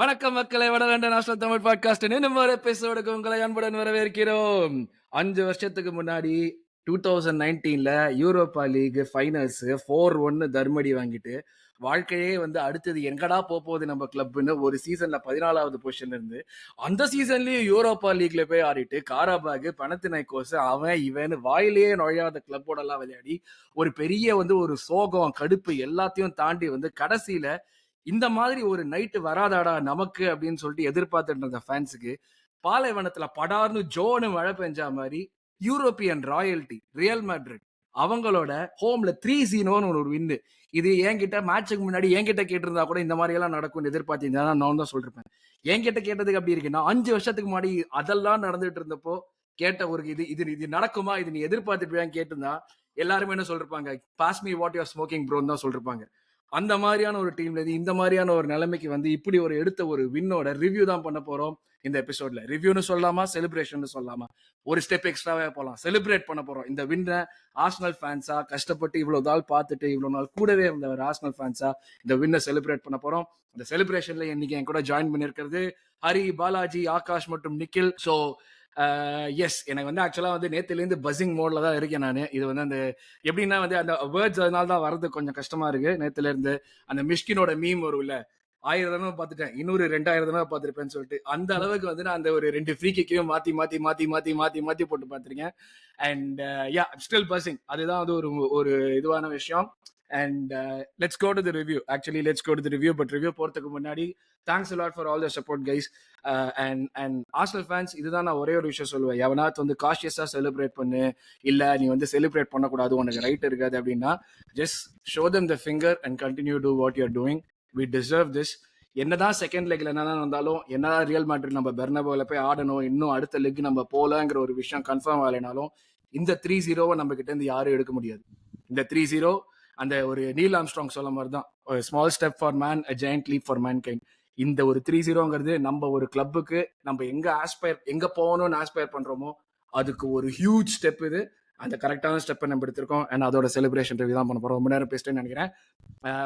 வணக்கம் மக்களே! வடலண்டன் national Tamil podcast இன்னும் ஒரு எபிசோடுக்கு உங்களை அன்புடன் வரவேற்கிறோம். 5 வருஷத்துக்கு முன்னாடி 2019ல யூரோப்பா லீக் ஃபைனல்ஸ் 4-1 தர்மடி வாங்கிட்டு, வாழ்க்கையே வந்து அடுத்தது எங்கடா போப்போகுது நம்ம கிளப்ன்னு ஒரு சீசன்ல 14வது பொசிஷன்ல இருந்து, அந்த சீசன்லயும் யூரோப்பா லீக்ல போய் ஆடிட்டு, காராபாக், பனத்தினாய்க்கோஸ் அவன் இவன்னு வாயிலேயே நுழையாத கிளப்போடலாம் விளையாடி, ஒரு பெரிய வந்து ஒரு சோகம், கடுப்பு எல்லாத்தையும் தாண்டி வந்து கடைசியில இந்த மாதிரி ஒரு நைட் வராதாடா நமக்கு அப்படின்னு சொல்லிட்டு எதிர்பார்த்துட்டு இருந்த ஃபேன்ஸுக்கு பாலைவனத்துல படார்னு ஜோன்னு மழை பெஞ்சா மாதிரி யூரோப்பியன் ராயல்டி ரியல் மேட்ரிட் அவங்களோட ஹோம்ல 3-0ன்னு ஒரு வின்னு. இது என்கிட்ட மேட்சுக்கு முன்னாடி என்கிட்ட கேட்டிருந்தா கூட இந்த மாதிரி எல்லாம் நடக்கும்னு எதிர்பார்த்தீங்கன்னா நான் தான் சொல்லிருப்பேன். என்கிட்ட கேட்டதுக்கு அப்படி இருக்குன்னா 5 வருஷத்துக்கு முன்னாடி அதெல்லாம் நடந்துட்டு இருந்தப்போ கேட்ட ஒரு இது இது இது நடக்குமா, இது நீ எதிர்பார்த்துப்பியான்னு கேட்டிருந்தா எல்லாருமே என்ன சொல்லிருப்பாங்க, pass me what you're smoking ப்ரோன்னு தான் சொல்லிருப்பாங்க. அந்த மாதிரியான ஒரு டீம்ல இருந்து இந்த மாதிரியான ஒரு நிலைமைக்கு வந்து இப்படி ஒரு எடுத்த ஒரு வின்னோட ரிவ்யூ தான் பண்ண போறோம் இந்த எபிசோட்ல. ரிவ்யூன்னு சொல்லலாமா, செலிப்ரேஷன் சொல்லலாமா, ஒரு ஸ்டெப் எக்ஸ்ட்ராவே போலாம். செலிப்ரேட் பண்ண போறோம் இந்த வின்னை. ஆர்சனல் ஃபேன்ஸா கஷ்டப்பட்டு இவ்வளவு நாள் பார்த்துட்டு இவ்வளவு நாள் கூடவே இருந்தவர் ஆர்சனல் ஃபேன்ஸா இந்த வின்னை செலிப்ரேட் பண்ண போறோம். இந்த செலிப்ரேஷன்ல இன்னைக்கு என் கூட ஜாயின் பண்ணிருக்கிறது ஹரி, பாலாஜி, ஆகாஷ் மற்றும் நிக்கில். ஸோ எஸ், எனக்கு வந்து ஆக்சுவலா வந்து நேத்திலேருந்து பஸ்ஸிங் மோட்ல தான் இருக்கேன் நான். இது வந்து அந்த எப்படின்னா வந்து அந்த வேர்ட்ஸ் அதனால தான் வர்றது கொஞ்சம் கஷ்டமா இருக்கு. நேத்துல இருந்து அந்த மிஷ்கினோட மீம் வரும்ல, 1000 தடவை பார்த்துட்டேன், இன்னொரு 2000 தடவை பார்த்துருப்பேன்னு சொல்லிட்டு அந்த அளவுக்கு வந்து நான் அந்த ஒரு 2 ஃப்ரீ கிக்கையும் மாத்தி மாத்தி மாத்தி மாத்தி மாத்தி மாத்தி போட்டு பார்த்திருக்கேன். And yeah, still buzzing. அதுதான் வந்து ஒரு ஒரு இதுவான விஷயம். And let's go to the review. Actually, let's go to the review. But review போறதுக்கு முன்னாடி thanks a lot for all the support, guys. And Arsenal fans, இதுதான் நான் ஒரே ஒரு விஷயம் சொல்லுவேன். எவனாவது வந்து காஷியஸா செலிப்ரேட் பண்ணு, இல்ல நீ வந்து செலிப்ரேட் பண்ணக்கூடாது, உனக்கு ரைட் இருக்காது அப்படின்னா just show them the finger and continue to do what you're doing. We deserve this. என்னதான் செகண்ட் லெக்ல என்னதான் வந்தாலும், என்னதான் ரியல் மேட்ரிட் நம்ம பெர்னபோல போய் ஆடணும், இன்னும் அடுத்த லெக் நம்ம போலங்கிற ஒரு விஷயம் கன்ஃபார்ம் ஆகலைனாலும் இந்த 3-0 நம்ம கிட்ட இருந்து யாரும் எடுக்க முடியாது. இந்த 3-0 அந்த ஒரு நீல் ஆம்ஸ்ட்ராங் சொல்ல மாதிரி தான், small step for man, a giant leaf for man kind. இந்த ஒரு 3-0ங்கிறது நம்ம ஒரு கிளப்புக்கு நம்ம எங்க போகணும்னு ஆஸ்பயர் பண்றோமோ அதுக்கு ஒரு ஹியூஜ் ஸ்டெப் இது. அந்த கரெக்டான ஸ்டெப்பை நம்ம எடுத்திருக்கோம். அண்ட் அதோட செலிப்ரேஷன் ரிவ்யூ தான் பண்ண போறோம். ரொம்ப நேரம் பேசிட்டேன்னு நினைக்கிறேன்.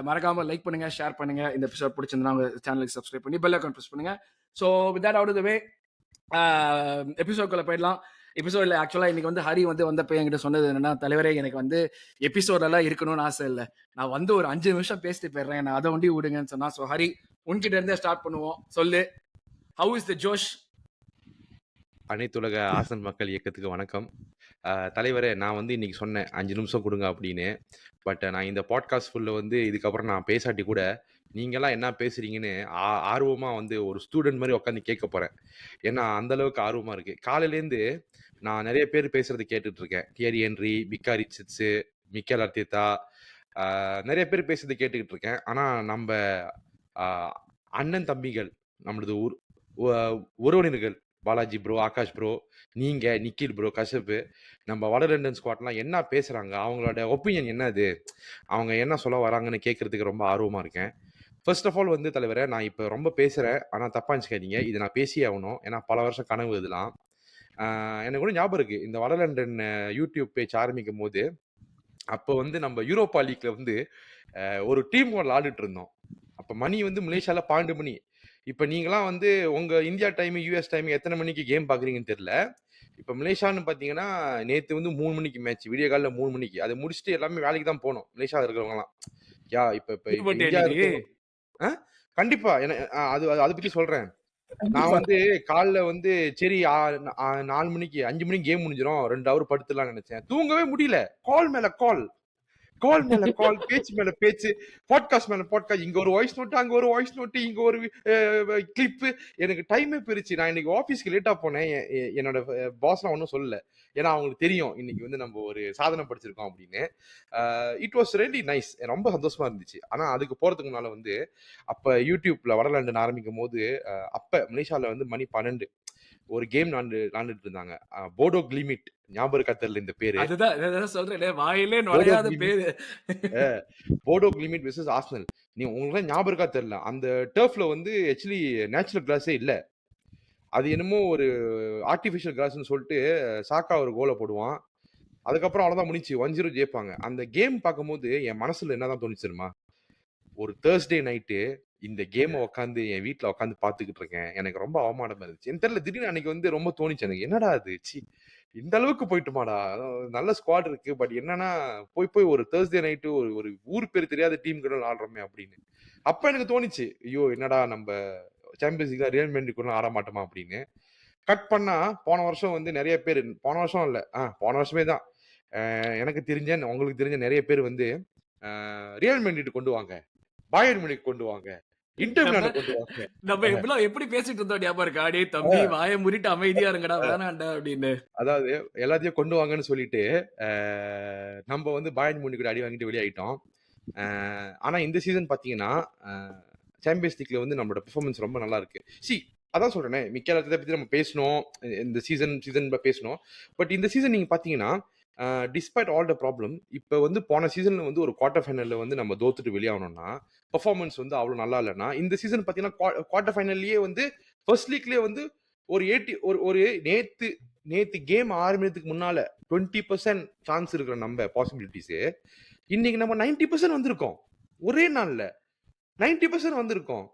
மறக்காம லைக் பண்ணுங்க, ஷேர் பண்ணுங்க, இந்த எபிசோட் பிடிச்சிருந்தா உங்க சேனலுக்கு சப்ஸ்கிரைப் பண்ணி பெல் ஐகான் பிரஸ் பண்ணுங்க. So with that out of the way எபிசோட்குள்ள போயிடலாம். எபிசோட்ல ஆக்சுவலா இன்னைக்கு வந்து ஹரி வந்து வந்தப்ப என்கிட்ட சொன்னது என்னன்னா, தலைவரே எனக்கு வந்து எபிசோட் எல்லாம் இருக்கணும்னு ஆசை இல்லை, நான் வந்து ஒரு 5 நிமிஷம் பேசிட்டு போயிடுறேன், நான் அதை ஒண்டி விடுங்கன்னு சொன்னா. ஸோ ஹரி, உன்கிட்ட இருந்தே ஸ்டார்ட் பண்ணுவோம். சொல்லு, ஹவு இஸ் த ஜோஷ்? அனைத்துலக ஆசன் மக்கள் இயக்கத்துக்கு வணக்கம். தலைவரே, நான் வந்து இன்னைக்கு சொன்னேன் 5 நிமிஷம் கொடுங்க அப்படின்னு. பட் நான் இந்த பாட்காஸ்ட் ஃபுல்ல வந்து இதுக்கப்புறம் நான் பேசாட்டி கூட நீங்களாம் என்ன பேசுறீங்கன்னு ஆர்வமா வந்து ஒரு ஸ்டூடெண்ட் மாதிரி உட்காந்து கேட்க போறேன். ஏன்னா அந்த அளவுக்கு ஆர்வமா இருக்கு. காலையிலேருந்து நான் நிறைய பேர் பேசுறது கேட்டுட்டு இருக்கேன். தியரி ஹென்ரி, மிக்கா ரிச்சர்ட்ஸு, மிக்கேல் அர்டேட்டா, நிறைய பேர் பேசுறது கேட்டுக்கிட்டு இருக்கேன். ஆனா நம்ம அண்ணன் தம்பிகள், நம்மளது உறவினர்கள் பாலாஜி ப்ரோ, ஆகாஷ் ப்ரோ, நீங்க, நிக்கில் ப்ரோ, கஷ்யப், நம்ம வட லண்டன் ஸ்குவாட்லாம் என்ன பேசுறாங்க, அவங்களோட ஒப்பீனியன் என்னது, அவங்க என்ன சொல்ல வராங்கன்னு கேட்கறதுக்கு ரொம்ப ஆர்வமா இருக்கேன். ஃபர்ஸ்ட் ஆஃப் ஆல் வந்து தலைவரே, நான் இப்போ ரொம்ப பேசுறேன், ஆனா தப்பா நினைச்சுக்காதீங்க. இது நான் பேசியே ஆகணும். ஏன்னா பல வருஷம் கனவு இதெல்லாம். எனக்கு கூட ஞாபகம் இருக்கு, இந்த வட லண்டன் யூடியூப் பேஜ் ஆரம்பிக்கும் போது அப்போ வந்து நம்ம யூரோப்பா லீக்ல வந்து ஒரு டீம் ஆடிட்டு இருந்தோம். அப்ப மணி வந்து மலேசியால 12 மணி. இப்ப நீங்கலாம் வந்து உங்க இந்தியா டைம், யுஎஸ் டைம் எத்தனை மணிக்கு கேம் பாக்குறீங்கன்னு தெரியல. இப்ப மலேசியான்னு பாத்தீங்கன்னா நேத்து வந்து 3 மணிக்கு மேட்ச், விடிய காலைல 3 மணிக்கு. அதை முடிச்சுட்டு எல்லாமே வேலைக்கு தான் போனோம், மலேசியால இருக்கிறவங்க எல்லாம். இப்ப இந்தியா இருக்கவங்க கண்டிப்பா அது அதை பத்தி சொல்றேன். நான் வந்து காலைல வந்து சரி 4 மணிக்கு 5 மணிக்கு கேம் முடிஞ்சிடும், 2 ஹவர் படுத்துலாம் நினைச்சேன். தூங்கவே முடியல. கால் மேல கால், கால் மேல கால், பேச்சு மேல பேச்சு, பாட்காஸ்ட் மேல பாட்காஸ்ட். இங்க ஒரு வாய்ஸ் நோட், அங்க ஒரு வாய்ஸ் நோட், இங்க ஒரு கிளிப். எனக்கு டைமே போயிருச்சு. நான் இன்னைக்கு ஆபீஸ்க்கு லேட்டா போனேன். என்னோட பாஸ்லாம் ஒன்றும் சொல்லல, ஏன்னா அவங்களுக்கு தெரியும் இன்னைக்கு வந்து நம்ம ஒரு சாதனை படிச்சிருக்கோம் அப்படின்னு. இட் வாஸ் ரியலி நைஸ், ரொம்ப சந்தோஷமா இருந்துச்சு. ஆனா அதுக்கு போறதுக்கு முன்னால வந்து அப்ப யூடியூப்ல வட லண்டன் ஆரம்பிக்கும் போது அப்ப மலேசியால வந்து மணி 12 ஒரு கேம் விளாண்டுட்டு இருந்தாங்க. போடோ கிளிமிட், ஞாபகம் இருக்கா தெரியல இந்த பேரு. அதுதான் சொல்றேன், வாயிலே நுழையாத பேரு. Bodo Glimt versus Arsenal. நீ உங்களுக்கு ஞாபகம் இருக்கா தெரியல, அந்த டர்ஃப்ல வந்து ஆக்சுவலி நேச்சுரல் கிராஸே இல்ல. அது என்னமோ ஒரு ஆர்டிஃபிஷியல் கிராஸ்னு சொல்லிட்டு சாக்கா ஒரு கோலை போடுவான். அதுக்கப்புறம் அவ்வளவுதான் முடிச்சு 1-0 ஜெயிப்பாங்க. அந்த கேம் பார்க்கும்போது என் மனசுல என்னதான் தோணுச்சு தெரியுமா, ஒரு தேர்ஸ்டே நைட்டு இந்த கேம உட்காந்து என் வீட்ல உட்காந்து பார்த்துக்கிட்டு இருக்கேன். எனக்கு ரொம்ப அவமானமா இருந்துச்சு. எனக்கு தெரியல திடீர்னு அன்னைக்கு வந்து ரொம்ப தோணுச்சு எனக்கு. என்னடா இது! இந்த அளவுக்கு போயிட்டுமாடா! நல்ல ஸ்குவாட் இருக்கு. பட் என்னன்னா, போய் ஒரு Thursday நைட் ஒரு ஒரு ஊர் பேர் தெரியாத டீம் கூட ஆடுறோமே அப்படின்னு. அப்ப எனக்கு தோணுச்சு, ஐயோ! என்னடா நம்ப சாம்பியன்ஸ் லீக்ல ரியல் மேட்ரிட் கூட ஆட மாட்டோமா அப்படின்னு. கட் பண்ணா போன வருஷம் வந்து நெறைய பேரு போன வருஷம் இல்ல. போன வருஷமே தான். எனக்கு தெரிஞ்ச, உங்களுக்கு தெரிஞ்ச நெறைய பேர் வந்து ரியல் மேட்ரிட் கொண்டு வாங்க. பாயர்ன் மியூனிக் கொண்டு வாங்க. இன்டர் நம்ம மிலான கொண்டு வாங்க. நம்ம எவ்வளவு எப்படி பேசிட்டு இருந்தோம் ஞாபகம் இருக்கா? "டேய் தம்பி வாய மூடிட்டு அமைதியா இருங்கடா, வேணாம்டா" அப்படின்னு. அதாவது எல்லாத்தையும் கொண்டு வாங்கன்னு சொல்லிட்டு, நம்ப வந்து பாயர்ன் மியூனிக் கூட அடி வாங்கிட்டு வெளியாயிட்டோம். ஆனா இந்த சீசன் பார்த்தீங்கன்னா, சாம்பியன்ஸ் லீக்ல வந்து நம்மளோட பெர்ஃபார்மன்ஸ் ரொம்ப நல்லா இருக்கு. அதான் சொல்றேனே, மிக்க எல்லாத்த பத்தி நம்ம பேசினோம். இந்த சீசன் பேசினோம். பட் இந்த சீசன் நீங்க பார்த்தீங்கன்னா, டிஸ்பைட் ஆல் த ப்ராப்ளம், இப்ப வந்து போன சீசன்ல வந்து ஒரு குவார்ட்டர் ஃபைனல்ல வந்து நம்ம தோத்துட்டு வெளியாகணும்னா, பெர்ஃபார்மன்ஸ் வந்து அவ்வளவு நல்லா இல்லன்னா, இந்த சீசன் பார்த்தீங்கன்னா, குவார்ட்டர் ஃபைனல்லயே வந்து ஃபர்ஸ்ட் லீக்லயே வந்து ஒரு 80 ஒரு நேத்து கேம் ஆரம்பிக்கிறதுக்கு முன்னால 20% சான்ஸ் இருக்கிற நம்ம பாசிபிலிட்டிஸ், இன்னைக்கு நம்ம 90% வந்திருக்கோம். ஒரே நாள்ல 90% வந்திருக்கோம்.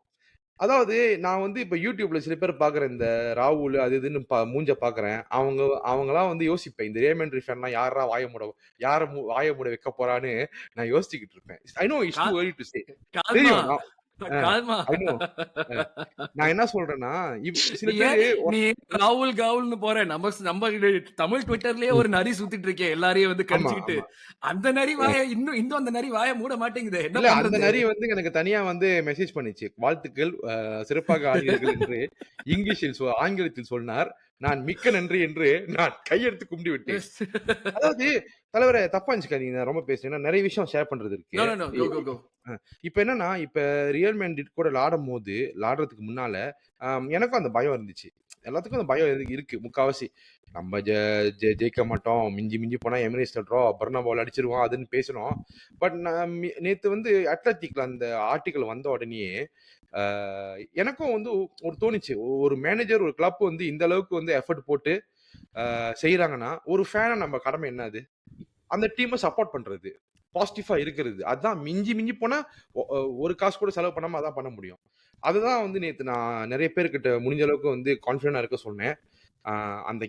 அதாவது நான் வந்து இப்ப YouTubeல சில பேர் பார்க்குறேன். இந்த ராகுல் அது இதுன்னு மூஞ்ச பார்க்குறேன். அவங்கலாம் வந்து யோசிப்பேன். இந்த ரேமன் ரிஃபன்லாம் யார வாய மூட வைக்க போறான்னு நான் யோசிச்சுக்கிட்டு இருப்பேன். ஐ நோ இட்ஸ் கா டூ ஏர்லி டூ சே. கால்மா, தெரியும். அ கால்மா. I know. அ நான் என்ன சொல்றேன்னா, சில நீ பேரு ஏன் நீ ஏன் ராகுல் காவுல்னு போற? நம்ம தமிழ் ட்விட்டர்லயே ஒரு நரி சுத்திட்டு இருக்கே, எல்லாரையும் வந்து ஆமா, கடிச்சுக்கிட்டு. ஆமா. அந்த நரி அ இன்னும் அந்த நரி வாய மூட மாட்டேங்குதே. என்ன இல்ல அந்த பண்றது? நரி வந்து எனக்கு தனியா வந்து மெசேஜ் பண்ணுச்சு. வாழ்த்துக்கள் சிறப்பாக ஆடினீர்கள் என்று ஆங்கிலத்தில் சொன்னார். நான் மிக்க நன்றி என்று நான் கையெடுத்து கும்பிட்டு விட்டேன். அதாவது தலைவரே தப்பா நினைச்சுக்காதீங்க. நான் ரொம்ப பேசுறேன். ஏன்னா நெறைய விஷயம் ஷேர் பண்றது இருக்கு. No, no, no. Go, go, go. அ இப்ப என்னன்னா, இப்ப ரியல் மேட்ரிட் கூட விளையாடுறதுக்கு முன்னால, எனக்கும் அந்த பயம் இருந்துச்சு. எல்லாத்துக்கும் அந்த பயம் இருக்கு முக்காவாசி. நம்ம ஜெயிக்க மாட்டோம். மிஞ்சி மிஞ்சி போனா எமிரேட்ஸ்ல ட்ரா, பெர்னபேல அடிச்சிருவோம் அதுன்னு பேசினோம். பட் நான் நேத்து வந்து அட்லெட்டிக்ல அந்த ஆர்டிக்கிள் வந்த உடனேயே, அ எனக்கும் வந்து ஒரு தோணுச்சு. ஒரு மேனேஜர், ஒரு கிளப் வந்து இந்த அளவுக்கு வந்து எஃபோர்ட் போட்டு செய்றாங்கன்னா, ஒரு ஃபேனா நம்ம கடமை என்னது? அந்த டீம சப்போர்ட் பண்றது. பாசிட்டிவா இருக்கிறது. அதான் மிஞ்சி மிஞ்சி போனா ஒரு காசு கூட செலவு பண்ணாம அதான் பண்ண முடியும். அதுதான் வந்து நேத்து நான் நெறைய பேர்கிட்ட முடிஞ்ச அளவுக்கு வந்து கான்ஃபிடென்ட்டா இருக்க சொன்னேன். அ அந்த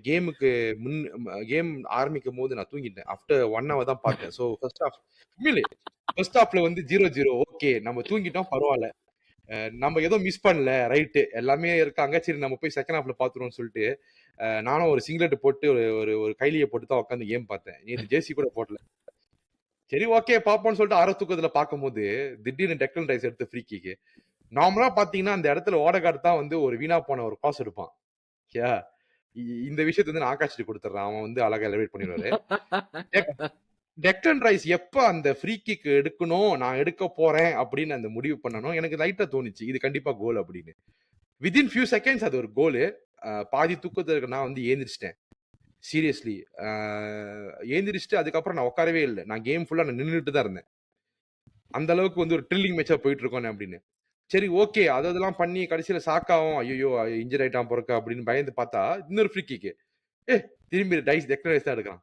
கேம் ஆரம்பிக்கும்போது நான் தூங்கிட்டேன். ஆஃப்டர் 1 ஹவர் தான் பார்த்தேன். ஃபர்ஸ்ட் ஹாஃப் உண்மையிலே ஃபர்ஸ்ட் ஹாஃப்ல வந்து 0-0 ஓகே. நம்ம தூங்கிட்டோம் பரவால்ல. நம்ம ஏதோ மிஸ் பண்ணல ரைட்டு. எல்லாமே இருக்காங்க. சரி நம்ம போய் செகண்ட் ஹாஃப்ல பார்த்துருவோம்னு சொல்லிட்டு, நானும் ஒரு சிங்லெட் போட்டு ஒரு ஒரு ஒரு கைலிய போட்டு தான் உட்காந்து கேம் பார்த்தேன். நேத்து ஜெர்சி கூட போடல. சரி ஓகே பார்ப்போம்னு சொல்லிட்டு அரை தூக்கத்துல பார்க்கும்போது, திடீர்னு டெக்லன் ரைஸ் எடுத்த ஃப்ரீ கிக். நார்மலா பார்த்தீங்கன்னா, அந்த இடத்துல ஓடகார்ட் தான் வந்து ஒரு வீணா போன ஒரு பாஸ் எடுப்பான். ஓகேயா? இந்த விஷயத்த வந்து நான் ஆகாஷ்க்கு குடுத்துடுறேன். அவன் வந்து அழகா எலிவேட் பண்ணிருவாரு. டெக் டெக்லன் ரைஸ் எப்ப அந்த ஃப்ரீ கிக் எடுக்கணும், நான் எடுக்க போறேன் அப்படின்னு அந்த முடிவு பண்ணனோ, எனக்கு லைட்டா தோணுச்சு. இது கண்டிப்பா கோல் அப்படின்னு. வித்தின் ஃபியூ செகண்ட்ஸ் அது ஒரு கோலு. பாதி தூக்கத்துல நான் வந்து ஏந்திரிச்சுட்டேன். சீரியஸ்லி. அ ஏந்திரிச்சுட்டு அதுக்கப்புறம் நான் உட்காரவே இல்ல. நான் கேம் ஃபுல்லா நான் நின்னுட்டு தான் இருந்தேன். அந்த அளவுக்கு வந்து ஒரு த்ரில்லிங் மேட்ச்சா போயிட்டு இருக்கோனே அப்படின்னு. சரி ஓகே. அதெல்லாம் பண்ணி கடைசியில சாக்காவும் ஐய்யயோ! இன்ஜூர் ஆயிட்டான் போலருக்கு அப்படின்னு பயந்து பார்த்தா, இன்னொரு ஃப்ரீ கிக். திரும்பி டெக்லன் ரைஸ் தான் எடுக்குறான்.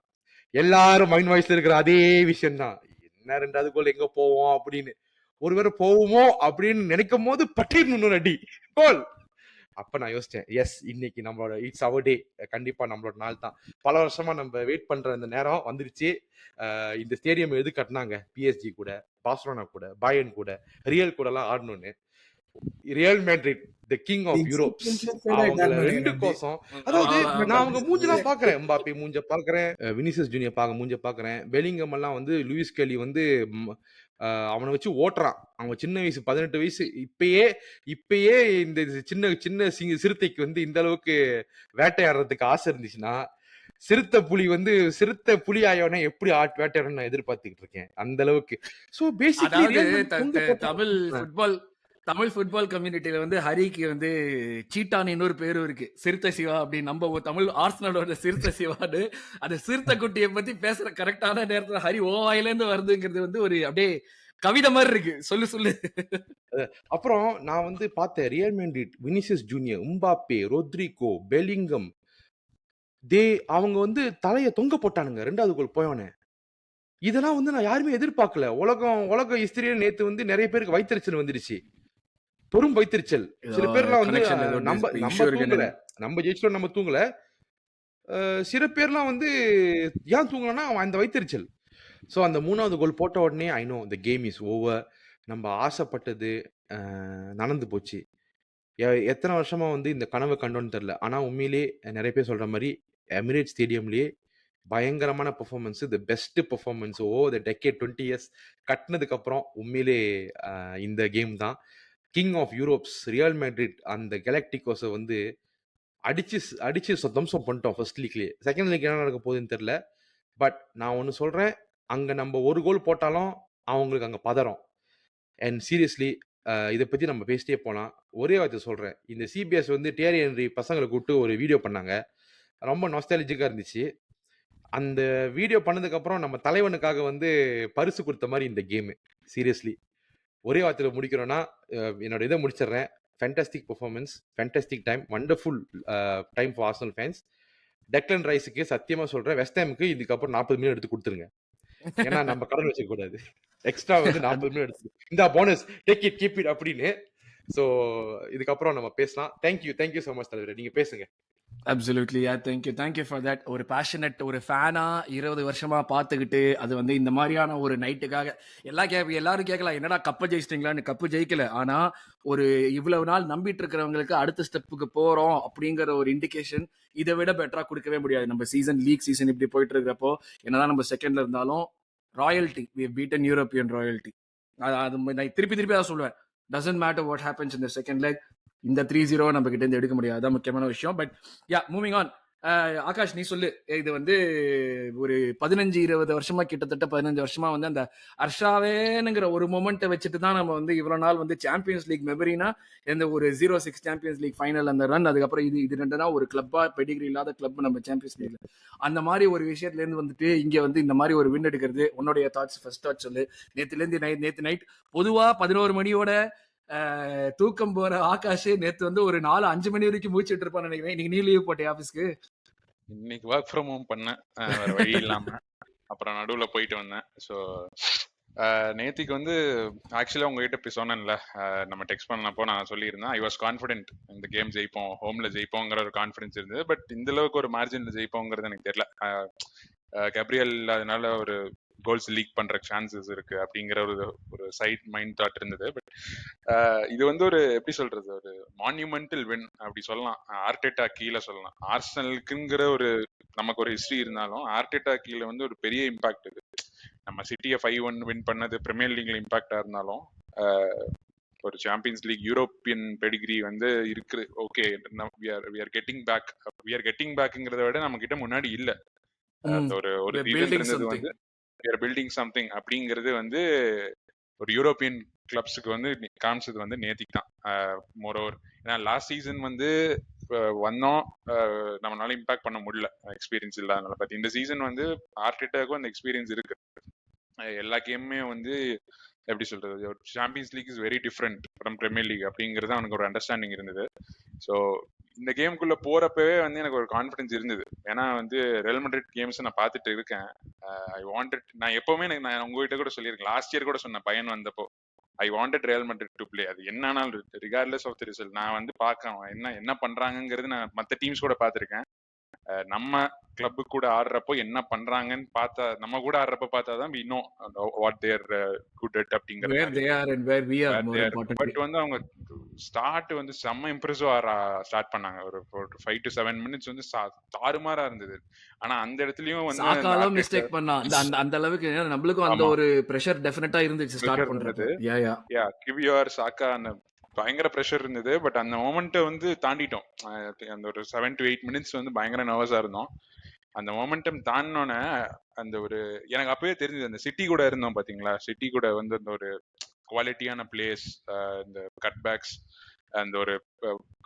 எல்லாரும் மைண்ட் வாய்ஸ்ல இருக்கிற அதே விஷயம் தான். என்ன 2வது கோல் எங்க போவோம் அப்படின்னு. ஒருவேளை போகுமோ அப்படின்னு நினைக்கும்போது பட்டீர்னு இன்னொரு அடி. கோல். அப்ப நான் யோசிச்சேன். எஸ் இன்னைக்கு நம்மளோட இட்ஸ் அவர் டே. கண்டிப்பா நம்மளோட நாள் தான். பல வருஷமா நம்ம வெயிட் பண்ற இந்த நேரம் வந்துருச்சு. இந்த ஸ்டேடியம் எது கட்டுனாங்க? PSG கூட, பார்சிலோனா கூட, பாயர்ன் கூட, ரியல் கூடலாம் ஆடணும்னு. Real Madrid the king of Europe's. அவங்கள 2 கோசம் அதாவது நான் அவங்க மூஞ்செல்லாம் பார்க்கிறேன். எம்பாப்பே மூஞ்ச பார்க்கிறேன். வினிசியஸ் ஜூனியர் மூஞ்ச பார்க்கிறேன். பெலிங்கம் எல்லாம் வந்து லூயிஸ் கேலி வந்து அவன வச்சு ஓட்டுறான். அவங்க சின்ன வயசு 18 வயசு. இப்பயே இந்த சின்ன சின்ன சிறுத்தைக்கு வந்து இந்த அளவுக்கு வேட்டையாடுறதுக்கு ஆசை இருந்துச்சுன்னா, சிறுத்தை புலி ஆயவனே எப்படி வேட்டையாடணும்னு நான் எதிர்பார்த்துக்கிட்டு இருக்கேன். அந்த அளவுக்கு. சோ பேசிக்கலி அதாவது ரியல் மேட்ரிட் தொங்க போட்டான். தமிழ் ஃபுட்பால் கம்யூனிட்டில வந்து ஹரிக்கு வந்து சீட்டான்னு இன்னொரு பேரும் இருக்கு. சிறுத்தை சிவா அப்படின்னு நம்ம தமிழ் ஆர்சனலோட சிறுத்தை சிவான்னு அந்த சிறுத்தை குட்டியை பத்தி பேசுற கரெக்டான நேரத்துல ஹரி ஓ வாயில இருந்து வருதுங்கிறது வந்து ஒரு அப்படியே கவிதை மாதிரி இருக்கு. சொல்லு சொல்லு. அப்புறம் நான் வந்து பார்த்தேன் real Madrid, Vinicius junior, Mbappe, Rodrigo, Bellingham அவங்க வந்து தலைய தொங்க போட்டானுங்க 2வது கோல் போயவுனே. இதெல்லாம் வந்து நான் யாருமே எதிர்பார்க்கல. உலகம் ஹிஸ்டரியில நேத்து வந்து நெறைய பேருக்கு வயித்தெரிச்சல் வந்துருச்சு. பெரும் வைத்தறிச்சல். சில பேர்லாம் வந்து கனெக்ஷன்ல ஏதோ நம்ம இஷ்யூ நம்ம இருக்குன்னு தூங்கல. நம்ம ஜெயிச்சிட்டோம் நம்ம தூங்கல. சில பேர்லாம் வந்து ஏன் தூங்கலன்னா, அவன் அந்த வைத்தறிச்சல். ஸோ அந்த 3வது கோல் போட்ட உடனே I know the game is over. நம்ம ஆசைப்பட்டது அ நடந்து போச்சு. எத்தன வருஷமா வந்து இந்த கனவு கண்டோம்னு தெரியல. ஆனா உண்மையிலேயே நெறைய பேர் சொல்ற மாரி எமிரேட்ஸ் ஸ்டேடியம்லயே பயங்கரமான performance. The best performance over the decade 20 years கட்னதுக்கு அப்புறம் உண்மையிலேயே இந்த கேம் தான். King of Europe's Real Madrid அந்த கேலக்டிகோஸ வந்து அடிச்சு தம்சம் பண்ணிட்டோம் ஃபர்ஸ்ட் லீக்லயே. செகண்ட் லீக் என்ன நடக்க போகுதுன்னு தெரியல. பட் நான் ஒண்ணு சொல்றேன். அங்க நம்ம ஒரு கோல் போட்டாலும் அவங்களுக்கு அங்க பதறும். அண்ட் சீரியஸ்லி இத பத்தி நம்ம பேசிட்டே போலாம். ஒரே வார்த்தை சொல்றேன். இந்த சிபிஎஸ் வந்து டியரி ஹென்றி பசங்கள கூப்பிட்டு ஒரு வீடியோ பண்ணாங்க. ரொம்ப நாஸ்டாலஜிக்கா இருந்துச்சு. அந்த வீடியோ பண்ணதுக்கு அப்புறம் நம்ம தலைவனுக்காக வந்து பரிசு குடுத்த மாரி இந்த கேமு. சீரியஸ்லி. ஒரே வார்த்தையில முடிக்கணும்னா, என்னோட இத முடிச்சிடுறேன். Fantastic performance, fantastic time, wonderful time for Arsenal fans. Declan ரைஸ்க்கு சத்தியமா சொல்றேன். வெஸ்ட் ஹாமுக்கு இதுக்கப்புறம் 40 மில்லியன் எடுத்து குடுத்துருங்க. ஏன்னா நம்ம கடன் வச்சுக்க கூடாது. எக்ஸ்ட்ரா வந்து 40 மில்லியன் எடுத்து இந்தா bonus take it keep it அப்படின்னு. ஸோ இதுக்கப்புறம் நம்ம பேசலாம். தேங்க் யூ சோ மச் தலைவரே. நீங்க பேசுங்க. Absolutely yeah thank you for that. ஒரு பேஷனட் ஒரு ஃபேனா 20 வருஷமா பார்த்துக்கிட்டு அது வந்து இந்த மாதிரியான ஒரு நைட்டுக்காக எல்லாரும் கேட்கலாம், என்னடா கப்பை ஜெயிச்சிட்டீங்களான்னு. கப்பு ஜெயிக்கல, ஆனா ஒரு இவ்வளவு நாள் நம்பிட்டு இருக்கிறவங்களுக்கு அடுத்த ஸ்டெப்புக்கு போறோம் அப்படிங்கிற ஒரு இண்டிகேஷன் இதை விட பெட்டரா கொடுக்கவே முடியாது. நம்ம லீக் சீசன் இப்படி போயிட்டு இருக்கிறப்போ என்னதான் நம்ம செகண்ட்ல இருந்தாலும் royalty we beaten European royalty. அது நான் திருப்பி திருப்பி தான் சொல்லுவேன். டசன்ட் மேட்டர் வாட் ஹேப்பன்ஸ் இந்த செகண்ட் லெக், இந்த 3-0 நம்ம கிட்ட இருந்து எடுக்க முடியாது. அதான் முக்கியமான விஷயம். But yeah moving on. Akash நீ சொல்லு. இது வந்து ஒரு 15-20 வருஷமா, கிட்டத்தட்ட 15 வருஷமா வந்து அந்த அர்ஷாவேனுங்கிற ஒரு மொமெண்ட்டை வச்சுட்டு தான் நம்ம வந்து இவ்வளவு நாள் வந்து சாம்பியன்ஸ் லீக் மெமரினா இந்த ஒரு 06 சாம்பியன்ஸ் லீக் ஃபைனல் அந்த ரன், அதுக்கப்புறம் இது ரெண்டு தான் ஒரு கிளப்பா பெடிகிரி இல்லாத கிளப் நம்ம சாம்பியன்ஸ் லீக்ல. அந்த மாதிரி ஒரு விஷயத்துல இருந்து வந்துட்டு இங்க வந்து இந்த மாதிரி ஒரு வின் எடுக்கிறது. உன்னுடைய தாட்ஸ், ஃபர்ஸ்ட் தாட்ஸ் சொல்லு. நேத்து நைட் பொதுவா 11 மணியோட தூக்கம் போற ஆகாஷ் நேத்து வந்து ஒரு 4-5 மணி வரைக்கும் மூச்சுட்டு இருப்பான்னு நினைக்கிறேன். நீ லீவ் போட்டே ஆபீஸ்க்கு? இன்னைக்கு ஒர்க் ஃப்ரம் ஹோம் பண்ணேன், வேற வழி இல்லாம. அப்புறம் நடுவுல போயிட்டு வந்தேன். ஸோ நேத்திக்கு வந்து ஆக்சுவலா உங்ககிட்ட போய் சொன்னேன்ல, நம்ம டெக்ஸ்ட் பண்ணப்போ நான் சொல்லியிருந்தேன், ஐ வாஸ் கான்ஃபிடென்ட் இந்த கேம் ஜெயிப்போம், ஹோம்ல ஜெயிப்போங்கிற ஒரு கான்ஃபிடன்ஸ் இருந்தது. பட் இந்த அளவுக்கு ஒரு மார்ஜின்ல ஜெயிப்போங்கிறது எனக்கு தெரியல. கேப்ரியல் அதனால ஒரு கோல்ஸ் லீக் பண்ற சான்சஸ் இருக்கு அப்படிங்கிற ஒரு ஒரு சைட் மைண்ட் தாட் இருந்தது. பட் இது வந்து ஒரு எப்படி சொல்றது, ஒரு மான்யூமெண்டல் வின் அப்படி சொல்லலாம். ஆர்டெட்டா கீழே சொல்லலாம். ஆர்சனலுக்குங்கிற ஒரு நமக்கு ஒரு ஹிஸ்டரி இருந்தாலும் ஆர்டெட்டா கீழே வந்து ஒரு பெரிய இம்பாக்ட் இது. நம்ம சிட்டியை 5-1 வின் பண்ணது பிரீமியர் லீக்ல இம்பாக்டா இருந்தாலும் ஒரு சாம்பியன்ஸ் லீக் யூரோப்பியன் பெடிகிரி வந்து இருக்கு. ஓகே, வி ஆர் கெட்டிங் பேக்ங்கிறத விட நம்ம கிட்ட முன்னாடி இல்ல. அந்த ஒரு ரீசன் இருந்தது வந்து we are building something அப்படிங்கிறது வந்து ஒரு யூரோப்பியன் கிளப்ஸுக்கு வந்து காமிச்சது வந்து நேத்திக்கு தான். மோரோவர் ஏன்னா லாஸ்ட் சீசன் வந்து வந்தோம், நம்மளால இம்பாக்ட் பண்ண முடியல, எக்ஸ்பீரியன்ஸ் இல்லாதனால. பட் இந்த சீசன் வந்து ஆர்டெட்டாக்கும் அந்த எக்ஸ்பீரியன்ஸ் இருக்கு. எல்லா கேமுமே வந்து எப்படி சொல்றது, Champions League is very different from Premier League அப்படிங்கிறது அவனுக்கு ஒரு அண்டர்ஸ்டாண்டிங் இருந்தது. ஸோ இந்த கேமுக்குள்ள போறப்பவே வந்து எனக்கு ஒரு கான்ஃபிடன்ஸ் இருந்தது. ஏன்னா வந்து ரியல் மேட்ரிட் கேம்ஸ் நான் பார்த்துட்டு இருக்கேன். ஐ வாண்டட், நான் எப்பவுமே நான் உங்ககிட்ட கூட சொல்லியிருக்கேன், லாஸ்ட் இயர் கூட சொன்னேன் பயன் வந்தப்போ, I wanted real Madrid to play. அது என்னன்னாலும் ரிகார்ட்லெஸ் ஆஃப் தி ரிசல்ட் நான் வந்து பார்க்கலாம் என்ன பண்றாங்கிறது. நான் மற்ற டீம்ஸ் கூட பார்த்துருக்கேன். நம்ம கிளப் கூட ஆடுறப்போ என்ன பண்றாங்கன்னு பார்த்தா, நம்ம கூட ஆடுறப்ப பார்த்தாதான் we know what they are good at அப்படிங்கிற where they are and where we are more importantly. But வந்து அவங்க ஸ்டார்ட் வந்து செம்ம இம்ப்ரெசிவா ஸ்டார்ட் பண்ணாங்க. ஒரு 5 to 7 மினிட்ஸ் வந்து தாறுமாறா இருந்தது. ஆனா அந்த இடத்துலயும் வந்து சாக்காலும் மிஸ்டேக் பண்ணா அந்த அளவுக்கு நம்மளுக்கும் அந்த ஒரு பிரஷர் டெஃபினட்டா இருந்துச்சு ஸ்டார்ட் பண்றது. யா கிவியர் சாக்கா அந்த பயங்கர ப்ரெஷர் இருந்தது. பட் அந்த மொமெண்ட்டை வந்து தாண்டிட்டோம். அந்த ஒரு 7 to 8 மினிட்ஸ் வந்து பயங்கர நர்வஸா இருந்தோம். அந்த மொமெண்டம் தாண்டினோன்னே அந்த ஒரு எனக்கு அப்பவே தெரிஞ்சது, அந்த சிட்டி கூட இருந்தோம் பாத்தீங்களா, சிட்டி கூட வந்து அந்த ஒரு குவாலிட்டியான பிளேஸ், இந்த கட் பேக்ஸ், அந்த ஒரு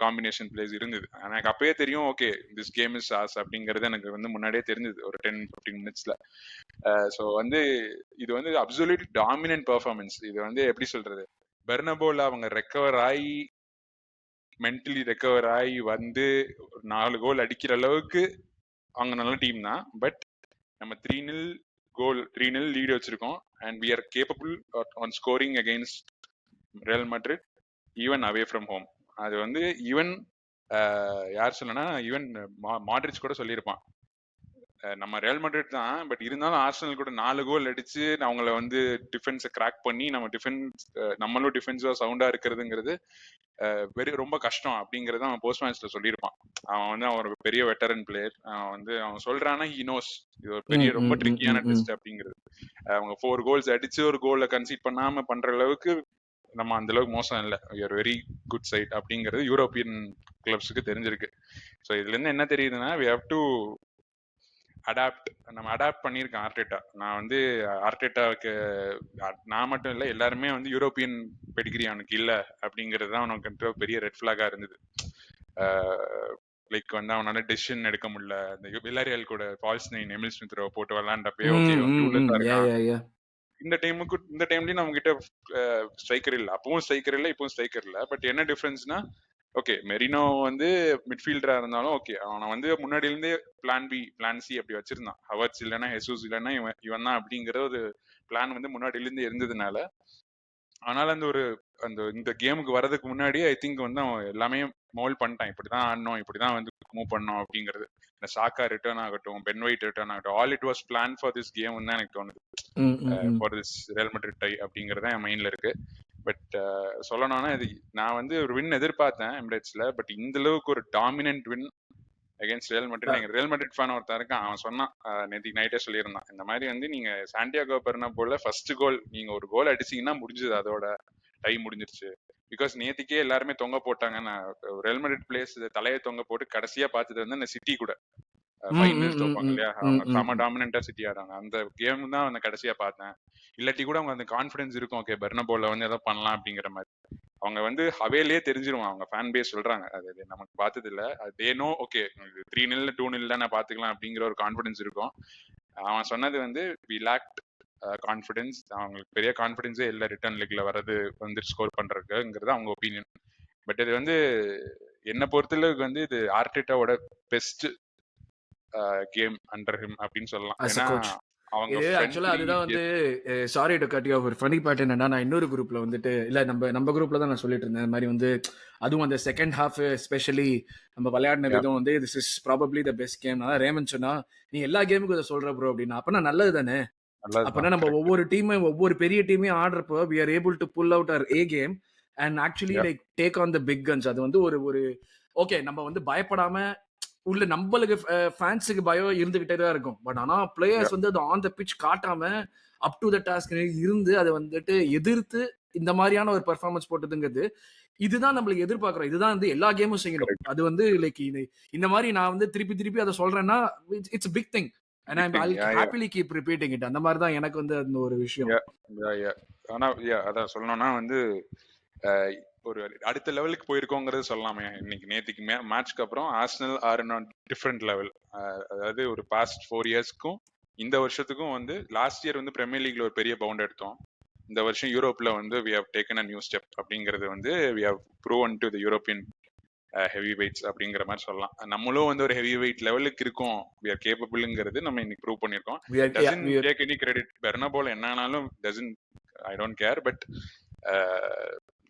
காம்பினேஷன் பிளேஸ் இருந்தது. எனக்கு அப்பவே தெரியும், okay this game is as அப்படிங்கிறது எனக்கு வந்து முன்னாடியே தெரிஞ்சது ஒரு 10-15 மினிட்ஸ்ல. ஸோ வந்து இது வந்து அப்சல்யூட் டாமினன்ட் பெர்ஃபார்மன்ஸ். இது வந்து எப்படி சொல்றது, பெர்னபோல அவங்க ரெக்கவர் ஆகி மென்டலி ரெக்கவர் ஆகி வந்து 4 கோல் அடிக்கிற அளவுக்கு அவங்க நல்ல டீம் தான். பட் நம்ம 3-0 லீட் வச்சிருக்கோம். And we are capable on scoring against Real Madrid. Even away from home. அது வந்து ஈவன் யார் சொல்லனா, ஈவன் மாட்ரிச் கூட சொல்லியிருப்பான், நம்ம ரியல் மேட்ரிட் தான், பட் இருந்தாலும் ஆர்சனல் கூட 4 கோல் அடிச்சு அவங்கள வந்து டிஃபென்ஸை கிராக் பண்ணி நம்ம டிஃபென்ஸ், நம்மளும் டிஃபென்சிவா சவுண்டா இருக்கிறதுங்கிறது ரொம்ப கஷ்டம் அப்படிங்கறத அவன் போஸ்ட் மேட்ச்ல சொல்லியிருப்பான். அவன் வந்து அவன் ஒரு பெரிய வெட்டரன் பிளேயர். அவன் வந்து அவன் சொல்றானா ஹி நோஸ் இது ஒரு பெரிய ரொம்ப ட்ரிக்கியான டெஸ்ட் அப்படிங்கிறது. அவங்க 4 கோல்ஸ் அடிச்சு ஒரு கோலை கன்சீட் பண்ணாம பண்ற அளவுக்கு நம்ம அந்த அளவுக்கு மோசம் இல்லை. வெரி குட் சைட் அப்படிங்கிறது யூரோப்பியன் கிளப்ஸுக்கு தெரிஞ்சிருக்கு. ஸோ இதுல இருந்து என்ன தெரியுதுன்னா, வி ஹேவ் டு அடாப்ட். நம்ம அடாப்ட் பண்ணியிருக்கேன் ஆர்டேட்டா. நான் வந்து ஆர்டேட்டாவுக்கு நான் மட்டும் இல்லை, எல்லாருமே வந்து யூரோப்பியன் பெடிகிரி அவனுக்கு இல்லை அப்படிங்கிறது தான் அவனுக்கு பெரிய ரெட் ஃபிளாகா இருந்தது. லைக் வந்து அவனால டெசிஷன் எடுக்க முடியல. இந்த வில்லாரியல் கூட ஃபால்ஸ் 9 எமில் ஸ்மித் ரோவை போட்டு விளாண்டப்பே ஓகே டூலெஸ்ஸா இருக்கான். இந்த டைம்லயும் நம்ம கிட்ட ஸ்ட்ரைக்கர் இல்லை, அப்பவும் ஸ்ட்ரைக்கர் இல்லை, இப்பவும் ஸ்ட்ரைக்கர் இல்லை. பட் என்ன டிஃபரன்ஸ்னா, ஓகே மெரினோ வந்து மிட்ஃபீல்டரா இருந்தாலும் ஓகே அவனை வந்து முன்னாடி இருந்தே பிளான் பி பிளான் சி அப்படி வச்சிருந்தான். ஹவர்ட்ஸ் இல்லைன்னா ஹெசூஸ் இல்லைன்னா இவன் தான் அப்படிங்கிற ஒரு பிளான் வந்து முன்னாடில இருந்து இருந்ததுனால, அதனால இந்த கேமுக்கு வர்றதுக்கு முன்னாடி ஐ திங்க் வந்து அவன் எல்லாமே மோல்ட் பண்ணிட்டான். இப்படிதான் ஆடணும், இப்படிதான் வந்து மூவ் பண்ணணும் அப்படிங்கிறது. இந்த சாக்கா ரிட்டர்ன் ஆகட்டும், பென் ஒயிட் ரிட்டர்ன் ஆகட்டும், all it was plan for this game தான் எனக்கு தோணுது. For this Real Madrid tie அப்படிங்கறது என் மைண்ட்ல இருக்கு. பட் சொல்லணும்னா இது நான் வந்து ஒரு வின் எதிர்பார்த்தேன் எமிரேட்ஸ்ல. பட் இந்த அளவுக்கு ஒரு dominant win against real Madrid, நீங்க ரியல் மேட்ரிட் ஃபேன் ஒருத்தன் இருக்கான், அவன் சொன்னான் நேற்று நைட்டே சொல்லியிருந்தான், இந்த மாதிரி வந்து நீங்க சாண்டியாகோ பெர்னபோல ஃபர்ஸ்ட் கோல் நீங்க ஒரு கோல் அடிச்சீங்கன்னா முடிஞ்சது, அதோட டை முடிஞ்சிருச்சு. பிகாஸ் நேத்திக்கே எல்லாருமே தொங்க போட்டாங்க. நான் ரியல் மேட்ரிட் பிளேஸ் தலையை தொங்க போட்டு கடைசியா பார்த்தது வந்து அந்த சிட்டி கூட 5-0 தோப்பாங்க இல்லையா, அவங்க செம டாமினண்டா சிட்டி ஆடுறாங்க. அந்த கேம் தான் நான் கடைசியா பார்த்தேன். இல்லாட்டி கூட அவங்க அந்த கான்ஃபிடன்ஸ் இருக்கும், ஓகே பெர்னபோல வந்து எதாவது பண்ணலாம் அப்படிங்கிற மாதிரி. அவங்க வந்து அவேலே தெரிஞ்சிருவான், அவங்க ஃபேன் பேஸ் சொல்றாங்க, அது நமக்கு பார்த்தது இல்ல, அது நோ ஓகே 3-0 2-0 தான் பாத்துக்கலாம் அப்படிங்கிற ஒரு கான்ஃபிடன்ஸ் இருக்கும். அவன் சொன்னது வந்து வி லேக்ட் கான்ஃபிடன்ஸ், அவங்களுக்கு பெரிய கான்ஃபிடன்ஸே இல்லை ரிட்டர்ன் லெக்ல வர்றது வந்து ஸ்கோர் பண்றதுங்கிறது அவங்க ஒப்பீனியன். பட் இது வந்து என்ன பொறுத்தளவுக்கு வந்து இது ஆர்டேட்டாவோட பெஸ்ட் கேம் அண்டர் ஹிம் அப்படின்னு சொல்லலாம். ஏன்னா அவங்க ஆக்சுவலா அதுதான் வந்து sorry to cut you off. ஒரு ஃபனி பார்ட் என்னன்னா, நான் இன்னொரு குரூப்ல வந்துட்டு இல்ல நம்ம குரூப்ல தான் நான் சொல்லிட்டு இருந்தேன் இந்த மாதிரி வந்து, அதுவும் அந்த செகண்ட் ஹாஃப் எஸ்பெஷலி நம்ம விளையாடின விதம் வந்து this is probably the best game. அதான் ரேமன் சொன்னா நீ எல்லா கேமுக்கும் இதை சொல்ற ப்ரோ அப்படின்னா, அப்பனா நல்லது தானே. அப்பனா நம்ம ஒவ்வொரு டீமையும் ஒவ்வொரு பெரிய டீமையும் ஆடுறப்போ we are able to pull out our A game and actually like take on the big guns. அது வந்து ஒரு ஓகே நம்ம வந்து பயப்படாம உள்ள நம்மளுக்கு ஃபேன்ஸுக்கு பயம் இருந்துகிட்டே தான் இருக்கும். பட் ஆனா பிளேயர்ஸ் வந்து அது ஆன் த பிச் காட்டாம அப் டு த டாஸ்க் இருந்து அதை வந்துட்டு எதிர்த்து இந்த மாதிரியான ஒரு பெர்ஃபார்மன்ஸ் போட்டதுங்கிறது இதுதான் நம்மளுக்கு எதிர்பார்க்கிறோம். இதுதான் வந்து எல்லா கேமும் செய்யணும். அது வந்து லைக் இந்த மாதிரி நான் வந்து திருப்பி அதை சொல்றேன்னா it's big thing and I'll happily keep repeating it. அந்த மாதிரி தான் எனக்கு வந்து அந்த ஒரு விஷயம். ஆனா அதான் சொல்லணும்னா வந்து ஒரு அடுத்த லெவலுக்கு போயிருக்கோங்கிறது சொல்லலாமே. இன்னைக்கு நேற்றுக்கு மேட்ச்க்கு அப்புறம் Arsenal are on different level. அதாவது ஒரு பாஸ்ட் 4 இயர்ஸ்க்கும் இந்த வருஷத்துக்கும் வந்து லாஸ்ட் இயர் வந்து பிரீமியர் லீக்ல ஒரு பெரிய பவுண்ட் எடுத்தோம். இந்த வருஷம் யூரோப்ல வந்து we have taken a new step அப்படிங்கிறது வந்து we have proven to the European heavy weights அப்படிங்கிற மாதிரி சொல்லலாம். நம்மளும் வந்து ஒரு ஹெவி வெயிட் லெவலுக்கு இருக்கோம், we are capableங்கிறது நம்ம இன்னைக்கு ப்ரூவ் பண்ணிருக்கோம். doesn't take any credit. பெர்னபோல் என்னன்னாலும் doesn't, I don't care. But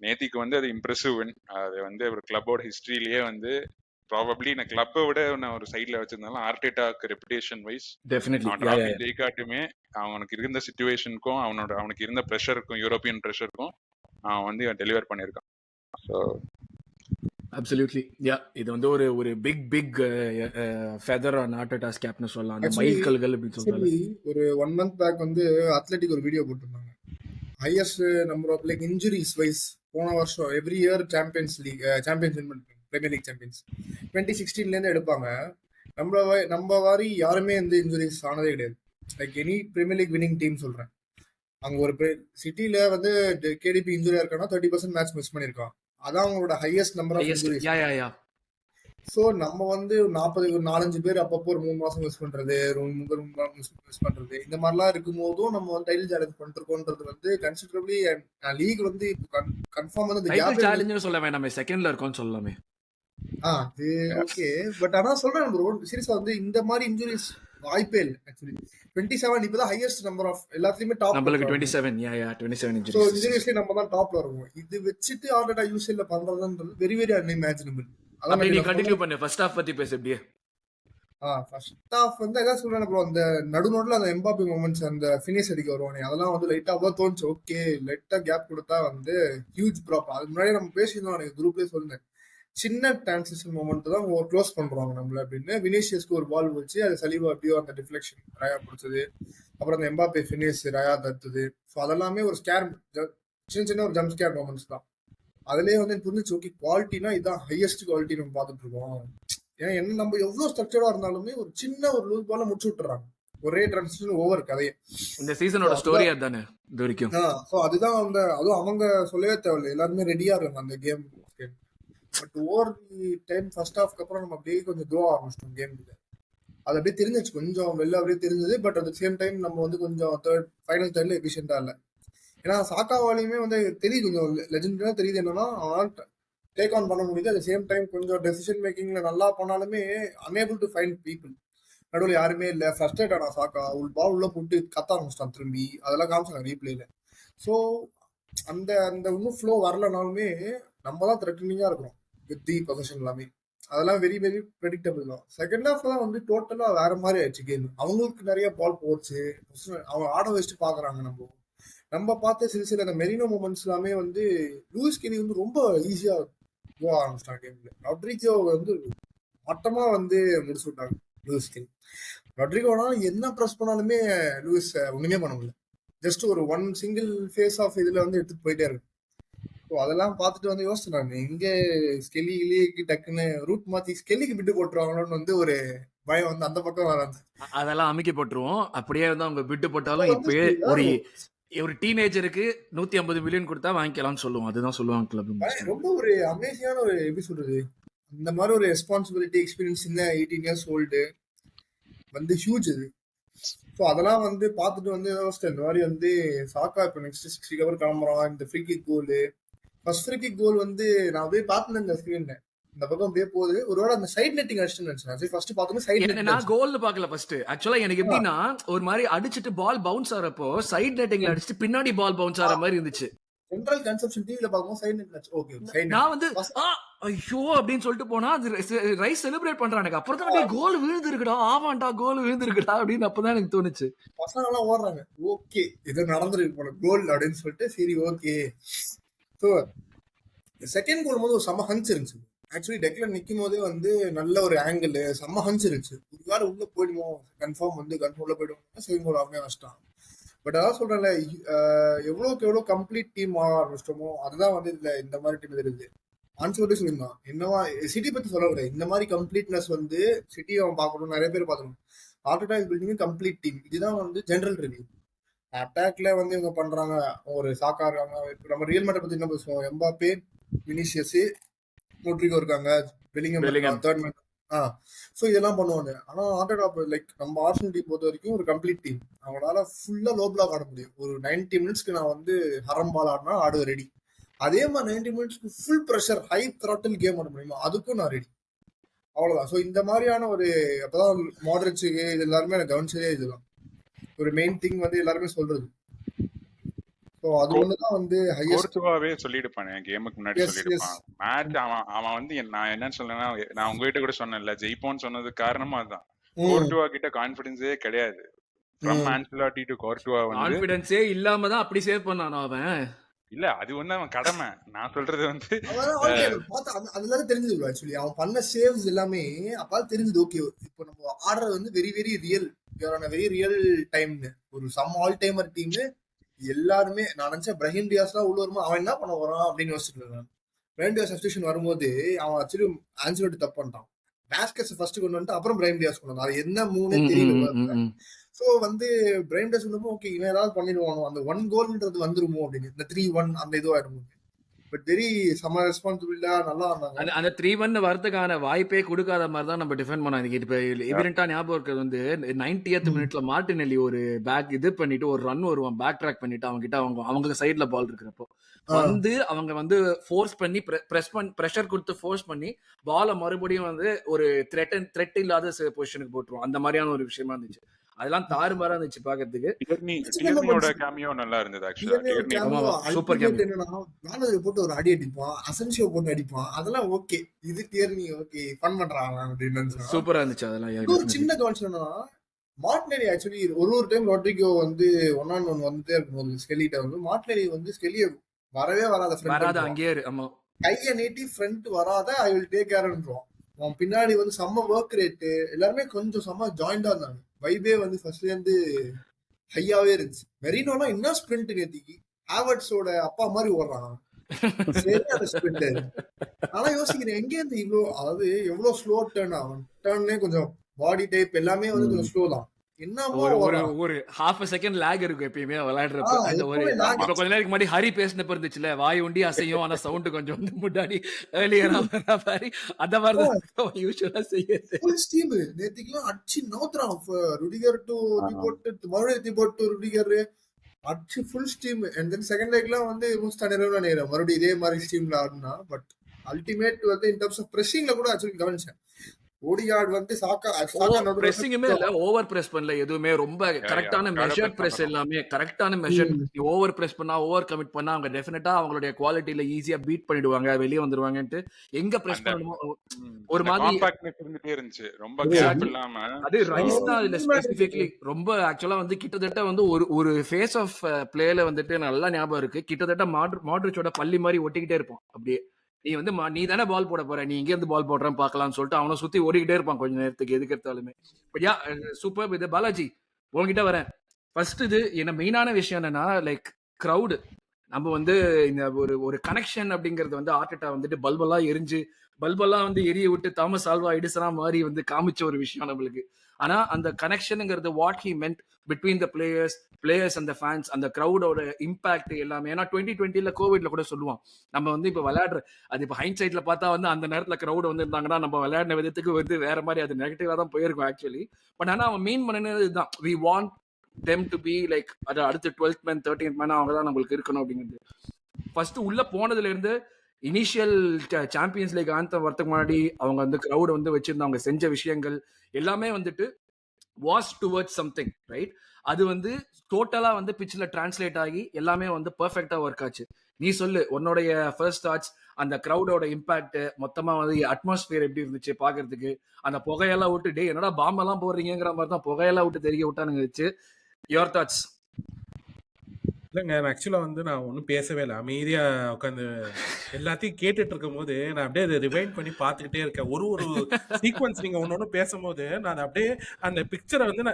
நேத்திக்கு வந்து அது இம்ப்ரெசிவ் வின். அது வந்து ஒரு கிளப்போட ஹிஸ்டரியிலேயே வந்து ப்ராபப்ளி நான் கிளப்பை விட நான் ஒரு சைட்ல வச்சிருந்தாலும் ஆர்டேட்டாக்கு ரெப்புடேஷன் வைஸ் ஜெயிக்காட்டுமே அவனுக்கு இருந்த சிச்சுவேஷனுக்கும் அவனுக்கு இருந்த ப்ரெஷருக்கும் யூரோப்பியன் ப்ரெஷருக்கும் அவன் வந்து டெலிவர் பண்ணியிருக்கான். ஸோ அப்சல்யூட்லி இது வந்து ஒரு பிக் ஃபெதர் ஆன் ஆர்டேட்டாஸ் கேப்னு சொல்லலாம். அந்த மைல்கல்கள் அப்படின்னு சொல்றாங்க. ஒரு 1 month பேக் வந்து அத்லெட்டிக் ஒரு வீடியோ போட்டிருந்தாங்க, highest number of like injuries wise போன வருஷம் every year champions Premier League champions 2016 இருந்து எடுப்பாங்க. நம்ம வாரி யாருமே இந்த இன்ஜுரிஸ் ஆனதே கிடையாது. Like any Premier League winning team சொல்றேன், அங்க ஒரு சிட்டில வந்து கேடிபி இன்ஜுரியா இருக்கானா 30% மேட்ச் மிஸ் பண்ணிருக்கான். அதான் அவங்களோட highest number of injuries. So நம்ம வந்து 45 பேர் அப்பப்போ ஒரு 3 மாசம் மிஸ் பண்றது, மிஸ் பண்றது, இந்த மாதிரிலாம் இருக்கும் போதும் நம்ம வந்து டைட்டில் சேலஞ்ச் பண்ணிருக்கோன்றது வந்து கன்சிடரபிளி லீக் வந்து கன்ஃபார்ம் வந்து டைட்டில் சேலஞ்ச்னு சொல்ல வேண்டாமே, செகண்ட்ல இருக்கோம்னு சொல்லலாமே. அது ஓகே. பட் ஆனா சொல்றேன் ப்ரோ, சீரியஸா வந்து இந்த மாதிரி இன்ஜுரிஸ் வாய்ப்பே இல்லை ஆக்சுவலி. 27 இப்பதான் ஹையஸ்ட் நம்பர் ஆஃப் எல்லாத்துலயுமே டாப் நம்மளுக்கு 27 27 ஸோ இன்ஜுரிஸ். இன்ஜுரிஸ்லயே நம்ம தான் டாப்ல வருவோம். இது வச்சுட்டு ஆர்டா யூசிஎல்ல பண்றதுன்றது வெரி வெரி அன்இமேஜினபிள். அதான் அப்படி நீ நான் கண்டினியூ பண்ணு. ஃபர்ஸ்ட் ஹாஃப் பத்தி பேசு அப்படியே. ஃபர்ஸ்ட் ஹாஃப் வந்து எதாவது சொல்றேன் ப்ரோ. அந்த நடுநோட்ல அந்த எம்பாபி மூமெண்ட்ஸ் அந்த ஃபினிஷ் அடிக்க வருவானே அதெல்லாம் வந்து லைட்டா அப்பதான் தோணுச்சு. ஓகே லைட்டா கேப் கொடுத்தா வந்து ஹியூஜ் ப்ராப். அதுக்கு முன்னாடி நம்ம பேசியிருந்தோம், எனக்கு குரூப்லேயே சொல்லுங்க. சின்ன டிரான்சிஷன் மூமெண்ட் தான் க்ளோஸ் பண்றாங்க நம்மள அப்படின்னு. வினிஷியஸ்க்கு ஒரு பால் வச்சு அது சலீபா அப்படியோ அந்த டிஃப்ளெக்ஷன் ரயா பிடிச்சது, அப்புறம் அந்த எம்பாபே ஃபினிஷ் ரயா தடுத்தது. ஸோ அதெல்லாமே ஒரு ஸ்கேர், சின்ன சின்ன ஒரு ஜம்ப் ஸ்கேர் மூமெண்ட்ஸ் தான். அதுலயே வந்து எனக்கு புரிஞ்சிச்சு, ஓகே குவாலிட்டினா இதான் ஹையஸ்ட் குவாலிட்டி நம்ம பார்த்துட்டு இருக்கோம். ஏன்னா என்ன நம்ம எவ்வளவு ஸ்ட்ரக்சரா இருந்தாலுமே ஒரு சின்ன ஒரு லூஸ் பால முடிச்சு விட்டுறாங்க. ஒரே டிரான்சிஷன் ஓவர் கதையே. இந்த சீசனோட ஸ்டோரி அதானே இது வரைக்கும். ஸோ அதுதான் அந்த அதுவும் அவங்க சொல்லவே தேவையில்லை, எல்லாருமே ரெடியா இருக்காங்க அந்த game. But over time first ஹாஃப்க்கு அப்புறம் நம்ம அப்படியே கொஞ்சம் க்ரோ ஆரம்பிச்சிட்டோம் கேமுக்கு. அது அப்படியே தெரிஞ்சிச்சு, கொஞ்சம் வெளில அப்படியே தெரிஞ்சது. பட் அட் சேம் டைம் நம்ம வந்து கொஞ்சம் ஃபைனல் தேர்ட்ல எஃபிஷியண்டா இல்லை. ஏன்னா சாக்காவாலையுமே வந்து தெரியுது, கொஞ்சம் லெஜெண்டா தெரியுது என்னன்னா அவனால் டேக் ஆன் பண்ண முடியுது. அட் சேம் டைம் கொஞ்சம் டெசிஷன் மேக்கிங்ல நல்லா பண்ணாலுமே அன்ஏபிள் டு ஃபைண்ட் பீப்புள். நடுவில் யாருமே இல்லை, ஃப்ரஸ்ட்ரேட் ஆனா சாக்கா பால் உள்ள போட்டு கத்த ஆரம்பிச்சிட்டான் திரும்பி. அதெல்லாம் காமிச்சாங்க ரீப்ளேல. ஸோ அந்த அந்த இன்னும் ஃப்ளோ வரலனாலுமே நம்ம தான் த்ரெட்டனிங்கா இருக்கிறோம் வித் தி பொசிஷன் எல்லாமே. அதெல்லாம் வெரி வெரி ப்ரெடிக்டபிள் தான். செகண்ட் ஹாஃப் தான் வந்து டோட்டலா வேற மாதிரி ஆயிடுச்சு கேம். அவங்களுக்கு நிறைய பால் போச்சு, அவங்க ஆட வச்சுட்டு பாக்குறாங்க. நம்ம பார்த்த சில அந்த மெரினோ மூமெண்ட்ஸ் எல்லாமே வந்து லூயிஸ் கெல்லி வந்து ரொம்ப ஈஸியா போக ஆரம்பிச்சிட்டாங்க கேம்ல. ரொட்ரிகோ வந்து மட்டமா வந்து முடிச்சு விட்டாங்க லூயிஸ் கெல்லி. ரொட்ரிகோனா என்ன ப்ரெஸ் பண்ணாலுமே லூயிஸ் ஒண்ணுமே பண்ண முடியல. ஜஸ்ட் ஒரு ஒன் சிங்கிள் ஃபேஸ் ஆஃப் இதுல வந்து எடுத்துட்டு போயிட்டே இருக்கு. ஸோ அதெல்லாம் பார்த்துட்டு வந்து யோசிச்சுட்டாங்க, எங்க ஸ்கெல்லிக்கு டக்குன்னு ரூட் மாத்தி ஸ்கெல்லிக்கு விட்டு போட்டுருவாங்களோன்னு வந்து ஒரு பயம் வந்து அந்த பக்கம் வராது. அதெல்லாம் அமைக்க போட்டுருவோம். அப்படியே வந்து அவங்க பிட்டு போட்டாலும் இப்பயே ஒரு டீனேஜருக்கு 150 மில்லியன் கொடுத்தா வாங்கிக்கலாம்னு சொல்லுவோம். அதுதான் சொல்லுவாங்க கிளப். ரொம்ப ஒரு அமேசிங்கான ஒரு எப்படி சொல்றது, இந்த மாதிரி ஒரு ரெஸ்பான்சிபிலிட்டி எக்ஸ்பீரியன்ஸ் இந்த 18 இயர்ஸ் ஓல்டு வந்து ஹியூஜ் இது. ஸோ அதெல்லாம் வந்து பார்த்துட்டு வந்து இந்த மாதிரி வந்து சாக்கா இப்போ நெக்ஸ்ட் 60 கவர் கிளம்புறான். இந்த ஃப்ரீ கிக் கோல், ஃபர்ஸ்ட் ஃப்ரீ கிக் கோல் வந்து நான் அப்படியே பார்த்தேன் இந்த ஸ்கிரீன்ல, இந்த பக்கம் அப்படியே போகுது. ஒருவேளை அந்த சைட் நெட்டிங் அடிச்சுன்னு நினைச்சேன். ஃபர்ஸ்ட் பார்த்தோம் சைட் நெட். நான் கோல்னு பார்க்கல ஃபர்ஸ்ட். ஆக்சுவலா எனக்கு எப்படின்னா ஒரு மாதிரி அடிச்சிட்டு பால் பவுன்ஸ் ஆறப்போ சைட் நெட்டிங்ல அடிச்சிட்டு பின்னாடி பால் பவுன்ஸ் ஆற மாதிரி இருந்துச்சு. சென்ட்ரல் கன்செப்ஷன் டிவில பாக்கும்போது சைட் நெட். ஓகே சைட் நான் வந்து ஐயோ அப்படின்னு சொல்லிட்டு போனா அது ரைஸ் செலிப்ரேட் பண்றானுங்க. அப்புறம் தான் கோல் விழுந்துருக்குடா, ஆமாண்டா கோல் விழுந்துருக்குடா அப்படின்னு அப்பதான் எனக்கு தோணுச்சு. பசங்க எல்லாம் ஓடுறாங்க, ஓகே இது நடந்துருக்கு போல கோல் அப்படின்னு சொல்லிட்டு சரி ஓகே. ஸோ செகண்ட் கோல் போது ஒரு செம்ம ஹன்ச் இருந்துச்சு. ஆக்சுவலி டெக்ல நிற்கும் போதே வந்து நல்ல ஒரு ஆங்கிள் செம்ம ஹன்ச் இருந்துச்சு. ஒரு வேலை உள்ள போயிடுவோம் கன்ஃபார்ம் வந்து உள்ள போயிடுவோம். செகண்ட் கோல் அவனே வச்சிட்டான். பட் அதான் சொல்றேன்ல, எவ்வளோக்கு எவ்வளோ கம்ப்ளீட் டீம் ஆக ஆரம்பிச்சிட்டோமோ அதுதான் வந்து இதுல இந்த மாதிரி டீம் இருக்குது. ஆன்சோட்டே சொல்லியிருந்தான் என்னவா சிட்டி பத்தி சொல்ல விட, இந்த மாதிரி கம்ப்ளீட்னஸ் வந்து சிட்டி அவன் பார்க்கணும். நிறைய பேர் பார்க்கணும். ஆர்டேட்டா இஸ் பில்டிங் கம்ப்ளீட் டீம். இதுதான் வந்து ஜெனரல் ரிவ்யூ. அட்டாக்ல வந்து இவங்க பண்றாங்க, ஒரு சாக்கா இருக்காங்க. இப்போ நம்ம ரியல் மேட்டை பத்தி என்ன பேசுவோம், எம்பாப்பே வினிஷியஸ் மோட்ரிகோ இருக்காங்க, பெலிங்ஹாம் தேர்ட் மேன். ஸோ இதெல்லாம் பண்ணுவாங்க. ஆனா ஆர்டேட்டா லைக் நம்ம ஆர்சனல் டீம் பொறுத்த வரைக்கும் ஒரு கம்ப்ளீட் டீம். அவங்களால ஃபுல்லா லோ பிளாக் ஆட முடியும். ஒரு 90 மினிட்ஸ்க்கு நான் வந்து ஹரம் பால் ஆடினா ஆடுவ ரெடி. அதே மாதிரி 90 மினிட்ஸ்க்கு full pressure high throttle game ஆட முடியுமா, அதுக்கும் நான் ரெடி. அவ்வளவுதான். ஸோ இந்த மாதிரியான ஒரு அப்பதான் மாடரேட்ஸுக்கு இது எல்லாருமே எனக்கு கவனிச்சதே இதுதான் ஒரு மெயின் திங் வந்து எல்லாருமே சொல்றது. ஸோ அது ஒண்ணுதான் வந்து கோர்த்துவாவே சொல்லிடுப்பானே கேமுக்கு முன்னாடி சொல்லிடுப்பான். மேட்ச் அவன் வந்து நான் என்னன்னு சொன்னேன்னா, நான் உங்ககிட்ட கூட சொன்னேன்ல ஜெயிப்போன்னு சொன்னது காரணமா அதுதான். கோர்த்துவா கிட்ட கான்பிடன்ஸே கிடையாது. ஃப்ரம் ஆன்செலோட்டி டு கோர்த்துவா வந்து கான்பிடன்ஸே இல்லாம தான் அப்படி சேவ் பண்ணானோ அவன். இல்ல அது வந்து அவன் கடமை. நான் சொல்றது வந்து அதுல தெரிஞ்சது. ஆக்சுவலி அவன் பண்ண சேவ்ஸ் எல்லாமே அப்பா தெரிஞ்சது. ஓகே இப்போ நம்ம ஆடுறது வந்து very very real, very real time. ஒரு சம் ஆல் டைமர் டீம் எல்லாருமே. நான் நினைச்சேன் பிரஹிம் டியாஸ் எல்லாம் உள்ள வருமா, அவன் என்ன பண்ண வரான் அப்படின்னு யோசிச்சுட்டு இருந்தேன். பிரஹிம் டியாஸ் சப்ஸ்டியூஷன் வரும்போது அவன் ஆக்சுவலி ஆன்சலோட்டி தப்பு பண்ணிட்டான். பாஸ்கெட்ஸ் ஃபர்ஸ்ட் கொண்டு வந்துட்டு அப்புறம் பிரஹிம் டியாஸ் கொண்டு வந்தான். அது என்ன மூணே தெரியல. ஸோ வந்து பிரைம் டெஸ்ட் வந்து ஓகே இவன் ஏதாவது பண்ணிடுவானோ, அந்த 1 கோல்ன்றது வந்துருமோ அப்படின்னு, இந்த 3-1 அந்த இதுவாயிடும். பட் வெரி சம ரெஸ்பான்சிபிலிட்டா நல்லா இருந்தாங்க. அந்த 3-1 வரதுக்கான வாய்ப்பே கொடுக்காத மாதிரி தான் நம்ம டிஃபெண்ட் பண்ணோம். எனக்கு இப்ப எவிடென்ட்டா ஞாபகம் இருக்கிறது வந்து 90th மினிட்ல மார்டினெல்லி ஒரு பேக் இது பண்ணிட்டு ஒரு ரன் வருவான், பேக் ட்ராக் பண்ணிட்டு அவங்க கிட்ட அவங்க சைடுல பால் இருக்கிறப்போ வந்து அவங்க வந்து ஃபோர்ஸ் பண்ணி பிரஷர் கொடுத்து ஃபோர்ஸ் பண்ணி பாலை மறுபடியும் வந்து ஒரு த்ரெட் இல்லாத பொசிஷனுக்கு போட்டுருவோம். அந்த மாதிரியான ஒரு விஷயமா இருந்துச்சு. அதெல்லாம் தாறுமாறா இருந்துச்சு பாக்கிறதுக்கு. டியர்னியோட கேமியோ நல்லா இருந்தது ஆக்சுவலா. Super game. என்னன்னா நானும் போட்டு ஒரு அடி அடிப்பான், அசென்சியோ போட்டு அடிப்பான், அதெல்லாம் ஓகே. இது டியர்னி ஓகே ஃபன் பண்றாங்க அப்படின்னு சூப்பரா இருந்துச்சு. அதெல்லாம் ஒரு சின்ன கவனிச்சு என்னன்னா மார்டினெல்லி ஆக்சுவலி ஒரு டைம் ராட்ரிகோ வந்து 1-on-1 வந்துட்டே இருக்கும்போது ஸ்கெல்லிட்ட வந்து மார்டினெல்லி வந்து ஸ்கெல்லிய வரவே வராத அங்கேயே ஆமா கைய நீட்டி ஃப்ரண்ட் வராத ஐ வில் டேக் கேர்ன்றோம். அவன் பின்னாடி வந்து செம்ம ஒர்க் ரேட்டு, எல்லாருமே கொஞ்சம் செம்ம ஜாயிண்டா இருந்தாங்க. வைபே வந்து ஃபர்ஸ்ட்ல இருந்து ஹையாவே இருந்துச்சு. மெரினோனா என்ன ஸ்பிரிண்ட் நேத்திக்கு ஹாவர்ட்ஸோட அப்பா மாதிரி ஓடுறான். சரியான ஸ்பிரிண்ட். ஆனா யோசிக்கிறேன் எங்க இருந்து இவ்வளோ, அதாவது எவ்வளவு ஸ்லோ டர்ன் ஆகும். டர்னே கொஞ்சம் பாடி டைப் எல்லாமே வந்து கொஞ்சம் ஸ்லோ தான். ஒரு half a second lag இருக்கும் எப்பயுமே விளையாடுறப்ப. அந்த ஒரு இப்ப கொஞ்ச நேரத்துக்கு முன்னாடி ஹரி பேசினப்ப இருந்துச்சுல, வாய் உண்டி அசையும் ஆனா சவுண்ட் கொஞ்சம் வந்து முன்னாடி ஏர்லியரா வர மாதிரி அந்த மாதிரி தான் யூசுவலா செய்யுது. ஃபுல் ஸ்டீம் நேத்திக்குலாம் அடிச்சு நவுத்துறான். ருடிகர் டு திபோட், மறுபடியும் திபோட் டு ருடிகர் அடிச்சு full steam. And then second லேக்லாம் வந்து முஸ்தானிரவும் நினைக்கிறேன் மறுபடியும் இதே மாதிரி ஸ்டீம்ல ஆடுனா. பட் அல்டிமேட் வந்து இன் டர்ம்ஸ் ஆஃப் பிரஷிங்ல கூட ஆக்சுவலி கவனிச்சேன். ஓடியார்ட் வந்து பிரஷிங்குமே இல்ல, ஓவர் பிரஸ் பண்ணல எதுவுமே. ரொம்ப கரெக்டான மெஷர்ட் பிரஸ், எல்லாமே கரெக்டான மெஷர்ட். ஓவர் பிரஸ் பண்ணா ஓவர் கமிட் பண்ணா அவங்க டெஃபினட்டா அவங்களுடைய குவாலிட்டியில ஈஸியா பீட் பண்ணிடுவாங்க, வெளியே வந்துருவாங்கன்ட்டு. எங்க பிரஸ் பண்ணணுமோ ஒரு மாதிரி இருந்துட்டே இருந்துச்சு. ரொம்ப கேப் இல்லாம. அது ரைஸ் தான் இல்ல ஸ்பெசிபிக்கலி ரொம்ப ஆக்சுவலா வந்து கிட்டத்தட்ட வந்து ஒரு ஃபேஸ் ஆஃப் பிளேல வந்துட்டு நல்லா ஞாபகம் இருக்கு. கிட்டத்தட்ட மாட்ரிச்சோட பள்ளி மாதிரி ஒட்டிக்கிட்டே இருப்போம். அப்படியே நீ வந்து நீ தானே பால் போட போற, நீ இங்க இருந்து பால் போடுறேன்னு பாக்கலாம்னு சொல்லிட்டு அவனை சுத்தி ஓடிக்கிட்டே இருப்பான் கொஞ்ச நேரத்துக்கு எதுக்கு எடுத்தாலுமே. But yeah super. இது பாலாஜி உங்ககிட்ட வரேன். ஃபர்ஸ்ட் இது என்ன மெயினான விஷயம் என்னன்னா லைக் கிரௌடு. நம்ம வந்து இந்த ஒரு கனெக்ஷன் அப்படிங்கறது வந்து ஆர்டெட்டா வந்துட்டு பல்பெல்லாம் வந்து எரிய விட்டு தாமஸ் ஆல்வா எடிசனா மாதிரி வந்து காமிச்ச ஒரு விஷயம் நம்மளுக்கு. ஆனா அந்த கனெக்ஷனுங்கிறது what he meant between the players அந்த ஃபேன்ஸ், அந்த கிரௌடோட இம்பாக்ட் எல்லாமே. ஏன்னா 2020 கோவிட்ல கூட சொல்லுவான் நம்ம வந்து இப்ப விளையாடுற அது இப்ப ஹைண்ட் சைட்ல பார்த்தா வந்து அந்த நேரத்துல கிரௌட் வந்து இருந்தாங்கன்னா நம்ம விளையாடின விதத்துக்கு வந்து வேற மாதிரி அது நெகட்டிவா தான் போயிருக்கும் ஆக்சுவலி. பட் ஆனா அவன் மீன் பண்ணது இதுதான், we want them to be like அது அடுத்து 12th man 13th man அவங்க தான் நம்மளுக்கு இருக்கணும் அப்படிங்கிறது. ஃபர்ஸ்ட் உள்ள போனதுல இருந்து இனிஷியல் சாம்பியன்ஸ் லீக் ஆந்தம் வரதுக்கு முன்னாடி அவங்க வந்து கிரௌட் வந்து வச்சிருந்தாங்க, செஞ்ச விஷயங்கள் எல்லாமே வந்துட்டு வாஸ் டுவர்ட்ஸ் சம்திங் ரைட். அது வந்து டோட்டலா வந்து பிச்சில் டிரான்ஸ்லேட் ஆகி எல்லாமே வந்து பெர்ஃபெக்டா ஒர்க் ஆச்சு. நீ சொல்லு உன்னுடைய ஃபர்ஸ்ட் தாட்ஸ், அந்த கிரௌடோட இம்பாக்ட், மொத்தமா வந்து அட்மாஸ்பியர் எப்படி இருந்துச்சு பாக்குறதுக்கு. அந்த புகையெல்லாம் விட்டு டே என்னடா பாம்பெல்லாம் போடுறீங்கிற மாதிரி தான் புகையெல்லாம் விட்டு தெரிய விட்டானுங்க வச்சு. Your thoughts? இல்லைங்க, ஆக்சுவலாக வந்து நான் ஒன்றும் பேசவே இல்லை, அமைதியாக உட்காந்து எல்லாத்தையும் கேட்டுட்டு இருக்கும் போது நான் அப்படியே அதை ரிவைண்ட் பண்ணி பார்த்துக்கிட்டே இருக்கேன். ஒரு சீக்வன்ஸ் நீங்கள் ஒன்று ஒன்று பேசும்போது நான் அப்படியே அந்த பிக்சரை வந்து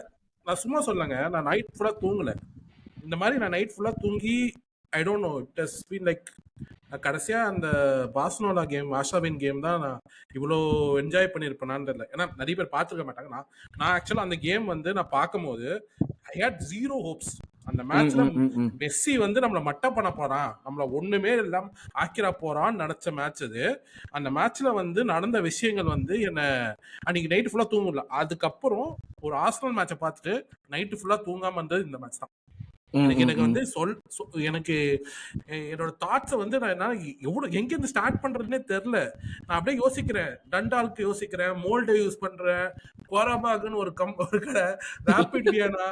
நான் சும்மா சொல்லலைங்க, நான் நைட் ஃபுல்லாக தூங்கலை. இந்த மாதிரி நான் நைட் ஃபுல்லாக தூங்கி I don't know it has been like கடைசியாக அந்த பார்சலோனா கேம், ஆஷாவின் கேம் தான் நான் இவ்வளோ என்ஜாய் பண்ணியிருப்பேனான்னு தெரியல. ஏன்னா நிறைய பேர் பார்த்துருக்க மாட்டாங்க. நான் ஆக்சுவலாக அந்த கேம் வந்து நான் பார்க்கும்போது ஐ ஹேட் ஜீரோ ஹோப்ஸ். அந்த மேட்ச்ல மெஸ்ஸி வந்து நம்மளை மட்டம் பண்ண போறான், நம்மள ஒண்ணுமே இல்லாம ஆக்கிரா போறான்னு நினைச்ச மேட்ச் அது. அந்த மேட்ச்ல வந்து நடந்த விஷயங்கள் வந்து என்ன அன்னைக்கு நைட்டு ஃபுல்லா தூங்கல. அதுக்கப்புறம் ஒரு ஆர்சனல் மேட்சை பார்த்துட்டு நைட்டு ஃபுல்லா தூங்காம இருந்தது இந்த மேட்ச் தான். எனக்கு வந்து எனக்கு என்னோட தாட்ஸை வந்து நான் எவ்வளவு எங்கேருந்து ஸ்டார்ட் பண்றதுன்னே தெரியல. நான் அப்படியே யோசிக்கிறேன், டண்டால்க்கு யோசிக்கிறேன், மோல்டே யூஸ் பண்றேன், கோராபாக்னு ஒரு கடை, Rapid Vienna,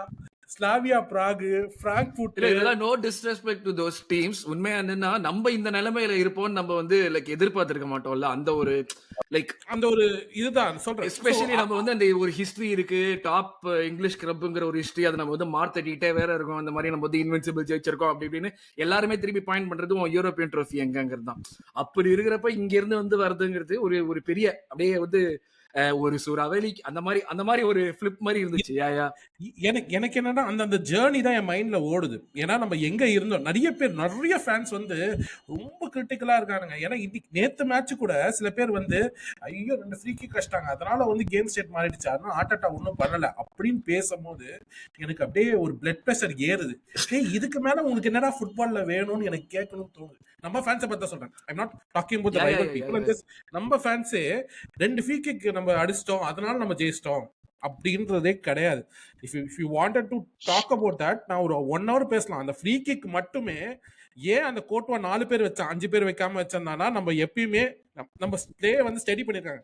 Slavia Prague, Frankfurt. No disrespect to those teams. உண்மையா என்னன்னா நம்ம இந்த நிலைமையில இருப்போம் நம்ம வந்து லைக் எதிர்பார்த்திருக்க மாட்டோம்ல. அந்த ஒரு லைக் அந்த ஒரு இதுதான் சொல்றேன். எஸ்பெஷலி நம்ம வந்து அந்த ஒரு ஹிஸ்டரி இருக்கு, டாப் இங்கிலீஷ் கிளப்ங்கிற ஒரு ஹிஸ்டரி, அதை நம்ம வந்து மார்த்தட்டிட்டே வேற இருக்கும். அந்த மாதிரி நம்ம வந்து இன்வின்சிபிள் ஜெயிச்சிருக்கோம் அப்படி இப்படின்னு எல்லாருமே திருப்பி பாயிண்ட் பண்றது யூரோப்பியன் ட்ரோஃபி எங்கிறது தான். அப்படி இருக்கிறப்ப இங்க இருந்து வந்து வருதுங்கிறது ஒரு பெரிய அப்படியே வந்து ஒரு சூறாவளி அந்த மாதிரி ஒரு ஃபிளிப் மாதிரி இருந்துச்சு. யா எனக்கு என்னன்னா அந்த ஜேர்னி தான் என் மைண்ட்ல ஓடுது. ஏன்னா நம்ம எங்க இருந்தோம், நிறைய ஃபேன்ஸ் வந்து ரொம்ப கிரிட்டிக்கலா இருக்கானுங்க. ஏன்னா இன்னைக்கு நேத்து மேட்ச் கூட சில பேர் வந்து ஐயோ 2 ஃப்ரீ கிக் கஷ்டாங்க, அதனால வந்து கேம் ஸ்டேட் மாறிடுச்சு, அதனால ஆட்டாட்டா ஒன்றும் பண்ணல அப்படின்னு பேசும்போது எனக்கு அப்படியே ஒரு பிளட் ப்ரெஷர் ஏறுது. இதுக்கு மேல உங்களுக்கு என்னடா ஃபுட்பால்ல வேணும்னு எனக்கு கேட்கணும்னு தோணுது. நம்ம ஃபேன்ஸை பத்தி தான் சொல்றேன். I'm not talking about the rival people. நம்ம ஃபேன்ஸே 2 ஃப்ரீ கிக் நம்ம அடிச்சிட்டோம், அதனால நம்ம ஜெயிச்சிட்டோம் அப்படின்றதே கிடையாது. If you wanted to talk about that, நான் ஒரு 1 hour பேசலாம். அந்த ஃப்ரீ கிக் மட்டுமே ஏன் அந்த கோர்ட்வா 4 பேர் வச்சா 5 பேர் வைக்காம வச்சிருந்தானா, நம்ம எப்பயுமே நம்ம பிளே வந்து ஸ்டடி பண்ணிருக்காங்க.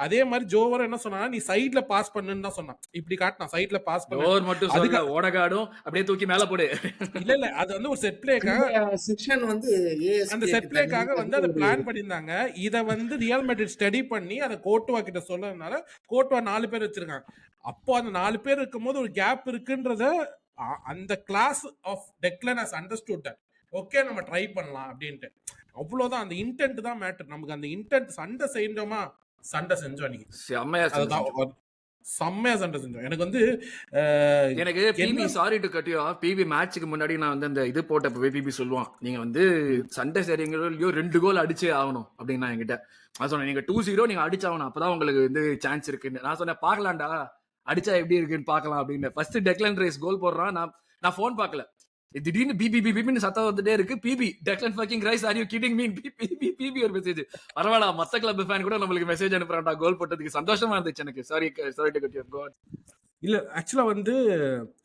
அதே மாதிரி ஜோவர் என்ன சொன்னா, நீ சைட்ல பாஸ் பண்ணுன்னு தான் சொன்னான். இப்படி காட்டினா சைட்ல பாஸ் பண்ணு, ஜோவர் மட்டும் சொல்ல, ஓடகாடும் அப்படியே தூக்கி மேல போடு. இல்ல அது வந்து ஒரு செட் பிளேக்காக, செக்ஷன் வந்து அந்த செட் பிளேக்காக வந்து அதை பிளான் பண்ணியிருந்தாங்க. இதை வந்து ரியல் மேட்ரிட் ஸ்டடி பண்ணி அதை கோர்ட்வா கிட்ட சொல்லறதுனால கோர்ட்வா 4 பேர் வச்சிருக்காங்க. அப்போ அந்த 4 பேர் இருக்கும்போது ஒரு கேப் இருக்குன்றத அந்த class of Declan has understood that. Okay நம்ம ட்ரை பண்ணலாம் அப்படின்ட்டு. அவ்வளவுதான். அந்த இன்டென்ட் தான் மேட்டர். நமக்கு அந்த இன்டென்ட் சண்டை செய்யணுமா, சண்டை செஞ்சோம் அன்னைக்கு. செம்மையா சண்டை செஞ்சோம். எனக்கு BB sorry to cut you off. BB மேட்ச்சுக்கு முன்னாடி நான் வந்து அந்த இது போட்டப்பவே பிபி சொல்லுவான், நீங்க வந்து சண்டை செய்றீங்களோ இல்லையோ 2 கோல் அடிச்சே ஆகணும் அப்படின்னு நான் என்கிட்ட. நான் சொன்னேன் நீங்க 2-0 நீங்க அடிச்சாகணும், அப்பதான் உங்களுக்கு வந்து சான்ஸ் இருக்குன்னு. நான் சொன்னேன் பாக்கலாம்டா, அடிச்சா எப்படி இருக்குன்னு பாக்கலாம் அப்படின்னு. ஃபர்ஸ்ட் டெக்லன் ரைஸ் கோல் போடுறான், நான் போன் பாக்கல, திடீர்னு பிபி சத்தம் வந்துட்டே இருக்கு. Beep Declan fucking Rice are you kidding me, beep ஒரு மெசேஜ். பரவாயில்ல, மத்த கிளப் ஃபேன் கூட நம்மளுக்கு மெசேஜ் அனுப்புறான்டா கோல் போட்டதுக்கு. சந்தோஷமா இருந்துச்சு எனக்கு. Sorry to cut you off. இல்ல ஆக்சுவலா வந்து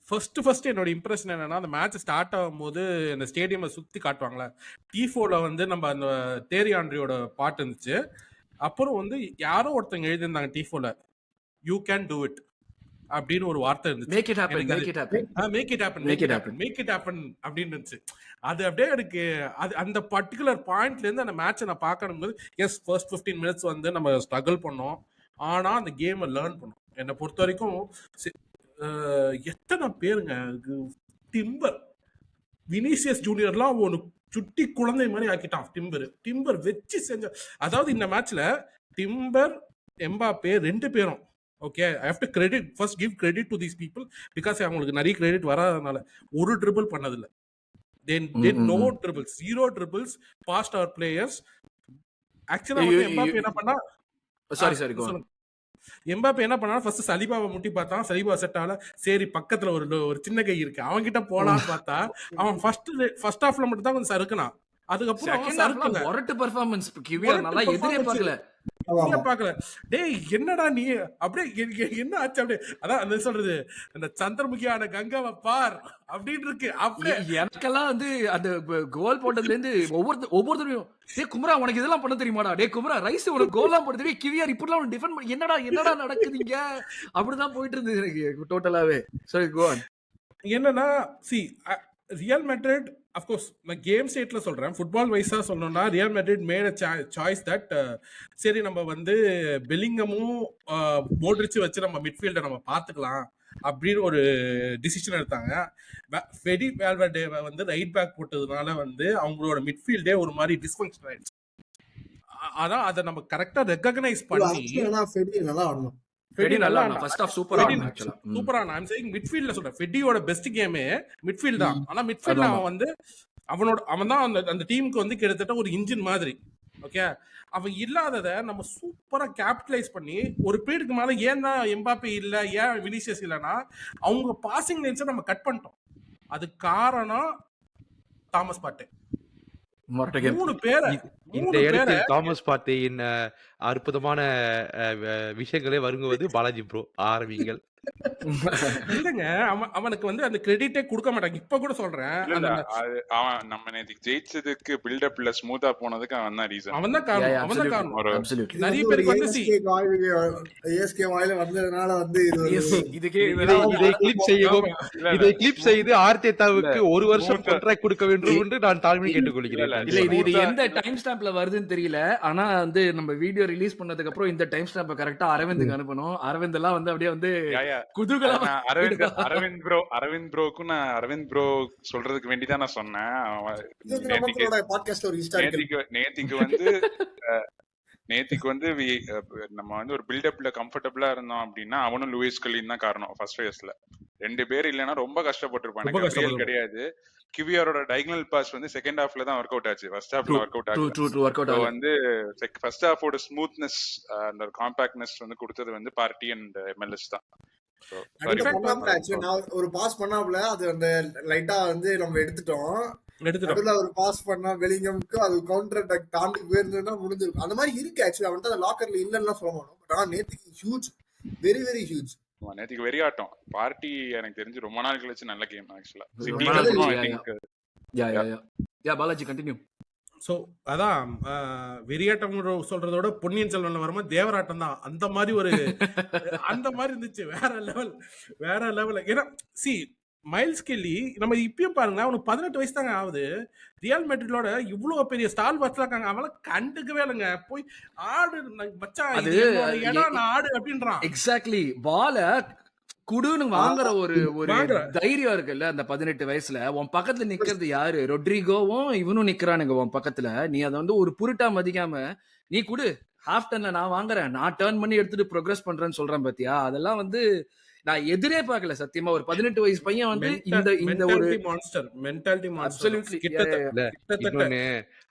ஃபர்ஸ்ட் என்னோட இம்ப்ரெஷன் என்னன்னா, அந்த மேட்ச் ஸ்டார்ட் ஆகும்போது அந்த ஸ்டேடியம் சுத்தி காட்டுவாங்களே, T4ல வந்து நம்ம அந்த தேரி ஆண்ட்ரியோட பாட்டு இருந்துச்சு. அப்புறம் வந்து யாரோ ஒருத்தங்க எழுதியிருந்தாங்க T4ல, யூ கேன் டூ இட் அப்படின்னு ஒரு வார்த்தை இருந்துச்சு. Make it happen, make it happen, make it happen, make it happen, make it happen அப்படின்னு இருந்துச்சு. அது அப்படியே எனக்கு அந்த பர்டிகுலர் பாயிண்ட்ல இருந்து அந்த மேட்சை நான் பார்க்கணும்போது, எஸ் ஃபர்ஸ்ட் 15 minutes வந்து நம்ம ஸ்ட்ரகிள் பண்ணோம், ஆனா அந்த கேமை லேர்ன் பண்ணோம். என்னை பொறுத்த வரைக்கும் எத்தனை பேருங்க, டிம்பர் வினிசியஸ் ஜூனியர்லாம் ஒரு சுட்டி குழந்தை மாதிரி ஆக்கிட்டான். டிம்பர் வச்சு செஞ்ச, அதாவது இந்த மேட்ச்ல டிம்பர் எம்பாப்பே 2 பேரும் okay, I have to give credit to these people because அவங்களுக்கு நிறைய கிரெடிட் வராதனால ஒரு ட்ரிபிள் பண்ணதில்ல. they did no dribbles, 0 dribbles past our players. ஆக்சுவலா வந்து எம்பாப்பே என்ன பண்ணா, எம்பாப்பே என்ன பண்ணா, ஃபர்ஸ்ட் சலிபாவை முட்டி பார்த்தான், சலிபா செட் ஆகல, சரி பக்கத்துல ஒரு சின்ன கை இருக்கு அவன் கிட்ட போலான்னு பார்த்தா, அவன் ஃபர்ஸ்ட் ஹாஃப்ல மட்டும் தான் கொஞ்சம் சறுக்குனான். அதுக்கப்புறம் ஒரட்டு பெர்ஃபார்மன்ஸ் கிவியர் நல்லா எதிரே பார்க்கல. டேய் என்னடா நீ அப்படியே என்ன ஆச்சு அப்படியே, அதான் அந்த சொல்றது, அந்த சந்திரமுகியான கங்காவை பார் அப்படின்னு இருக்கு. அப்படியே எனக்கெல்லாம் வந்து அந்த கோல் போட்டதுல இருந்து ஒவ்வொருத்தரையும், டே குமரா உனக்கு இதெல்லாம் பண்ண தெரியுமாடா, டே குமரா ரைஸ் உனக்கு கோல்லாம் போட தெரியும், கிவியர் இப்படிலாம் டிஃபெண்ட் பண்ணி என்னடா நடக்குதுங்க அப்படிதான் போயிட்டு இருந்தது எனக்கு டோட்டலாவே. சரி கோ ஆன். என்னன்னா சி ரியல் மேட்ரிட் அஃப்கோர்ஸ் நான் கேம் ஸ்டேட்ல சொல்றேன், ஃபுட்பால் வைஸா சொல்லணும்னா real Madrid made a choice that சரி நம்ம வந்து பெல்லிங்கமும் மோட்ரிச்சும் வச்சு நம்ம மிட்ஃபீல்டை நம்ம பார்த்துக்கலாம் அப்படின்னு ஒரு டிசிஷன் எடுத்தாங்க. ஃபெடி வேல்வர்டேவை வந்து ரைட் பேக் போட்டதுனால வந்து அவங்களோட மிட்ஃபீல்டே ஒரு மாதிரி டிஸ்ஃபங்க்ஷன் ஆயிடுச்சு. அதான் அதை நம்ம கரெக்டா ரெகக்னைஸ் பண்ணி சூப்பரா சொல்றேன். ஃபெடியோட பெஸ்ட் கேமே மிட்ஃபீல்ட் தான். ஆனா மிட்ஃபீல்ட்ல அவன் வந்து அவன் தான் அந்த டீமுக்கு வந்து கிட்டத்தட்ட ஒரு இன்ஜின் மாதிரி. ஓகே, அவன் இல்லாததை நம்ம சூப்பரா கேபிட்டலைஸ் பண்ணி ஒரு பீரியடுக்கு மேல ஏன் தான் எம்பாப்பே இல்ல, ஏன் வினிசியஸ் இல்லைன்னா அவங்க பாசிங் லைன்ஸை நம்ம கட் பண்ணிட்டோம். அது காரணம் தாமஸ் பார்ட்டே. 3 பேரை இந்த இடத்தில் தாமஸ் பார்ட்டேயின் அற்புதமான விஷயங்களே வருங்குவது பாலாஜி ப்ரோ ஆரம்பிங்கள். இல்லங்க, அவனுக்கு வந்து அந்த கிரெடிட்டே கொடுக்க மாட்டாங்க. இப்ப கூட சொல்றேன், அவன் நம்ம நேத்துக்கு ஜெயிச்சதுக்கு பில்டப் இல்ல ஸ்மூத்தா போனதுக்கு அவன் தான் ரீசன். அவன் தான் காரணம். நிறைய பேருக்கு வந்து ஏஎஸ்கே வாயில வந்ததனால வந்து இதை கிளிப் செய்து ஆர்டேட்டாவுக்கு 1 வருஷம் கான்ட்ராக்ட் கொடுக்க வேண்டும் என்று நான் தாழ்மை கேட்டுக்கொள்கிறேன். இல்ல இது எந்த டைம் ஸ்டாம்ப்ல வருதுன்னு தெரியல, ஆனா வந்து நம்ம வீடியோ ரிலீஸ் பண்ணதுக்கு அப்புறம் இந்த டைம் ஸ்டாம்பை கரெக்டா அரவிந்துக்கு அனுப்பணும். அரவிந்த் எல்லாம் வந்து அப்படியே வந்து அரவிந்த் ப்ரோக்கும் நான் அரவிந்த் ப்ரோ சொல்றதுக்கு வேண்டிதான் நான் சொன்னேன். நேத்திக்கு வந்து நேத்திக்கு வந்து நம்ம வந்து ஒரு பில்டப்ல கம்ஃபர்டபுளா இருந்தோம் அப்படின்னா அவனும் லூயிஸ் கலின் தான் காரணம் ஃபர்ஸ்ட் ஃபேஸ்ல. 2 பேர் இல்லைன்னா ரொம்ப கஷ்டப்பட்டிருப்பான். ரொம்ப கப்ரியல் கஷ்டப்படுவோம். கிடையாது. கிவியரோட டைகனல் பாஸ் வந்து செகண்ட் ஹாஃப்ல தான் ஒர்க் அவுட் ஆச்சு. ஃபர்ஸ்ட் ஹாஃப்ல ஒர்க் அவுட் ஆகல. ஒர்க் அவுட் ஸோ ஆகல. வந்து ஃபர்ஸ்ட் ஹாஃபோட ஸ்மூத்னஸ் அந்த காம்பாக்ட்னஸ் வந்து கொடுத்தது வந்து பார்ட்டி அண்ட் எம்எல்எஸ் தான். நான் ஒரு பாஸ் பண்ணாப்ல அது அந்த லைட்டா வந்து நம்ம எடுத்துட்டோம். நடுவுல ஒரு பாஸ் பண்ணா பெலிங்கம்க்கு அது கவுண்டர் அட்டாக் தாண்டி போயிருந்ததுன்னா முடிஞ்சிருக்கும். அந்த மாதிரி இருக்கு ஆக்சுவலி. அவன்கிட்ட அந்த லாக்கர்ல இல்லைன்னா சொல்ல மாட்டோம். பட் ஆனா நேத்துக்கு ஹியூஜ், வெரி வெரி ஹியூஜ். நேத்திக்கு வெறி ஆட்டம். பார்ட்டி எனக்கு தெரிஞ்சு ரொம்ப நாள் கழிச்சு நல்ல கேம் ஆக்சுவலா. பாலாஜி கண்டினியூ. ஸோ அதான் வெறியாட்டம் சொல்றதோட பொன்னியின் செல்வன்ல வரும்போது தேவராட்டம் தான். அந்த மாதிரி ஒரு அந்த மாதிரி இருந்துச்சு. வேற லெவல். ஏன்னா சி மைல்ஸ் கெல்லி நம்ம இப்பயும் பாருங்க, அவனுக்கு 18 வயசு தாங்க ஆகுது. ரியல் மேட்ரிடோட இவ்வளவு பெரிய ஸ்டால் பஸ்ல இருக்காங்க. அவளை கண்டுக்கவே இல்லைங்க. போய் ஆடு மச்சான், அது இடம் நான் ஆடு அப்படின்றான். எக்ஸாக்ட்லி. பால குடுன்னு வாங்குற ஒரு தைரியம் இருக்குல்ல அந்த 18 வயசுல. உன் பக்கத்துல நிக்கிறது யாரு? ரொட்ரிகோவும் இவனும் நிக்கிறானுங்க உன் பக்கத்துல. நீ அதை வந்து ஒரு புருட்டா மதிக்காம நீ குடு, ஹாஃப் டர்ன்ல நான் வாங்குறேன், நான் டர்ன் பண்ணி எடுத்துட்டு ப்ரோக்ரஸ் பண்றேன்னு சொல்றேன் பாத்தியா. அதெல்லாம் வந்து நான் எதிரே பார்க்கல சத்தியமா. ஒரு 18 வயசு பையன் வந்து இந்த ஒரு மென்டாலிட்டி மான்ஸ்டர். இன்னொன்னு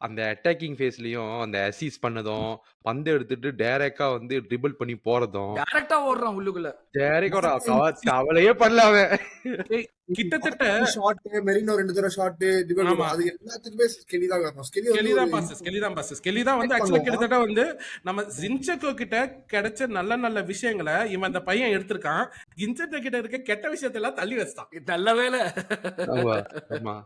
அந்த அட்டாக்கிங் ஃபேஸ்லயும் அந்த அசிஸ் பண்ணதும், பந்து எடுத்துட்டு டைரக்டா வந்து ட்ரிபிள் பண்ணி போறதும், டைரக்டா ஓடுறான் உள்ளுக்குள்ள. டைரக்டா கவலையே பண்ணல அவன். கிட்டத்தட்ட ஷாட் மெரினோ 2 தடவை ஷாட் டிபெண்ட் அது எல்லாத்துக்குமே ஸ்கெலி தான் காரணம். ஸ்கெலி தான் வந்து ஆக்சுவலா கிட்டத்தட்ட வந்து நம்ம ஜின்செக்கோ கிட்ட கிடைச்ச நல்ல விஷயங்களை இவன் அந்த பையன் எடுத்திருக்கான். ஜின்செக்கோ கிட்ட இருக்க கெட்ட விஷயத்தை எல்லாம் தள்ளி வச்சிட்டான். நல்ல வேலை. ஆமா.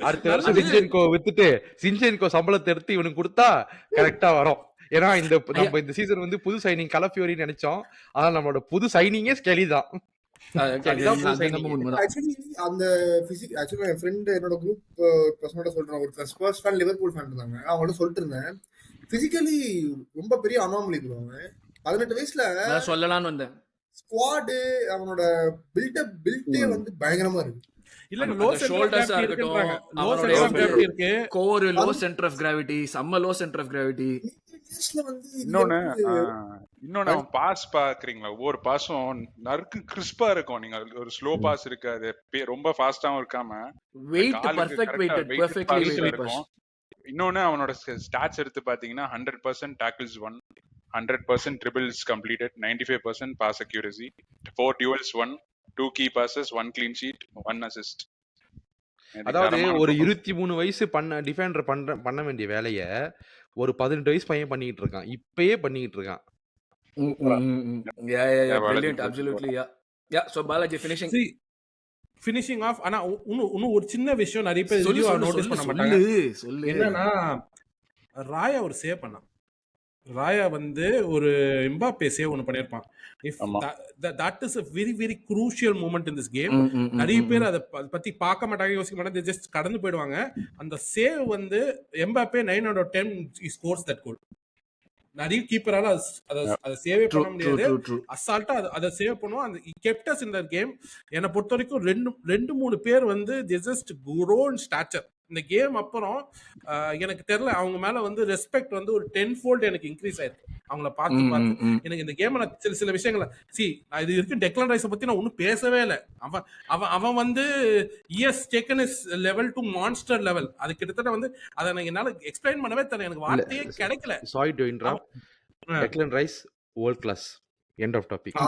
அடுத்த வருஷம் சின்சென்கோ வித்துட்டு சின்சென்கோ சம்பளத்தை எடுத்து இவனுக்கு கொடுத்தா கரெக்டா வரும். ஏன்னா நம்ம இந்த சீசன் வந்து புது சைனிங் கலஃபியோரின்னு நினைச்சோம். ஆனா நம்மளோட புது சைனிங்கே ஸ்கெலி தான். அந்த ஆக்சுவலா என் ஃப்ரெண்ட் என்னோட குரூப் பர்சனோட சொல்றேன். ஒரு ஸ்பர்ஸ் ஃபேன், லிவர்பூல் ஃபேன் இருந்தாங்க. அவங்களோட சொல்லிட்டு இருந்தேன், பிசிக்கலி ரொம்ப பெரிய அனாமலி பண்ணுவாங்க. 18 வயசுல சொல்லலாம்னு வந்தேன். ஸ்குவாடு அவனோட பில்டே வந்து பயங்கரமா இருக்கு. இல்ல லோ ஷோல்டர்ஸா இருக்கட்டும், core low centre of gravity, செம்ம லோ சென்டர் ஆஃப் கிராவிட்டி. இன்னொன்னு அவன் பாஸ் பாக்குறீங்களா, ஒவ்வொரு பாஸும் நறுக்கு கிறிஸ்பா இருக்கும். நீங்க ஒரு ஸ்லோ பாஸ் இருக்கு, அது ரொம்ப ஃபாஸ்டாவும் இருக்காம weight perfect weighted, perfectly weighted pass. இன்னொன்னு அவனோட ஸ்டாட்ஸ் எடுத்து பாத்தீங்கன்னா 100% tackles won, 100% dribbles completed, 95% pass accuracy, 4 duels won, 2 key passes, 1 clean sheet, 1 assist. அதாவது ஒரு 23 வயசு டிஃபெண்டர் பண்ண வேண்டிய வேலைய ஒரு 18 வயசு பையன் பண்ணிட்டு இருக்கான். இப்பயே பண்ணிட்டு இருக்கான். Brilliant, absolutely. Yeah. So Balaji finishing off. ஆனா இன்னும் ஒரு சின்ன விஷயம் நிறைய பேர் நோட்டீஸ் பண்ண மாட்டாங்க. என்னன்னா ராயா ஒரு சேவ் பண்ணான். ராயா வந்து ஒரு எம்பாப்பே சேவ் ஒன்று பண்ணியிருப்பான். That is a very very crucial moment in this game. நிறைய பேர் அதை பத்தி பார்க்க மாட்டாங்க, யோசிக்க மாட்டாங்க, ஜஸ்ட் கடந்து போயிடுவாங்க. அந்த சேவ் வந்து Mbappe 9 out of 10 he scores that goal. நிறைய கீப்பரால அதை சேவே பண்ண முடியாது. அசால்ட்டா அதை சேவ் பண்ணுவோம். அந்த kept us in the game. என்னை பொறுத்த வரைக்கும் 2-3 பேர் வந்து just grow in stature. இந்த கேம் அப்புறம் எனக்கு தெரியல, அவங்க மேல வந்து ரெஸ்பெக்ட் வந்து ஒரு 10-fold எனக்கு இன்க்ரீஸ் ஆயிருக்கு. அவங்கள பார்த்து எனக்கு இந்த கேம் சில விஷயங்கள இது இருக்கு. டெக்லன் ரைஸை பத்தி நான் ஒன்னும் பேசவே இல்லை. அவன் வந்து taken is level to monster level. அது கிட்டத்தட்ட வந்து அதை என்னால எக்ஸ்பிளைன் பண்ணவே தெரியல, எனக்கு வார்த்தையே கிடைக்கல. Sorry to interrupt. Declan Rice world class. End of topic.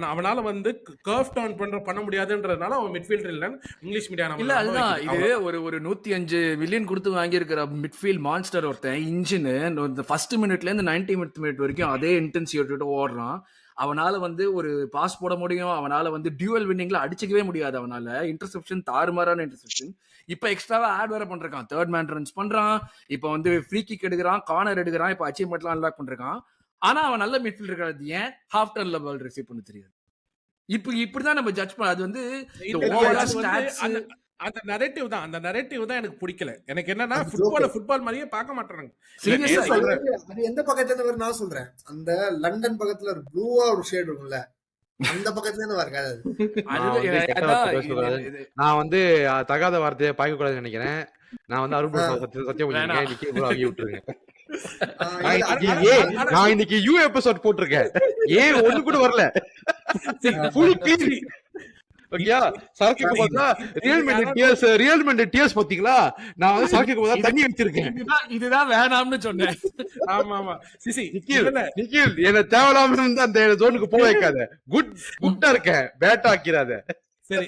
அவனால வந்து கர்வ் டவுன் பண்ண முடியாதுன்றதுனால அவன் மிட்ஃபீல்டர் இல்ல. இங்கிலீஷ் மீடியா இல்ல, அதுதான் இது ஒரு 105 மில்லியன் கொடுத்து வாங்கி இருக்கிற மிட்ஃபீல்ட் மான்ஸ்டர் ஒருத்தன். இன்ஜின் ஃபர்ஸ்ட் மினிட்ல இருந்து 90th மினிட் வரைக்கும் அதே இன்டென்சிட்டியோட ஓடுறான். அவனால வந்து ஒரு பாஸ் போட முடியும், அவனால வந்து டியூவல் வின்னிங்ல அடிச்சுக்கவே முடியாது. அவனால இன்டர்செப்ஷன், தாறுமாறான இன்டர்செப்ஷன். இப்ப எக்ஸ்ட்ராவா ஆட் வேற பண்றான், தேர்ட் மேன் ரன்ஸ் பண்றான், இப்ப வந்து ஃப்ரீ கிக் எடுக்கிறான், கார்னர் எடுக்கிறான், இப்ப அச்சீவ்மெண்ட்லாம் அன்லாக் பண்றான். ஆனா அவன் நல்ல மிட்ஃபீல்டர் இருக்காது. ஏன் ஹாஃப் டர்ன்ல பால் ரிசீவ் பண்ண தெரியாது. இப்படிதான் நம்ம ஜட்ஜ் பண்ண. அது வந்து அந்த நரேட்டிவ் தான் எனக்கு பிடிக்கல. எனக்கு என்னன்னா ஃபுட்பால் மாதிரியே பார்க்க மாட்டாங்க. அது எந்த பக்கத்துல இருந்து வர நான் சொல்றேன், அந்த லண்டன் பக்கத்துல ஒரு ப்ளூவா ஒரு ஷேட் இருக்கும்ல, அந்த பக்கத்துல இருந்து வராது. நான் வந்து தகாத வார்த்தையை பாய்க்க கூடாதுன்னு நினைக்கிறேன். நான் வந்து அருண் ப்ரோ சத்தியம் பண்ணிருக்கேன். வேணாம். நிக்கில் ப்ரோ வாங்கி விட்டுருங்க. ஆஹ் நான் இல்ல இன்னைக்கு ஆனா நான் இன்னைக்கு யூ எபிசோட் போட்டிருக்கேன். ஏன் ஒண்ணு கூட வரல. Full clean. ஓகேயா? சரக்குக்கு பார்த்தா ரியல் மெண்ட் டியர்ஸ் பாத்தீங்களா? நான் வந்து சரக்குக்கு பார்த்தா தண்ணி வச்சிருக்கேன். இதுதான் வேணாம்னு சொன்னேன். ஆமா ஆமா சிசி நிக்கில் இல்ல என்ன தேவையில்லாம இருந்து அந்த ஜோனுக்கு போக வைக்காத. குட்டா இருக்கேன், பேட்டா ஆக்கிறாத. சரி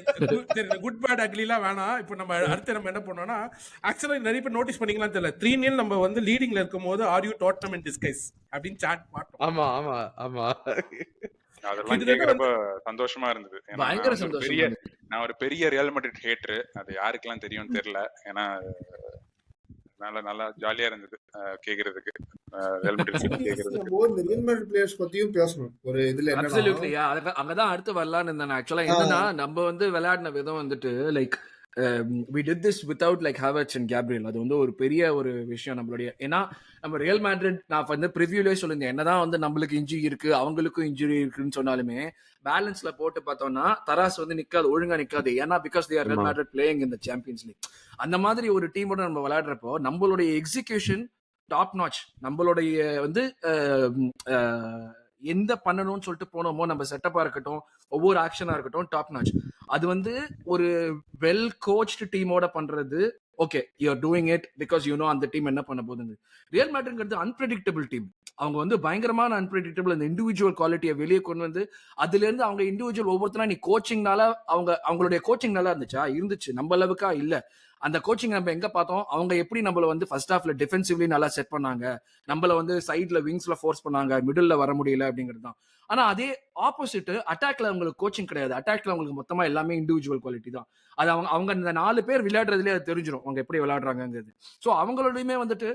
குட் பேட் அக்லிலாம் வேணாம். இப்போ நம்ம அடுத்து நம்ம என்ன பண்ணோம்னா ஆக்சுவலா நிறைய பேர் நோட்டீஸ் பண்ணீங்களான்னு தெரியல 3-0 நம்ம வந்து லீடிங்ல இருக்கும் போது are you Tottenham in disguise அப்படின்னு சாட் மாட்டோம். ஆமா ஆமா ஆமா. அதெல்லாம் கிட்டத்தட்ட கேக்குறப்ப சந்தோஷமா இருந்தது. ஏன்னா பயங்கர நான் வந்து சந்தோஷம். நான் ஒரு பெரிய ரியல் மேட்ரிட் ஹேட்டரு. அது யாருக்கெல்லாம் தெரியும்னு தெரியல. ஏன்னா நல்லா ஜாலியா இருந்தது கேக்குறதுக்கு. ரியல் மேட்ரிட் பத்தி கேக்குறதுக்கு. நம்ம இந்த ரியல் மேட்ரிட் பிளேயர்ஸ் பத்தியும் பேசணும். ஒரு இதுல என்னன்னா அப்சல்யூட்லி அங்கதான் அடுத்து வரலான்னு இருந்தேன். ஆக்சுவலா என்னன்னா நம்ம வந்து விளையாடின விதம் வந்துட்டு like we did this without like Havertz and Gabriel. அது வந்து ஒரு பெரிய ஒரு விஷயம் நம்மளுடைய. ஏன்னா நம்ம ரியல் மேட்ரிட் நான் வந்து ப்ரிவியூலே சொல்லியிருந்தேன், என்னதான் வந்து நம்மளுக்கு இன்ஜுரி இருக்கு அவங்களுக்கும் இன்ஜுரி இருக்குன்னு சொன்னாலுமே பேலன்ஸ்ல போட்டு பார்த்தோம்னா தராசு வந்து நிக்காது, ஒழுங்கா நிக்காது. ஏன்னா because they are Real Madrid playing in the Champions League. அந்த மாதிரி ஒரு டீமோட நம்ம விளையாடுறப்போ நம்மளுடைய எக்ஸிகியூஷன் டாப் நாச். நம்மளுடைய வந்து எந்த பண்ணணும்னு சொல்லிட்டு போனோமோ நம்ம செட்டப்பா இருக்கட்டும், ஒவ்வொரு ஆக்ஷனா இருக்கட்டும் டாப் நாச். அது வந்து ஒரு வெல் கோச்டு டீமோட பண்றது. Okay, you are doing it because you know அந்த டீம் என்ன பண்ண போகுது. ரியல் மேட்ரிட்ங்கிறது அன்பிரடிக்டபிள் டீம். அவங்க வந்து பயங்கரமான அன்பிரடிக்டபிள். அந்த இண்டிவிஜுவல் குவாலிட்டியை வெளியே கொண்டு வந்து அதுல இருந்து அவங்க இண்டிவிஜுவல் ஒவ்வொருத்தரா நீ கோச்சிங்னால அவங்களுடைய கோச்சிங் நல்லா இருந்துச்சு நம்ம அளவுக்கா இல்ல. அந்த கோச்சிங் நம்ம எங்க பார்த்தோம், அவங்க எப்படி நம்மள வந்து ஃபர்ஸ்ட் ஹாஃப்ல டிஃபென்சிவ்லி நல்லா செட் பண்ணாங்க, நம்மள வந்து சைட்ல விங்ஸ்ல ஃபோர்ஸ் பண்ணாங்க, மிடில்ல வர முடியல அப்படிங்கிறது தான். ஆனா அதே ஆப்போசிட் அட்டாக்ல அவங்களுக்கு கோச்சிங் கிடையாது. அட்டாக்ல அவங்களுக்கு மொத்தமா எல்லாமே இண்டிவிஜுவல் குவாலிட்டி தான். அது அவங்க இந்த 4 பேர் விளையாடுறதுலேயே அது தெரிஞ்சிடும் அவங்க எப்படி விளையாடுறாங்கிறது. ஸோ அவங்களோடையுமே வந்துட்டு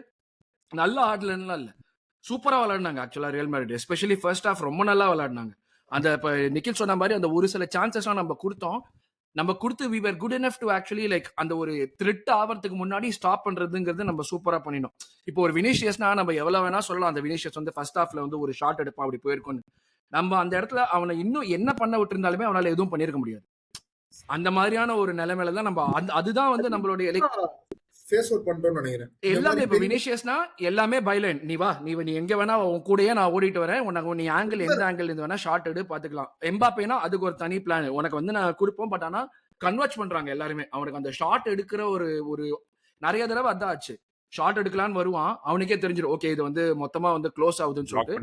நல்ல ஆடலன்னுலாம் இல்ல, சூப்பரா விளையாடினாங்க ஆக்சுவலா real Madrid. Especially first half ரொம்ப நல்லா விளையாடினாங்க. அந்த இப்ப நிக்கில் சொன்ன மாதிரி அந்த ஒரு சில சான்சஸ்லாம் நம்ம கொடுத்தோம். நம்ம கொடுத்து we were good enough to actually like அந்த ஒரு த்ரெட் ஆவறதுக்கு முன்னாடி ஸ்டாப் பண்றதுங்கிறது நம்ம சூப்பரா பண்ணினோம். இப்போ ஒரு வினிஷியஸ்னா நம்ம எவ்வளவு வேணா சொல்லலாம், அந்த வினிஷியஸ் வந்து ஃபர்ஸ்ட் ஹாஃப்ல வந்து ஒரு ஷாட் எடுப்பான் அப்படி போயிருக்கும். நம்ம அந்த இடத்துல அவனை இன்னும் என்ன பண்ண விட்டுருந்தாலுமே அவனால எதுவும் பண்ணிருக்க முடியாது. அந்த மாதிரியான ஒரு நிலைமையில தான் நம்ம அதுதான் வந்து நம்மளுடைய ஃபேஸ் அவுட் பண்றோம்னு நினைக்கிறேன். எல்லாமே. இப்ப வினிஷியஸ்னா எல்லாமே பைலைன், நீ வா, நீ எங்க வேணா உன் கூடயே நான் ஓடிட்டு வரேன், உனக்கு நீ ஆங்கிள் எந்த ஆங்கிள் இருந்து வேணா ஷாட் எடு பாத்துக்கலாம். எம்பாப்பேனா அதுக்கு ஒரு தனி பிளான் உனக்கு வந்து நான் கொடுப்போம். பட் ஆனா கன்வெர்ட் பண்றாங்க எல்லாருமே. அவனுக்கு அந்த ஷாட் எடுக்கிற ஒரு நிறைய தடவை அதான் ஆச்சு. ஷாட் எடுக்கலான்னு வருவான், அவனுக்கே தெரிஞ்சிடும் ஓகே இது வந்து மொத்தமா வந்து க்ளோஸ் ஆகுதுன்னு சொல்லிட்டு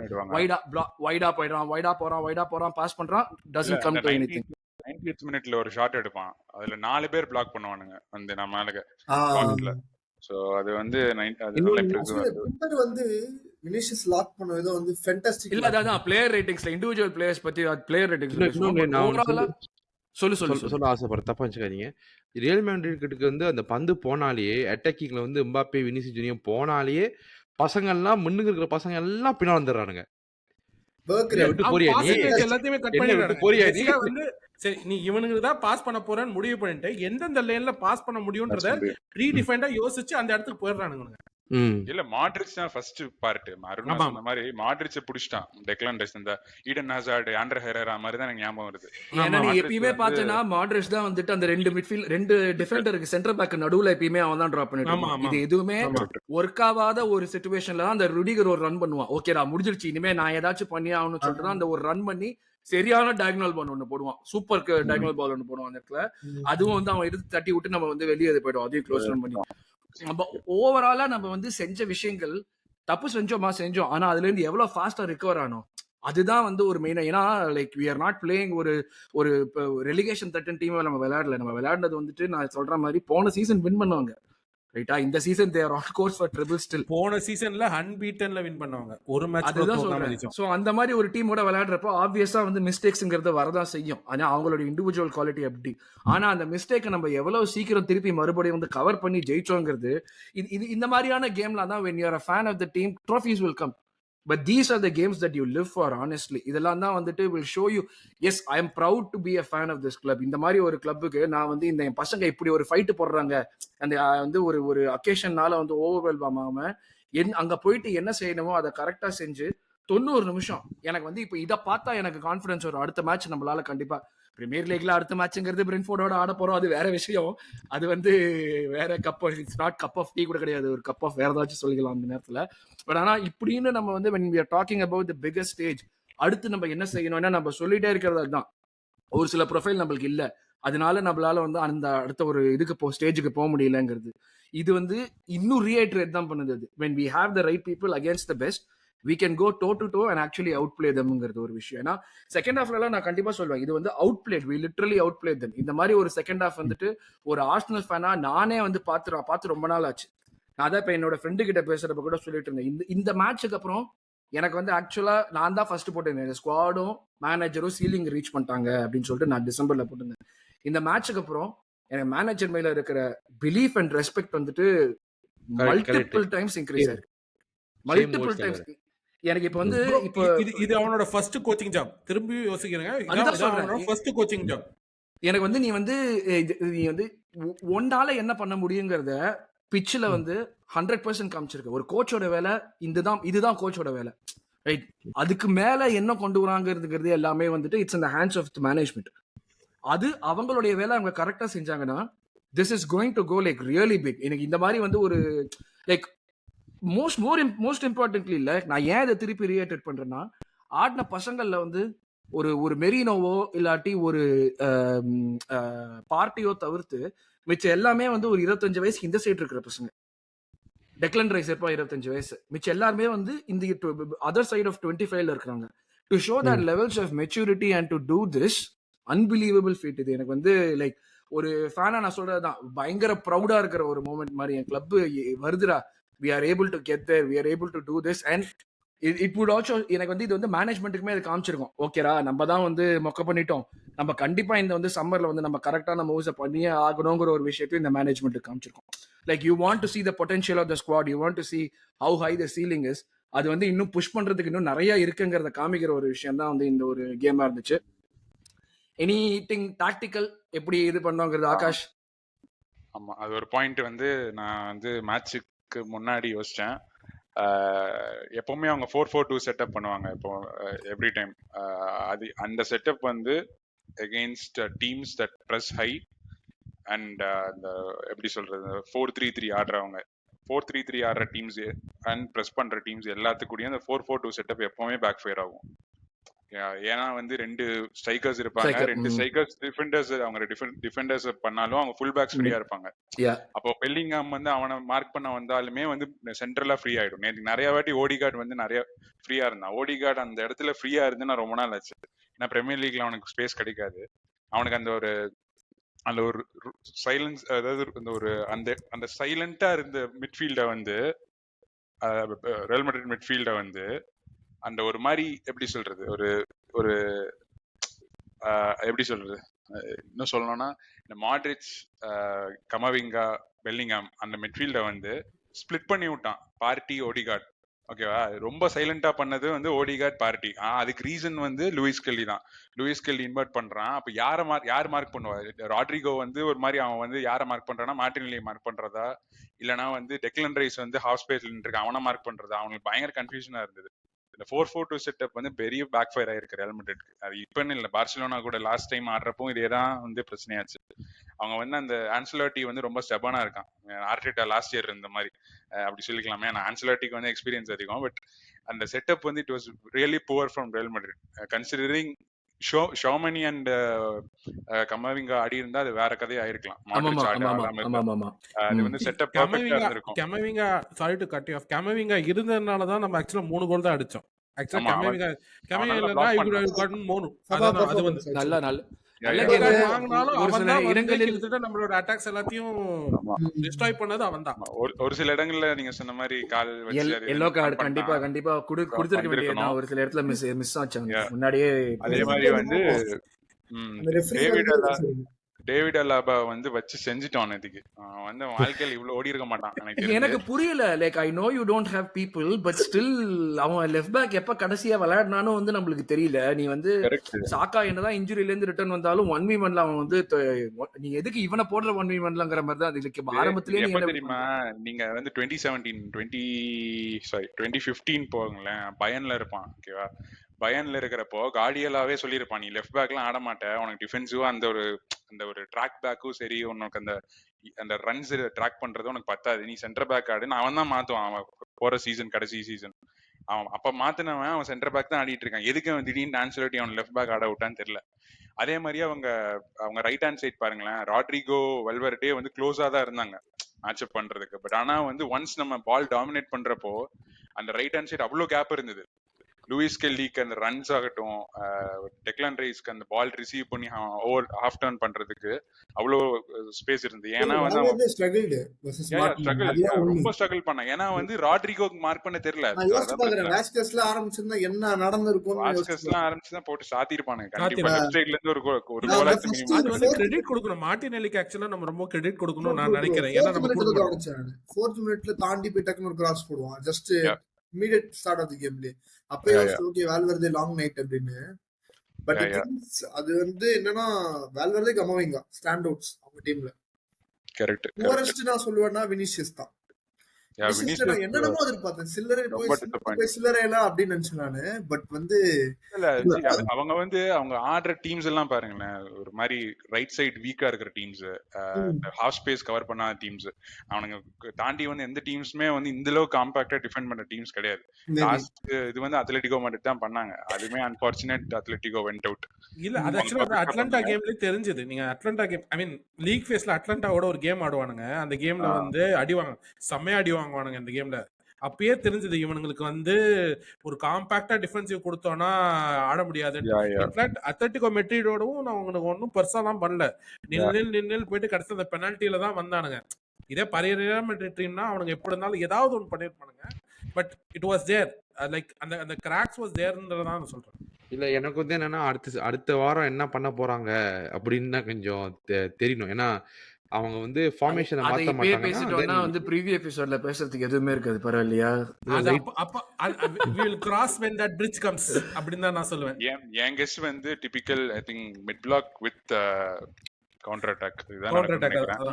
வைடா போறான் பாஸ் பண்றான், doesn't come to anything. 90th மினிட்ல ஒரு ஷாட் எடுப்பான், அதுல 4 பேர் பிளாக் பண்ணுவானுங்க வந்து நம்ம ஆளுங்க பாக்ஸ்ல. சோ அது வந்து அது நல்ல பின்னர் வந்து வினிஷியஸ் லாக் பண்ண விதம் வந்து ஃபேண்டாஸ்டிக். இல்ல அதான் பிளேயர் ரேட்டிங்ஸ்ல இண்டிவிஜுவல் பிளேயர்ஸ் பத்தி பிளேயர் ரேட்டிங்ஸ் சொல்ல ஆசைப்படுறேன், தப்பா வச்சுக்காதீங்க. ரியல் மேட்ரிட்க்கு வந்து அந்த பந்து போனாலே அட்டாக்கிங்ல வந்து எம்பாப்பே, வினிசியஸ் ஜூனியர் போனாலே பசங்க எல்லாம் முன்னுக்கு இருக்கிற பசங்க எல்லாம் பின்னால வந்துடுறானுங்க. எல்லாத்தையுமே கட் பண்ணிடுறாங்க. சரி நீ இவனுக்கு தான் பாஸ் பண்ண போறேன்னு முடிவு பண்ணிட்டு எந்தெந்த லேன்ல பாஸ் பண்ண முடியும்ன்றத ரீடிஃபைண்டா யோசிச்சு அந்த இடத்துக்கு போயிடுறானுங்க. இல்ல மாட்ரிச் தான் ஃபர்ஸ்ட் பார்ட். அருணா சொன்ன மாதிரி மாட்ரிச்ச புடிச்சிட்டான். டெக்லான் ரைஸ், இந்த ஈடன் ஹசார்ட், ஆண்ட்ரே ஹெரேரா மாதிரி தான் எனக்கு ஞாபகம் வருது. ஏன்னா நீ எப்பயுமே பார்த்தனா மாட்ரிச் தான் வந்துட்டு அந்த ரெண்டு டிஃபெண்டருக்கு சென்டர் பேக் நடுவுல எப்பயுமே அவன் தான் டிராப் பண்ணிட்டு. இது எதுவுமே ஒர்க் ஆகாத ஒரு சிச்சுவேஷன்ல தான் அந்த ருடிகர் ஒரு ரன் பண்ணுவான். ஓகேடா முடிஞ்சிருச்சு, இனிமே நான் ஏதாச்சும் பண்ணி ஆகணும்னு சொல்லிட்டு அந்த ஒரு ரன் பண்ணி சரியான டயகனல் பால் ஒண்ணு போடுவான், சூப்பர் டயகனல் பால் ஒண்ணு போடுவான் அந்த இடத்துல. அதுவும் வந்து அவன் எடுத்து தட்டி விட்டு நம்ம வந்து வெளியே போயிடுவோம், அதையும் க்ளோஸ் ரன் பண்ணி. நம்ம ஓவராலா நம்ம வந்து செஞ்ச விஷயங்கள் தப்பு செஞ்சோம், ஆனா அதுல இருந்து எவ்வளவு ஃபாஸ்டா ரிகவர் ஆனோம் அதுதான் வந்து ஒரு மெயினா. ஏன்னா like we are not playing ஒரு ரெலிகேஷன் தட்டன் டீம் நம்ம விளையாடுனது வந்துட்டு நான் சொல்ற மாதிரி போன சீசன் வின் பண்ணுவாங்க ரைட்டா. இந்த season they are on course for treble still. போன சீசன்ல அன்பீட்டன்ல வின் பண்ணுவாங்க ஒரு மேட்ச். அதுதான் சொல்றேன். சோ அந்த மாதிரி ஒரு டீமோட விளையாடுறப்போ ஆப்வியஸா வந்து மிஸ்டேக்ஸ்ங்கிறது வரதான் செய்யும். ஆனா அவங்களோட இண்டிவிஜுவல் குவாலிட்டி அப்படி. ஆனா அந்த மிஸ்டேக்கை நம்ம எவ்வளவு சீக்கிரம் திருப்பி மறுபடியும் வந்து கவர் பண்ணி ஜெயிச்சோங்கிறது இது இந்த மாதிரியான கேம்ல தான் when you are a fan of the team trophies will come. But these are the games that you live for, honestly. இதெல்லாம் தான் வந்துட்டு will show you, yes, I am proud to be a fan of this club. இந்த மாதிரி ஒரு கிளப்புக்கு நான் வந்து இந்த பசங்க இப்படி ஒரு ஃபைட் போடுறாங்க, அந்த வந்து ஒரு அக்கேஷன்னால வந்து ஓவர்வெல்ம் ஆகாம அங்க போயிட்டு என்ன செய்யணுமோ அதை கரெக்டா செஞ்சு 90 நிமிஷம் எனக்கு வந்து இப்போ இதை பார்த்தா எனக்கு கான்ஃபிடன்ஸ் வரும், அடுத்த மேட்ச் நம்மளால கண்டிப்பா பிரீமியர் லீக்ல அடுத்த மேட்ச்ங்கிறது பிரென்ஃபோர்டோட ஆட போறோம், அது வேற விஷயம். அது வந்து வேற cup, it's not cup of tea கூட கிடையாது, ஒரு கப் ஆஃப் வேற ஏதாச்சும் சொல்லிக்கலாம் அந்த நேரத்துல. பட் ஆனா இப்படின்னு நம்ம வந்து when we are talking about the biggest stage, அடுத்து நம்ம என்ன செய்யணும்னா நம்ம சொல்லிட்டே இருக்கிறது அதுதான். ஒரு சில ப்ரொஃபைல் நம்மளுக்கு இல்ல, அதனால நம்மளால வந்து அந்த அடுத்த ஒரு இதுக்கு ஸ்டேஜுக்கு போக முடியலங்கிறது. இது வந்து இன்னும் ரீஹைட்ரேட் தான் பண்ணுது. அது when we have the right people against the best, we can go toe to toe and actually outplay themங்கிறது ஒரு விஷயம். ஏன்னா செகண்ட் ஹாஃப்ல நான் கண்டிப்பா சொல்லுவேன், இது வந்து அவுட்பிளேட், we literally outplayed them. இந்த மாதிரி ஒரு செகண்ட் ஹாஃப் வந்துட்டு ஒரு ஆர்சனல் ஃபேனா நானே வந்து பார்த்து ரொம்ப நாள் ஆச்சு. நான் அதான் இப்போ என்னோட ஃப்ரெண்டு கிட்ட பேசுறப்ப கூட சொல்லிட்டு இருந்தேன், இந்த மேட்சுக்கு அப்புறம் எனக்கு வந்து ஆக்சுவலா நான் தான் ஃபர்ஸ்ட் போட்டிருந்தேன், ஸ்குவாடும் மேனேஜரும் சீலிங் ரீச் பண்ணிட்டாங்க அப்படின்னு சொல்லிட்டு நான் டிசம்பர்ல போட்டிருந்தேன். இந்த மேட்சுக்கு அப்புறம் எனக்கு மேனேஜர் மேல இருக்கிற பிலீஃப் அண்ட் ரெஸ்பெக்ட் வந்துட்டு மல்டிபிள் டைம்ஸ் இன்க்ரீஸ் ஆயிருக்கு, மல்டிபிள் டைம்ஸ். எனக்கு இப்ப வந்து இப்போ இது அவனோட ஃபர்ஸ்ட் கோச்சிங் ஜாப், திரும்பி யோசிக்கிறேங்க, இதான் அவனோட ஃபர்ஸ்ட் கோச்சிங் ஜாப். எனக்கு வந்து நீ வந்து ஒன்னால என்ன பண்ண முடியுங்கிறத பிச்சில் வந்து 100% காமிச்சிருக்க. ஒரு கோச்சோட வேலை இதுதான் கோச்சோட வேலை, ரைட்? அதுக்கு மேல என்ன கொண்டு வராங்கிறது எல்லாமே வந்துட்டு it's in the hands of the management. அது அவங்களுடைய வேலை, அவங்க கரெக்டா செஞ்சாங்கன்னா this is going to go like really big. எனக்கு இந்த மாதிரி வந்து ஒரு லைக் மோஸ்ட் இம்பார்ட்டன்ட்லி இல்ல, நான் ஏன் இதை திருப்பி ரீஹைட்ரேட் பண்றேன்னா, ஆடின பசங்கள்ல வந்து ஒரு மெரினோவோ இல்லாட்டி ஒரு பார்ட்டியோ தவிர்த்து மிச்சம் எல்லாமே வந்து ஒரு 25 வயசுக்கு இந்த சைடு இருக்கிற பசங்க. டெக்லன் ரைஸ் இருப்பா 25 வயசு, மிச்சம் எல்லாருமே வந்து இந்த அதர் சைட் ஆஃப் 25ல இருக்காங்க. To show that levels of maturity and to do this unbelievable feat. இது எனக்கு வந்து லைக் ஒரு ஃபேனா நான் சொல்றதுதான், பயங்கர ப்ரௌடா இருக்கிற ஒரு மூமெண்ட் மாதிரி. என் கிளப் வருதுடா, we are able to get there, we are able to do this, and it would also, எனக்கு வந்து இது வந்து மேனேஜ்மெண்ட்டுக்குமே அது காமிச்சிருக்கோம், ஓகேரா நம்ம தான் வந்து மொக்க பண்ணிட்டோம், நம்ம கண்டிப்பா இந்த வந்து சம்மர்ல வந்து நம்ம கரெக்டான மூவ்ஸை பண்ணியே ஆகணுங்கிற ஒரு விஷயத்தையும் இந்த மேனேஜ்மெண்ட்டுக்கு காமிச்சிருக்கோம். Like you want to see the potential of the squad, you want to see how high the ceiling is. அது வந்து இன்னும் புஷ் பண்றதுக்கு இன்னும் நிறைய இருக்குங்கிறத காமிக்கிற ஒரு விஷயம் தான் வந்து இந்த ஒரு கேமா இருந்துச்சு. எனிதிங் டாக்டிக்கல் எப்படி இது பண்ணோங்கிறது ஆகாஷ்? ஆமா, அது ஒரு பாயிண்ட் வந்து நான் வந்து மேட்சுக்கு முன்னாடி யோசிச்சேன். எப்பவுமே அவங்க 4-4-2 செட்டப் பண்ணுவாங்க இப்போ எவ்ரி டைம். அது அந்த செட்டப் வந்து against teams that press high and அந்த எப்படி சொல்றது 4-3-3 ஆடுறவங்க, 4-3-3 ஆடுற டீம்ஸ் அண்ட் ப்ரெஸ் பண்ற டீம்ஸ் எல்லாத்துக்கூடயும் அந்த 4-4-2 செட்டப் எப்பவுமே பேக் ஃபயர் ஆகும். ஏன்னா வந்து 2 ஸ்ட்ரைக்கர்ஸ் இருப்பாங்க, 2 ஸ்ட்ரைக்கர்ஸ் டிஃபெண்டர்ஸ், அவங்க டிஃபெண்டர்ஸ் பண்ணாலும் அவங்க ஃபுல் பேக்ஸ் ஃப்ரீயா இருப்பாங்க. அப்போ பெல்லிங்ஹாம் வந்து அவனை மார்க் பண்ண வந்தாலுமே வந்து சென்ட்ரலா ஃப்ரீ ஆயிடும். நேற்று நிறைய வாட்டி ஓடிகார்டு வந்து நிறைய ஃப்ரீயா இருந்தான். ஓடிகார்டு அந்த இடத்துல ஃப்ரீயா இருந்து நான் ரொம்ப நாள் ஆச்சு. ஏன்னா பிரீமியர் லீக்ல அவனுக்கு ஸ்பேஸ் கிடைக்காது. அவனுக்கு அந்த ஒரு சைலன்ஸ், அதாவது அந்த சைலண்டா இருந்த மிட்ஃபீல்ட வந்து ரியல் மேட்ரிட் மிட்ஃபீல்ட வந்து அந்த ஒரு மாதிரி எப்படி சொல்றது ஒரு எப்படி சொல்றது இன்னும் சொல்லணும்னா, இந்த மாட்ரிச், கமவிங்கா, பெல்லிங்ஹாம் அந்த மிட்ஃபீல்ட வந்து ஸ்பிளிட் பண்ணி விட்டான் பார்ட்டி ஓடிகார்ட். ஓகேவா? ரொம்ப சைலண்டா பண்ணது வந்து ஓடிகார்ட் பார்ட்டி. அதுக்கு ரீசன் வந்து லூயிஸ் கெல்லி தான். லூயிஸ் கெல்லி இன்வெர்ட் பண்றான். அப்ப யார் மார்க் பண்ணுவா? ராட்ரிகோ வந்து ஒரு மாதிரி அவன் வந்து யாரை மார்க் பண்றான்னா மார்டினெல்லியை மார்க் பண்றதா, இல்லைன்னா வந்து டெக்லன் ரைஸ் வந்து ஹாஃப் ஸ்பேஸ்ல இருக்கான் அவனை மார்க் பண்றதா? அவனுக்கு பயங்கர கன்ஃபியூஷனா இருந்தது. இந்த 4-4-2 செட்டப் வந்து பெரிய பேக் ஃபயர் ஆயிருக்கு ரியல் மேட்ரிட்க்கு. அது இப்பன்னு இல்லை, பார்சிலோனா கூட லாஸ்ட் டைம் ஆடுறப்போ இதேதான் வந்து பிரச்சனையாச்சு. அவங்க வந்து அந்த ஆன்சலோட்டி வந்து ரொம்ப ஸ்டெபனா இருக்கான். ஆர்டெட்டா லாஸ்ட் இயர் இருந்த மாதிரி அப்படி சொல்லிக்கலாமே. ஆனால் ஆன்சலோட்டிக்கு வந்து எக்ஸ்பீரியன்ஸ் அதிகம். பட் அந்த செட்டப் வந்து it was really poor from Real Madrid. Considering Tchouameni and Camavinga ஆடி இருந்தா அது வேற கதையா ஆயிருக்கலாம். அது வந்து செட்டப் பெர்ஃபெக்ட்டா இருந்திருக்கும். Camavinga, sorry to cut you off, Camavinga இருந்ததனால தான் நம்ம ஆக்சுவலா 3 கோல் தான் அடிச்சோம். ஆக்சுவலா கமவிங்கா இல்லனா ஐ வுட் ஹவ் காட்டன் மோர். அது வந்து நல்ல கேம் வாங்குனாலும் அவன் தான் கிட்டத்தட்ட நம்மளோட அட்டாக்ஸ் எல்லாத்தையும் டிஸ்ட்ராய் பண்ணது அவன் தான். ஒரு சில இடங்கள்ல நீங்க சொன்ன மாதிரி கால் வச்சு எல்லோ கார்டு கண்டிப்பா கொடுத்திருக்க வேண்டியது. ஒரு சில இடத்துல மிஸ் ஆச்சு முன்னாடியே. அதே மாதிரி வந்து டேவிட் அலாபா வந்து வச்சு செஞ்சுட்டான். இதுக்கு வந்து வாழ்க்கையில் இவ்வளவு ஓடி இருக்க மாட்டான். எனக்கு புரியல. Like I know you don't have people, but still அவன் லெஃப்ட் பேக் எப்ப கடைசியா விளையாடினானு வந்து நம்மளுக்கு தெரியல. நீ வந்து சாக்கா என்னதான் இன்ஜுரியில இருந்து ரிட்டர்ன் வந்தாலும் 1v1ல அவன் வந்து நீ எதுக்கு இவனை போடுற 1v1லங்கிற மாதிரி தான் இதுக்கு ஆரம்பத்திலேயே. எப்ப தெரியுமா, நீங்க வந்து 2015 போங்களேன், பயன்ல இருப்பான். ஓகேவா? பயன்ல இருக்கிறப்போ கார்டியலாவே சொல்லியிருப்பான், நீ லெஃப்ட் பேக்லாம் ஆட மாட்டேன், உனக்கு டிஃபென்சிவா அந்த ஒரு ட்ராக் பேக்கும் சரி, உனக்கு அந்த அந்த ரன்ஸ் ட்ராக் பண்றது உனக்கு பத்தாது, நீ சென்டர் பேக் ஆடுன்னு அவன் தான் மாத்துவான். அவன் போற சீசன், கடைசி சீசன் அவன் அப்ப மாத்தினவன் அவன் சென்டர் பேக் தான் ஆடிட்டு இருக்கான். எதுக்கு அவன் திடீர்னு ஆன்சலோட்டி அவன் லெஃப்ட் பேக் ஆட விட்டான்னு தெரியல. அதே மாதிரியே அவங்க ரைட் ஹேண்ட் சைட் பாருங்களேன், ராட்ரிகோ வெல்வெர்டே வந்து க்ளோஸா தான் இருந்தாங்க மேட்சப் பண்றதுக்கு. பட் ஆனா வந்து ஒன்ஸ் நம்ம பால் டாமினேட் பண்றப்போ அந்த ரைட் ஹேண்ட் சைடு அவ்வளவு கேப் இருந்தது. லூயிஸ் கெல்லிக்கு அந்த ரன்ஸ் ஆகட்டும், டெக்லான் ரைஸ்க்கு அந்த பால் ரிசீவ் பண்ணி ஓவர் ஹாஃப் டர்ன் பண்றதுக்கு அவ்வளோ ஸ்பேஸ் இருந்தது. ஏன்னா வந்து அவன் ரொம்ப ஸ்ட்ரகிள் பண்ணான். ஏன்னா வந்து ராட்ரிகோக்கு மார்க் பண்ண தெரியல. வாஸ்கஸ்லாம் ஆரம்பிச்சிருந்தா என்ன நடந்திருக்கும், வாஸ்கஸ்லாம் ஆரம்பிச்சுதான் போட்டு சாத்திருப்பானுங்க கண்டிப்பா. லெஃப்ட் சைடுல இருந்து ஒரு கோல் அது வந்து கிரெடிட் கொடுக்கணும். மார்டினெல்லிக்கு ஆக்சுவலா நம்ம ரொம்ப கிரெடிட் கொடுக்கணும் நான் நினைக்கிறேன். ஏன்னா நம்ம 4th மினிட்ல தாண்டி போய் டக்குனு ஒரு கிராஸ் போடுவான். Just immediate start of the கேம்ல அப்பவே ஓகே வால்வெர்தே லாங் நைட் அப்படின்னு. பட் அது வந்து என்னன்னா வால்வெர்தே கமவிங்கா ஸ்டாண்ட் அவுட்ஸ் அவங்க டீம்ல. கரெக்ட். ஓவரஸ்ட் நான் சொல்லுவேன்னா வினிசியஸ் தான். என்னென்னமோ எதிர்பார்த்தேன், சில்லறை போய் சில்லறையெல்லாம் அப்படின்னு நினைச்சேன் நானு. பட் வந்து அவங்க வந்து அவங்க ஆடுற டீம்ஸ் எல்லாம் பாருங்களேன், ஒரு மாதிரி ரைட் சைடு வீக்கா இருக்கிற டீம்ஸ், ஹாஃப் ஸ்பேஸ் கவர் பண்ணாத டீம்ஸ், அவனுங்க தாண்டி வந்து எந்த டீம்ஸுமே வந்து இந்த அளவு காம்பாக்டா டிஃபெண்ட் பண்ண டீம்ஸ் கிடையாது. லாஸ்ட் இது வந்து அத்லெட்டிகோ மட்டும் தான் பண்ணாங்க. அதுமே அன்பார்ச்சுனேட் அத்லெட்டிகோ வென்ட் அவுட். இல்ல அது ஆக்சுவலா அட்லாண்டா கேம்லயே தெரிஞ்சது. நீங்க அட்லாண்டா கேம், ஐ மீன் லீக் ஃபேஸ்ல அட்லாண்டாவோட ஒரு கேம் ஆடுவானுங்க. அந்த கேம்ல வந்து அடிவாங்க, செம்மையா அடி வாங்குவானுங்க இந்த கேம்ல. அப்பயே தெரிஞ்சது இவனுங்களுக்கு வந்து ஒரு காம்பாக்டா டிஃபென்சிவ் கொடுத்தோம்னா ஆட முடியாது. இன்ஃபேக்ட் அத்லெட்டிகோ மெட்ரிடோடவும் நான் உங்களுக்கு ஒன்றும் பெருசாலாம் பண்ணல, நில் போயிட்டு கடைசி அந்த பெனால்ட்டியில தான் வந்தானுங்க. இதே பரைய மெட்ரிட் டீம்னா அவனுங்க எப்படி இருந்தாலும் ஏதாவது ஒன்று பண்ணிருப்பானுங்க. But it was there, like அந்த கிராக்ஸ் வாஸ் தேர்ன்றதான் நான் சொல்றேன். இல்ல எனக்கு வந்து என்னன்னா அடுத்த வாரம் என்ன பண்ண போறாங்க அப்படின்னு தான் கொஞ்சம் தெரியணும். ஏன்னா அவங்க வந்து ஃபார்மேஷனை மாத்த மாட்டாங்கன்னா வந்து ப்ரீவியஸ் எபிசோட்ல பேசுறதுக்கு எதுவுமே இருக்காது. பரவாயில்லையா? Cross when that bridge comes அப்படின்னு தான் நான் சொல்லுவேன். என் கெஸ் வந்து typical I think mid block with counter attack.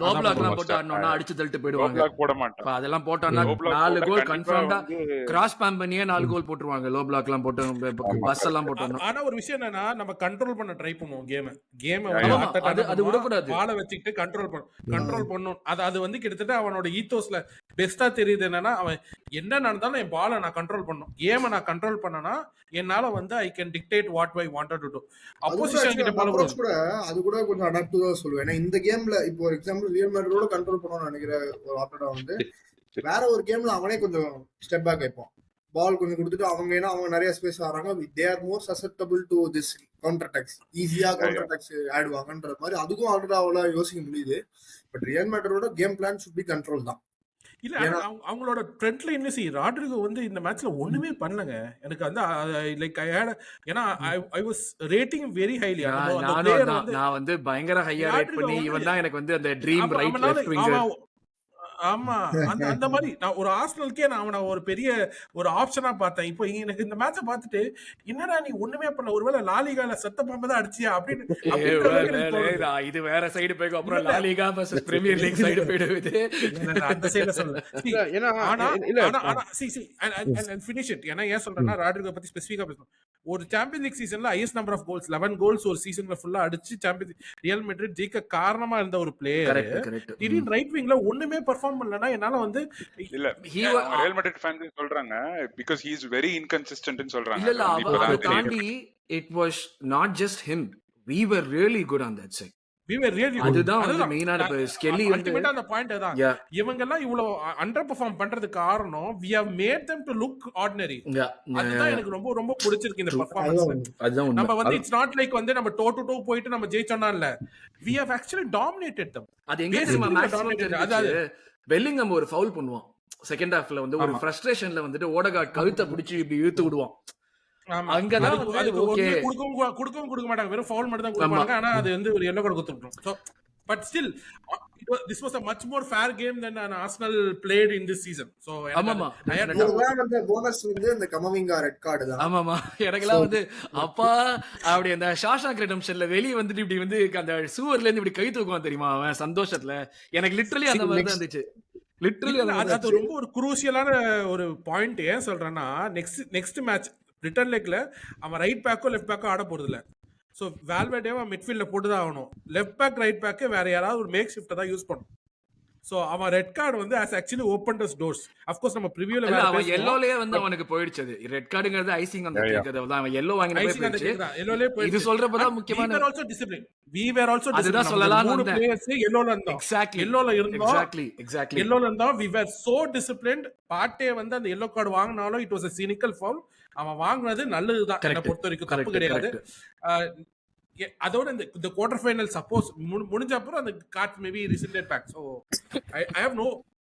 Low பிளாக்லாம் போட்டு ஆடணும்னா அடிச்சு தள்ளிட்டு போயிடுவாங்க. லோ பிளாக் போட மாட்டாங்க. அதெல்லாம் போட்டானா 4 கோல் கன்ஃபார்ம்டா கிராஸ் ஸ்பாம் பண்ணியே 4 கோல் போட்டுருவாங்க. லோ பிளாக்லாம் போட்டு பஸ் எல்லாம் போட்டாங்க. ஆனா ஒரு விஷயம் என்னன்னா நம்ம கண்ட்ரோல் பண்ண ட்ரை பண்ணுவோம் கேம் அது விடக்கூடாது. பாலை வச்சுக்கிட்டு கண்ட்ரோல் பண்ணும். அது வந்து கிட்டத்தட்ட அவனோட ஈத்தோஸ்ல பெஸ்டா தெரியுது. என்னன்னா அவன் என்ன நடந்தாலும் என் பாலை நான் கண்ட்ரோல் பண்ணணும், கேமை நான் கண்ட்ரோல் பண்ணனா என்னால வந்து I can dictate what I wanted to to. Opposition கிட்ட பால் கூட அது கூட கொஞ்சம் அடாப்டிவா சொல்லுவேன். ஏன்னா இந்த கேம்ல இப்போ ஒரு எக்ஸாம்பிள் ரியல் மேட்ரிடோட கண்ட்ரோல் பண்ணணும்னு நினைக்கிற ஒரு ஆப்டா வந்து வேற ஒரு கேம்ல அவனே கொஞ்சம் ஸ்டெப் பேக் வைப்பான், பால் கொஞ்சம் கொடுத்துட்டு அவங்க ஏன்னா அவங்க நிறைய ஸ்பேஸ் ஆடுறாங்க, they are more susceptible to this counter attacks, ஈஸியா கவுண்டர் அட்டாக்ஸ் ஆடுவாங்கன்ற மாதிரி அதுக்கும் ஆல்ரெடி யோசிக்க முடியுது. பட் ரியல் மேட்ரிடோட game plan should be control தான். இல்ல அவங்களோட ஃப்ரண்ட் லைன்ல ராட்ரிகோ வந்து இந்த மேட்ச்ல ஒண்ணுமே பண்ணலங்க. எனக்கு வந்து லைக் ஏன்னா I was rating very highly. நான் வந்து பயங்கர ஹையா ரேட் பண்ணி இவன் தான் எனக்கு வந்து அந்த ட்ரீம் ரைட் லெஃப்ட் விங்கர். ஆமா அந்த மாதிரி நான் ஒரு ஆர்சனலுக்கே நான் அவனை ஒரு பெரிய ஒரு ஆப்ஷனா பார்த்தேன். இப்போ எனக்கு இந்த மேட்சை பார்த்துட்டு என்னடா நீ ஒண்ணுமே பண்ணல, ஒருவேளை லாலிகால செத்த பாம்பு தான் அடிச்சியா அப்படின்னு. இது வேற சைடு போய் அப்புறம் La Liga versus Premier League side போயிடுது. அந்த சைடுல சொல்ல ஃபினிஷ் இட். ஏன்னா ஏன் சொல்றேன்னா ராட்ரிகோ பத்தி ஸ்பெசிஃபிக்கா பேசணும். ஒரு சாம்பியன் லீக் சீசன்ல highest number of goals 11 goals ஒரு சீசன்ல ஃபுல்லா அடிச்சு சாம்பியன் ரியல் மேட்ரிட் ஜெயிக்க காரணமா இருந்த ஒரு பிளேயர் திடீர்னு ரைட் விங்ல ஒண்ணுமே பெர்ஃபார்ம் பண்ணலனா என்னால வந்து இல்ல ரியல் மேட்ரிட் ஃபேன்ஸ் சொல்றாங்க because he is very inconsistent ன்னு சொல்றாங்க. இல்ல அவரை தாண்டி it was not just him, we were really good on that side. அதுதான் வந்து மெயினான ஸ்கெல்லி வந்து அந்த பாயிண்ட் அதான். இவங்க எல்லாம் இவ்வளவு அண்டர் பெர்ஃபார்ம் பண்றதுக்கு காரணம் we have made them to look ordinary. அதுதான் எனக்கு ரொம்ப ரொம்ப பிடிச்சிருக்கு இந்த பெர்ஃபார்மன்ஸ். நம்ம வந்து இட்ஸ் நாட் லைக் வந்து நம்ம டோ டு டோ போயிட்டு நம்ம ஜெயிச்சோம்னா இல்ல, we have actually dominated them. அது எங்க தெரியுமா மேக்ஸிமம் அதாவது பெல்லிங்ஹாம் ஒரு ஃபவுல் பண்ணுவான் செகண்ட் ஹாஃப்ல வந்து ஒரு ஃப்ரஸ்ட்ரேஷன்ல வந்துட்டு ஓடகார்ட் கழுத்தை பிடிச்சி இப்படி இழுத்து விடுவான். அங்கதான் கொடுக்க மாட்டாங்க, வெறும் ஃபவுல் மட்டும் தான் கொடுப்பாங்க. ஆனா அது வந்து ஒரு yellow card கொடுத்துட்டோம். But still this was a much more fair game than an Arsenal played in this season. So ஆமாமா அந்த போனஸ் வந்து அந்த கமவிங்கா ரெட் கார்டு தான். ஆமாமா எனக்கெல்லாம் வந்து அப்பா அப்படி அந்த ஷாஷாங்க் ரெடெம்ஷன்ல வெளிய வந்துட்டு இப்படி வந்து அந்த சூவர்ல இருந்து இப்படி கை தூக்குவான் தெரியுமா அவன் சந்தோஷத்துல. எனக்கு லிட்டரலி அந்த மாதிரி தான் இருந்துச்சு. லிட்டரலி அது ரொம்ப ஒரு குரூசியலான ஒரு பாயிண்ட். ஏன் சொல்றேன்னா நெக்ஸ்ட் மேட்ச் ரிட்டர்ன் லெக்ல அவன் ரைட் பேக்கோ லெஃப்ட் பேக்கோ ஆட போறது இல்ல. ஸோ வேல்வெர்டேவை மிட்ஃபீல்ட்ல போட்டு தான் ஆகணும். லெஃப்ட் பேக் ரைட் பேக்கு வேற யாராவது ஒரு மேக் ஷிஃப்ட்டை தான் யூஸ் பண்ணும். ஸோ அவன் ரெட் கார்டு வந்து as actually opened his doors. Of course நம்ம ப்ரிவியூல இல்ல வேற அவன் பேசுவோம். எல்லோலயே வந்து அவனுக்கு போயிடுச்சு. அது ரெட் கார்டுங்கிறது ஐசிங் அந்த Yeah, yeah. கேக்குறது தான். அவன் எல்லோ வாங்கின போய் ஐசிங் அந்த போயிடுச்சு. கேக் தான். எல்லோலயே இது போயிடுச்சு. சொல்றப்பதான் And we முக்கியமான were also disciplined. We were also அதுதான் disciplined. நம்ம சொல்லலாம்னு 3 வந்தேன். பிளேயர்ஸ் எல்லோல இருந்தோம். எக்ஸாக்ட்லி எல்லோல இருந்தோம். எக்ஸாக்ட்லி எல்லோல இருந்தோம். we were so disciplined. பாட்டே வந்து அந்த எல்லோ கார்டு வாங்கினாலும் it was a cynical foul. அவன் வாங்குனது நல்லதுதான். என்னை கரெக்ட் பொறுத்த வரைக்கும் தப்பு கரெக்ட் கிடையாது. கரெக்ட். அதோட இந்த குவார்டர் ஃபைனல் சப்போஸ் முடிஞ்ச அப்புறம் அந்த card maybe resulted back. So I have no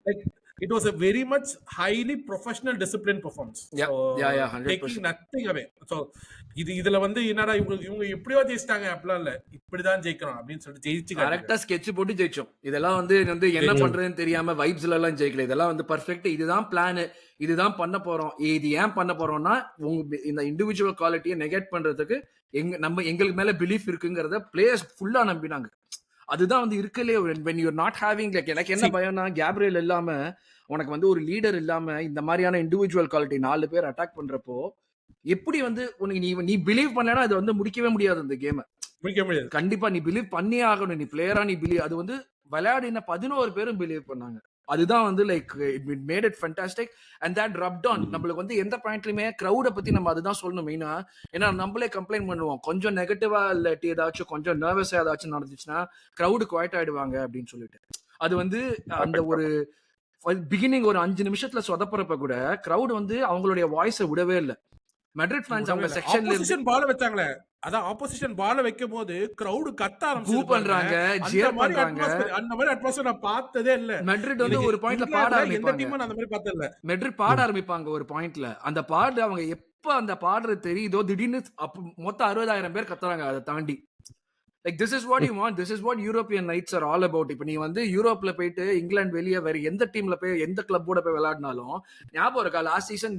like it was a very much highly professional disciplined performance. Yeah, So yeah, 100%. taking nothing away. So இதுல வந்து என்னடா இவங்க எப்படியோ ஜெயிச்சிட்டாங்க அப்படிலாம் இல்ல, இப்படிதான் ஜெயிக்கணும் அப்படின்னு சொல்லிட்டு ஜெயிச்சு கரெக்டா ஸ்கெட்ச் போட்டு ஜெயிச்சோம். இதெல்லாம் வந்து என்ன பண்றதுன்னு தெரியாம வைப்ஸ்ல எல்லாம் ஜெயிக்கல. இதெல்லாம் வந்து பர்ஃபெக்ட். இதுதான் பிளான், இதுதான் பண்ண போறோம். இது ஏன் பண்ண போறோம்னா இந்த இண்டிவிஜுவல் குவாலிட்டியை நெகேட் பண்றதுக்கு எங்களுக்கு மேல பிலீஃப் இருக்குங்கிறத பிளேயர்ஸ் ஃபுல்லா நம்பினாங்க. அதுதான் வந்து இருக்கலே when you're not having like எனக்கு என்ன பயம்னா கேப்ரியல் இல்லாம உனக்கு வந்து ஒரு லீடர் இல்லாம இந்த மாதிரியான இண்டிவிஜுவல் குவாலிட்டி 4 பேர் அட்டாக் பண்றப்போ எப்படி வந்து உனக்கு நீ பிலீவ் பண்ணலனா அது வந்து முடிக்கவே முடியாது இந்த கேமை. முடிக்க முடியாது. கண்டிப்பா நீ பிலீவ் பண்ணியே ஆகணும். நீ பிளேயரா நீ பிலீவ் அது வந்து விளையாடின 11 பேரும் பிலீவ் பண்ணாங்க. அதுதான் வந்து like it made it fantastic and that rubbed on. நம்மளுக்கு வந்து எந்த பாயிண்ட்லயுமே கிரௌட பத்தி நம்ம அதுதான் சொல்லணும் மெயினா. ஏன்னா நம்மளே கம்ப்ளைண்ட் பண்ணுவோம் கொஞ்சம் நெகட்டிவா இல்லாட்டி ஏதாச்சும் கொஞ்சம் நர்வஸா ஏதாச்சும் நடந்துச்சுன்னா கிரௌடு குவாய்ட் ஆயிடுவாங்க அப்படின்னு சொல்லிட்டு. அது வந்து அந்த ஒரு பிகினிங் ஒரு 5 நிமிஷத்துல சொதப்புறப்ப கூட கிரௌட் வந்து அவங்களுடைய வாய்ஸை விடவே இல்லை. மெட்ரிட் ஃபேன்ஸ் அவங்க செக்ஷன்ல ஆப்போசிஷன் பால் வச்சாங்களே, அதான் ஆப்போசிஷன் பால் வைக்கும் போது கிரௌட் கத்த பூ பண்றாங்க, ஜியர் பண்றாங்க. அந்த மாதிரி அட்மாஸ்பியர் நான் பார்த்ததே இல்ல. மெட்ரிட் வந்து ஒரு பாயிண்ட்ல பாட எந்த ஆரம்பிப்பாங்க. டீமும் நான் அந்த மாதிரி பார்த்தது இல்ல. மெட்ரிட் பாட ஆரம்பிப்பாங்க ஒரு பாயிண்ட்ல. அந்த பாடு அவங்க எப்ப அந்த பாடுறது தெரியுதோ திடீர்னு மொத்தம் 60,000 பேர் கத்துறாங்க. அதை தாண்டி like this is what you want, this is what European nights are all about. இப்போ நீ வந்து யூரோப்ல போயிட்டு இங்கிலாந்து வெளியே வேற எந்த டீம்ல போய் எந்த கிளப்போட போய் விளையாடினாலும் ஞாபகம் இருக்கா லாஸ்ட் சீசன்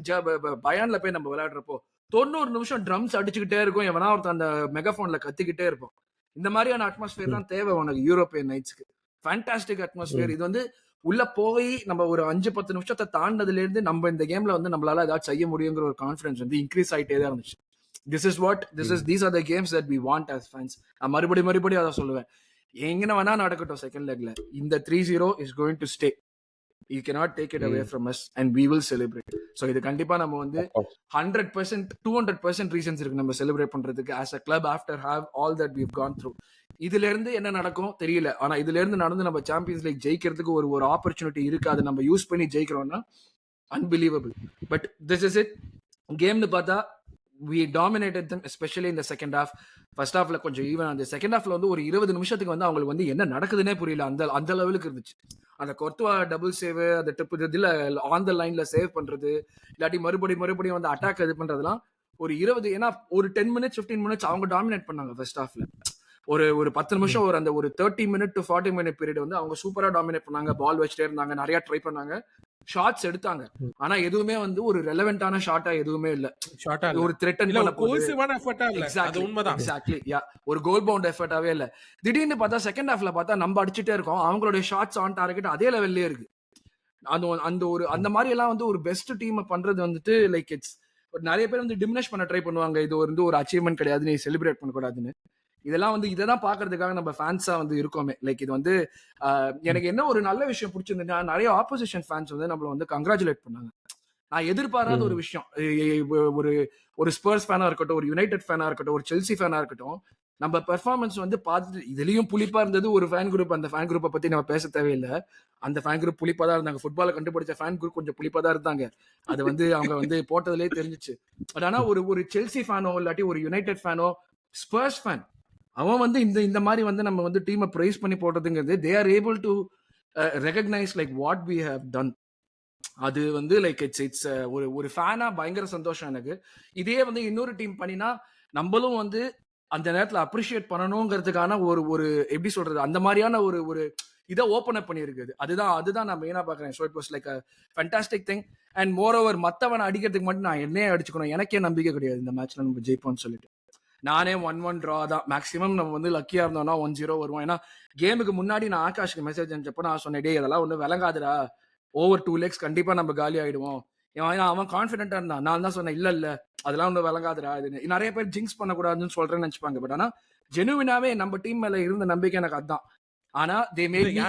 பயான்ல போய் நம்ம விளையாடுறப்போ 90 நிமிஷம் ட்ரம்ஸ் அடிச்சுக்கிட்டே இருக்கும், எவனா ஒருத்தன் அந்த மெகாஃபோன்ல கத்திக்கிட்டே இருப்போம். இந்த மாதிரியான அட்மாஸ்பியர் தான் தேவை உனக்கு யூரோப்பியன் நைட்ஸ்க்கு. Fantastic atmosphere. இது வந்து உள்ள போய் நம்ம ஒரு 5-10 நிமிஷத்தை தாண்டதுல இருந்து நம்ம இந்த கேம்ல வந்து நம்மளால ஏதாவது செய்ய முடியுங்கிற ஒரு கான்ஃபிடன்ஸ் வந்து இன்க்ரீஸ் ஆயிட்டே தான் இருந்துச்சு. these are the games that we want as fans. நான் மறுபடியும் அதான் சொல்லுவேன். எங்கன வேணா நடக்கட்டும் செகண்ட் லெக்ல இந்த 3-0 is going to stay. You cannot take it away from us and we will celebrate. So இது கண்டிப்பா நம்ம வந்து 100% 200% reasons இருக்கு நம்ம செலிப்ரேட் பண்றதுக்கு as a club after have all that we've gone through. இதுல இருந்து என்ன நடக்கும் தெரியல, ஆனா இதுல இருந்து நடந்து நம்ம சாம்பியன்ஸ் லீக் ஜெயிக்கிறதுக்கு ஒரு ஆப்பர்ச்சுனிட்டி இருக்கு. அதை நம்ம யூஸ் பண்ணி ஜெயிக்கிறோம்னா unbelievable. But this is it. கேம்னு பார்த்தா we dominated them especially in the second half. First ஹாஃப்ல கொஞ்சம் ஈவன். அந்த செகண்ட் ஹாஃப்ல வந்து ஒரு 20 நிமிஷத்துக்கு வந்து அவங்களுக்கு வந்து என்ன நடக்குதுன்னே புரியல. அந்த லெவலுக்கு இருந்துச்சு. அந்த கொர்த்துவா டபுள் சேவ், அந்த ட்ரிப் இதுல ஆன் த லைன்ல சேவ் பண்றது, இல்லாட்டி மறுபடியும் வந்து அட்டாக் இது பண்றதுலாம் ஒரு 20 ஏன்னா ஒரு 10 மினிட்ஸ் 15 மினிட்ஸ் அவங்க டாமினேட் பண்ணாங்க ஃபர்ஸ்ட் ஹாஃப்ல. ஒரு 10 நிமிஷம் ஒரு அந்த ஒரு 30 மினிட் டு 40 மினிட் பீரியட் வந்து அவங்க சூப்பரா டாமினேட் பண்ணாங்க. பால் வச்சுட்டே இருந்தாங்க, நிறைய ட்ரை பண்ணாங்க, ஷாட்ஸ் எடுத்தாங்க. ஆனா எதுவுமே வந்து ஒரு ரெலவென்ட்டான ஷாட்டா எதுவுமே இல்ல. ஒரு த்ரெட்டன் பண்ண கோல்சிவான எஃபர்ட்டா இல்ல. அது உண்மைதான். எக்ஸாக்ட்லி யா, ஒரு கோல் பவுண்ட் எஃபர்ட்டாவே இல்ல. திடீர்னு பார்த்தா செகண்ட் ஹாஃப்ல பார்த்தா நம்ம அடிச்சுட்டே இருக்கோம், அவங்களுடைய ஷாட்ஸ் ஆன் டார்கெட் அதே லெவல்லே இருக்கு. அந்த மாதிரி எல்லாம் வந்து ஒரு பெஸ்ட் டீம் பண்றது வந்துட்டு லைக் இட்ஸ் நிறைய பேர் வந்து டிமினிஷ் பண்ண ட்ரை பண்ணுவாங்க. இது வந்து ஒரு அச்சீவ்மெண்ட் கிடையாது, நீ செலிப்ரேட் பண்ணக்கூடாதுன்னு. இதெல்லாம் வந்து இதைதான் பாக்குறதுக்காக நம்ம ஃபேன்ஸா வந்து இருக்கோமே. லைக் இது வந்து எனக்கு என்ன ஒரு நல்ல விஷயம் பிடிச்சிருந்தா நிறைய ஆப்போசிஷன் ஃபேன்ஸ் வந்து நம்மள வந்து கங்க்ராச்சுலேட் பண்ணாங்க. நான் எதிர்பாராத ஒரு விஷயம். ஒரு ஸ்பர்ஸ் ஃபேனா இருக்கட்டும், ஒரு யுனைடெட் ஃபேனா இருக்கட்டும், ஒரு செல்சி ஃபேனா இருக்கட்டும், நம்ம பெர்ஃபார்மன்ஸ் வந்து பார்த்துட்டு இதுலயும் புளிப்பா இருந்தது ஒரு ஃபேன் குரூப். அந்த ஃபேன் குரூப்பை பத்தி நம்ம பேச தேவையில்லை. அந்த ஃபேன் குரூப் புளிப்பா தான் இருந்தாங்க. ஃபுட்பாலை கண்டுபிடிச்ச ஃபேன் குரூப் கொஞ்சம் புளிப்பா தான் இருந்தாங்க. அது வந்து அவங்க வந்து போட்டதுலேயே தெரிஞ்சிச்சு. பட் ஆனா ஒரு செல்சி ஃபேனோ இல்லாட்டி ஒரு யுனைடெட் ஃபேனோ ஸ்பர்ஸ் ஃபேன் அவன் வந்து இந்த மாதிரி வந்து நம்ம வந்து டீமை ப்ரைஸ் பண்ணி போடுறதுங்கிறது they are able to recognize like what we have done. அது வந்து லைக் இட்ஸ் ஒரு ஃபேனா பயங்கர சந்தோஷம் எனக்கு. இதே வந்து இன்னொரு டீம் பண்ணினா நம்மளும் வந்து அந்த நேரத்துல அப்ரிஷியேட் பண்ணணுங்கிறதுக்கான ஒரு எப்படி சொல்றது அந்த மாதிரியான ஒரு இதை ஓப்பன் அப் பண்ணியிருக்குது. அதுதான் நான் மெயினா பாக்குறேன். So it was like a fantastic thing. And moreover மத்தவனை அடிக்கிறதுக்கு மட்டும் நான் என்னையே அடிச்சுக்கணும், எனக்கே நம்பிக்கை கிடையாது இந்த மேட்ச்ல நம்ம ஜெயிப்போம்னு சொல்லிட்டு. நானே 1-1 ட்ரா தான் மேக்ஸிமம். நம்ம வந்து லக்கியா இருந்தோம்னா 1-0 வருவோம். ஏன்னா கேமுக்கு முன்னாடி நான் ஆகாஷ்க்கு மெசேஜ் அனுப்பிச்சப்போ நான் சொன்னேன், டே அதெல்லாம் ஒன்றும் விளங்காதுடா, ஓவர் 2 legs கண்டிப்பா நம்ம காலி ஆயிடுவோம். அவன் கான்ஃபிடென்ட்டா இருந்தான். நான் தான் சொன்னேன், இல்ல அதெல்லாம் ஒன்றும் விளங்காதுடா இதுன்னு. நிறைய பேர் ஜிங்க்ஸ் பண்ணக்கூடாதுன்னு சொல்றேன்னு நினைச்சுப்பாங்க. பட் ஆனா ஜெனுவினாவே நம்ம டீம் மேல இருந்த நம்பிக்கை எனக்கு அதுதான். ஆனா தே மேட் மீ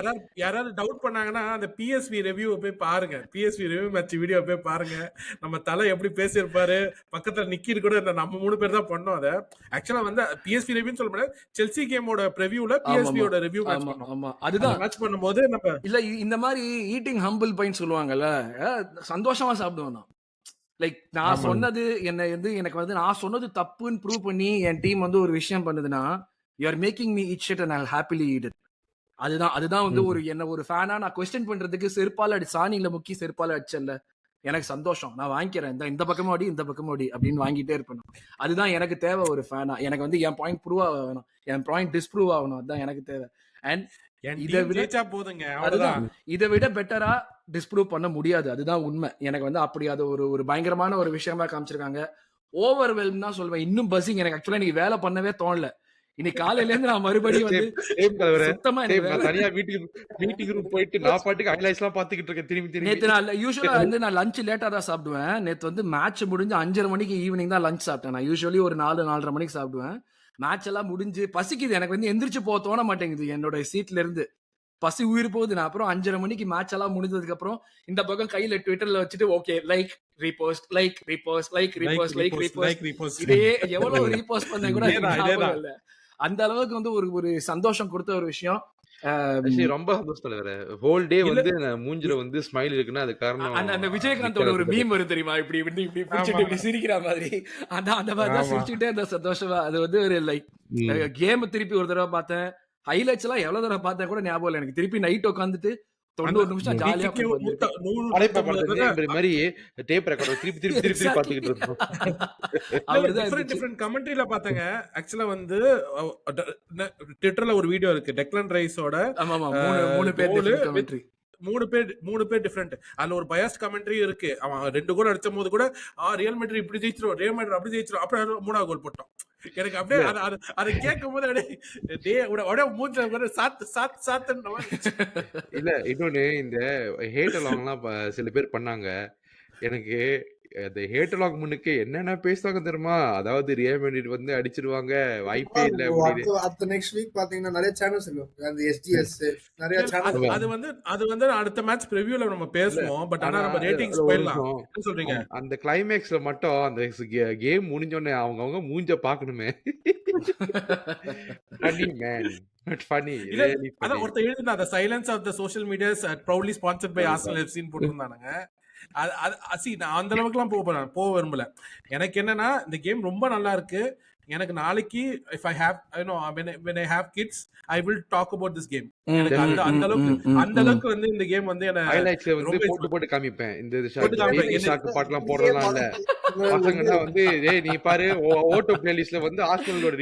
யாராவது டவுட் பண்ணாங்கன்னா அந்த பிஎஸ்வி ரிவ்யூ போய் பாருங்க. பிஎஸ்வி ரிவ்யூ மேட்ச் வீடியோ போய் பாருங்க. நம்ம தலை எப்படி பேசியிருப்பாரு. பக்கத்துல நிக்கிட்டு கூட நம்ம 3 பேர் தான் பண்ணோம். அதை ஆக்சுவலா வந்து பிஎஸ்வி ரிவ்யூன்னு சொல்ல முடியாது. செல்சி கேமோட ப்ரிவியூல பிஎஸ்வியோட ரிவ்யூ மேட்ச் பண்ணோம். ஆமா அதுதான் மேட்ச் பண்ணும்போது நம்ம இல்ல இந்த மாதிரி ஈட்டிங் ஹம்பிள் பைன்னு சொல்லுவாங்கல்ல, சந்தோஷமா சாப்பிடுவேன் நான். லைக் நான் சொன்னது என்ன வந்து எனக்கு வந்து நான் சொன்னது தப்புன்னு ப்ரூவ் பண்ணி என் டீம் வந்து ஒரு விஷயம் பண்ணுதுன்னா, you are making me eat shit and I happily eat it. அதுதான் வந்து ஒரு என்ன ஒரு ஃபேனா நான் கொஸ்டின் பண்றதுக்கு செருப்பால அடி சாணியில முக்கி செருப்பால அடிச்சல்ல, எனக்கு சந்தோஷம். நான் வாங்கிக்கிறேன். இந்த பக்கமும் அடி இந்த பக்கமும் அடி அப்படின்னு வாங்கிட்டே இருப்பேன். அதுதான் எனக்கு தேவை ஒரு ஃபேனா. எனக்கு வந்து என் பாயிண்ட் ப்ரூவ் ஆகணும், என் பாயிண்ட் டிஸ்ப்ரூவ் ஆகணும். அதுதான் எனக்கு தேவை. அண்ட் இதை விட போதுங்க. அதுதான் இதை விட பெட்டரா டிஸ்ப்ரூவ் பண்ண முடியாது. அதுதான் உண்மை. எனக்கு வந்து அப்படி அது ஒரு பயங்கரமான ஒரு விஷயமா காமிச்சிருக்காங்க. ஓவர்வெல்ம் தான் சொல்வேன். இன்னும் பஸ்ஸிங். எனக்கு ஆக்சுவலா இன்னைக்கு வேலை பண்ணவே தோணல. இன்னைக்கு காலையில இருந்து நான் மறுபடியும் வந்து சுத்தமா தனியா மீட்டிங் ரூம் போயிட்டு நான் பாட்டுக்கு ஹைலைட்ஸ் எல்லாம் பாத்துக்கிட்டு இருக்கேன். திரும்பி நேத்து நான் யூசுவலா வந்து நான் லஞ்ச் லேட்டா தான் சாப்பிடுவேன். நேத்து வந்து மேட்ச் முடிஞ்சு 5:30 மணிக்கு ஈவினிங் தான் லஞ்ச் சாப்பிட்டேன். நான் யூசுவலி ஒரு 4-4:30 மணிக்கு சாப்பிடுவேன். மேட்ச் எல்லாம் முடிஞ்சு பசிக்குது. எனக்கு வந்து எந்திரிச்சு போக தோண மாட்டேங்குது. என்னோட சீட்ல இருந்து பசி உயிர் போகுது. நான் அப்புறம் 5:30 மணிக்கு மேட்ச் எல்லாம் முடிஞ்சதுக்கு அப்புறம் இந்த பக்கம் கையில ட்விட்டர்ல வச்சுட்டு okay like repost like repost like repost like repost இதே எவ்வளவு ரீபோஸ்ட் பண்ண கூட இல்ல. அந்த அளவுக்கு வந்து ஒரு சந்தோஷம் கொடுத்த ஒரு விஷயம். ரொம்ப சந்தோஷம் தலைவரே. ஹோல் டே வந்து மூஞ்சில வந்து ஸ்மைல் இருக்குன்னா அது காரணம் அந்த விஜயகாந்தோட ஒரு மீம் வரும் தெரியுமா, இப்படி பிடிச்சிட்டு இப்படி சிரிக்கிற மாதிரி. அந்த மாதிரி தான் சிரிச்சுட்டே அந்த சந்தோஷமா. அது வந்து ஒரு லைக் கேம் திருப்பி ஒரு தடவை பார்த்தேன். ஹைலைட்ஸ் எல்லாம் எவ்வளவு தடவை பார்த்தா கூட ஞாபகம் இல்லை எனக்கு. திருப்பி நைட் உட்காந்துட்டு 90 நிமிஷம் ஜாலியா மாதிரி டேப் ரெக்கார்டர் திருப்பி பாத்துக்கிட்டு இருக்கோம். டிஃபரெண்ட் கமெண்ட்ரியில பாத்தங்க. ஆக்சுவலா வந்து ட்விட்டர்ல ஒரு வீடியோ இருக்கு. டெக்லன் ரைஸோட 3 பேர் டிஃபரெண்ட். அதுல ஒரு பயாஸ்ட் கமெண்ட்ரி இருக்கு. அவன் 2 கோல் அடிச்ச போது கூட ரியல் மேட்ரிட் இப்படி ஜெயிச்சிரும், ரியல் மேட்ரிட் அப்படி ஜெயிச்சிரும், அப்புறம் 3ஆவது கோல் போட்டோம். எனக்கு அப்படியே அதை கேட்கும் போது அப்படியே மூஞ்சில சாத்து. இல்ல இன்னொன்னு இந்த ஹேட் அலாங் எல்லாம் சில பேர் பண்ணாங்க. எனக்கு அந்த ஹேட் அலாங் முன்னுக்கு என்னென்ன பேசுவாங்க தெரியுமா? அதாவது ரியல் மேட்ரிட் வந்து அடிச்சிருவாங்க, வாய்ப்பே இல்ல அப்படின்னு. அடுத்த நெக்ஸ்ட் வீக் பாத்தீங்கன்னா நிறைய சேனல்ஸ் இருக்கு. அந்த எஸ்டிஎஸ் நிறைய சேனல். அது வந்து அடுத்த மேட்ச் ப்ரிவியூல நம்ம பேசுவோம். பட் ஆனா நம்ம ரேட்டிங்ஸ் போயிடலாம். என்ன சொல்றீங்க? அந்த கிளைமேக்ஸ்ல மட்டும் அந்த கேம் முடிஞ்ச உடனே அவங்க மூஞ்ச பாக்கணுமே. funny man not funny really funny. அத ஒருத்தர் எழுதினா the silence of the social media is proudly sponsored by Arsenal FC ன்னு போட்டுருந்தானுங்க. நான் அந்த அளவுக்குலாம் போக விரும்பல. எனக்கு என்னன்னா இந்த கேம் ரொம்ப நல்லா இருக்கு. எனக்கு நாளைக்கு if I have when I have kids I will talk about this game. எனக்கு அந்த அளவுக்கு வந்து இந்த கேம் வந்து என்ன ஹைலைட்ஸ்ல வந்து போட்டு காமிப்பேன். இந்த ஷாட் பாட்லாம் போடுறதலாம் இல்ல. பசங்கன்னா வந்து டேய் நீ பாரு ஓட்டோ பிளேலிஸ்ட்ல வந்து ஆர்சனலோட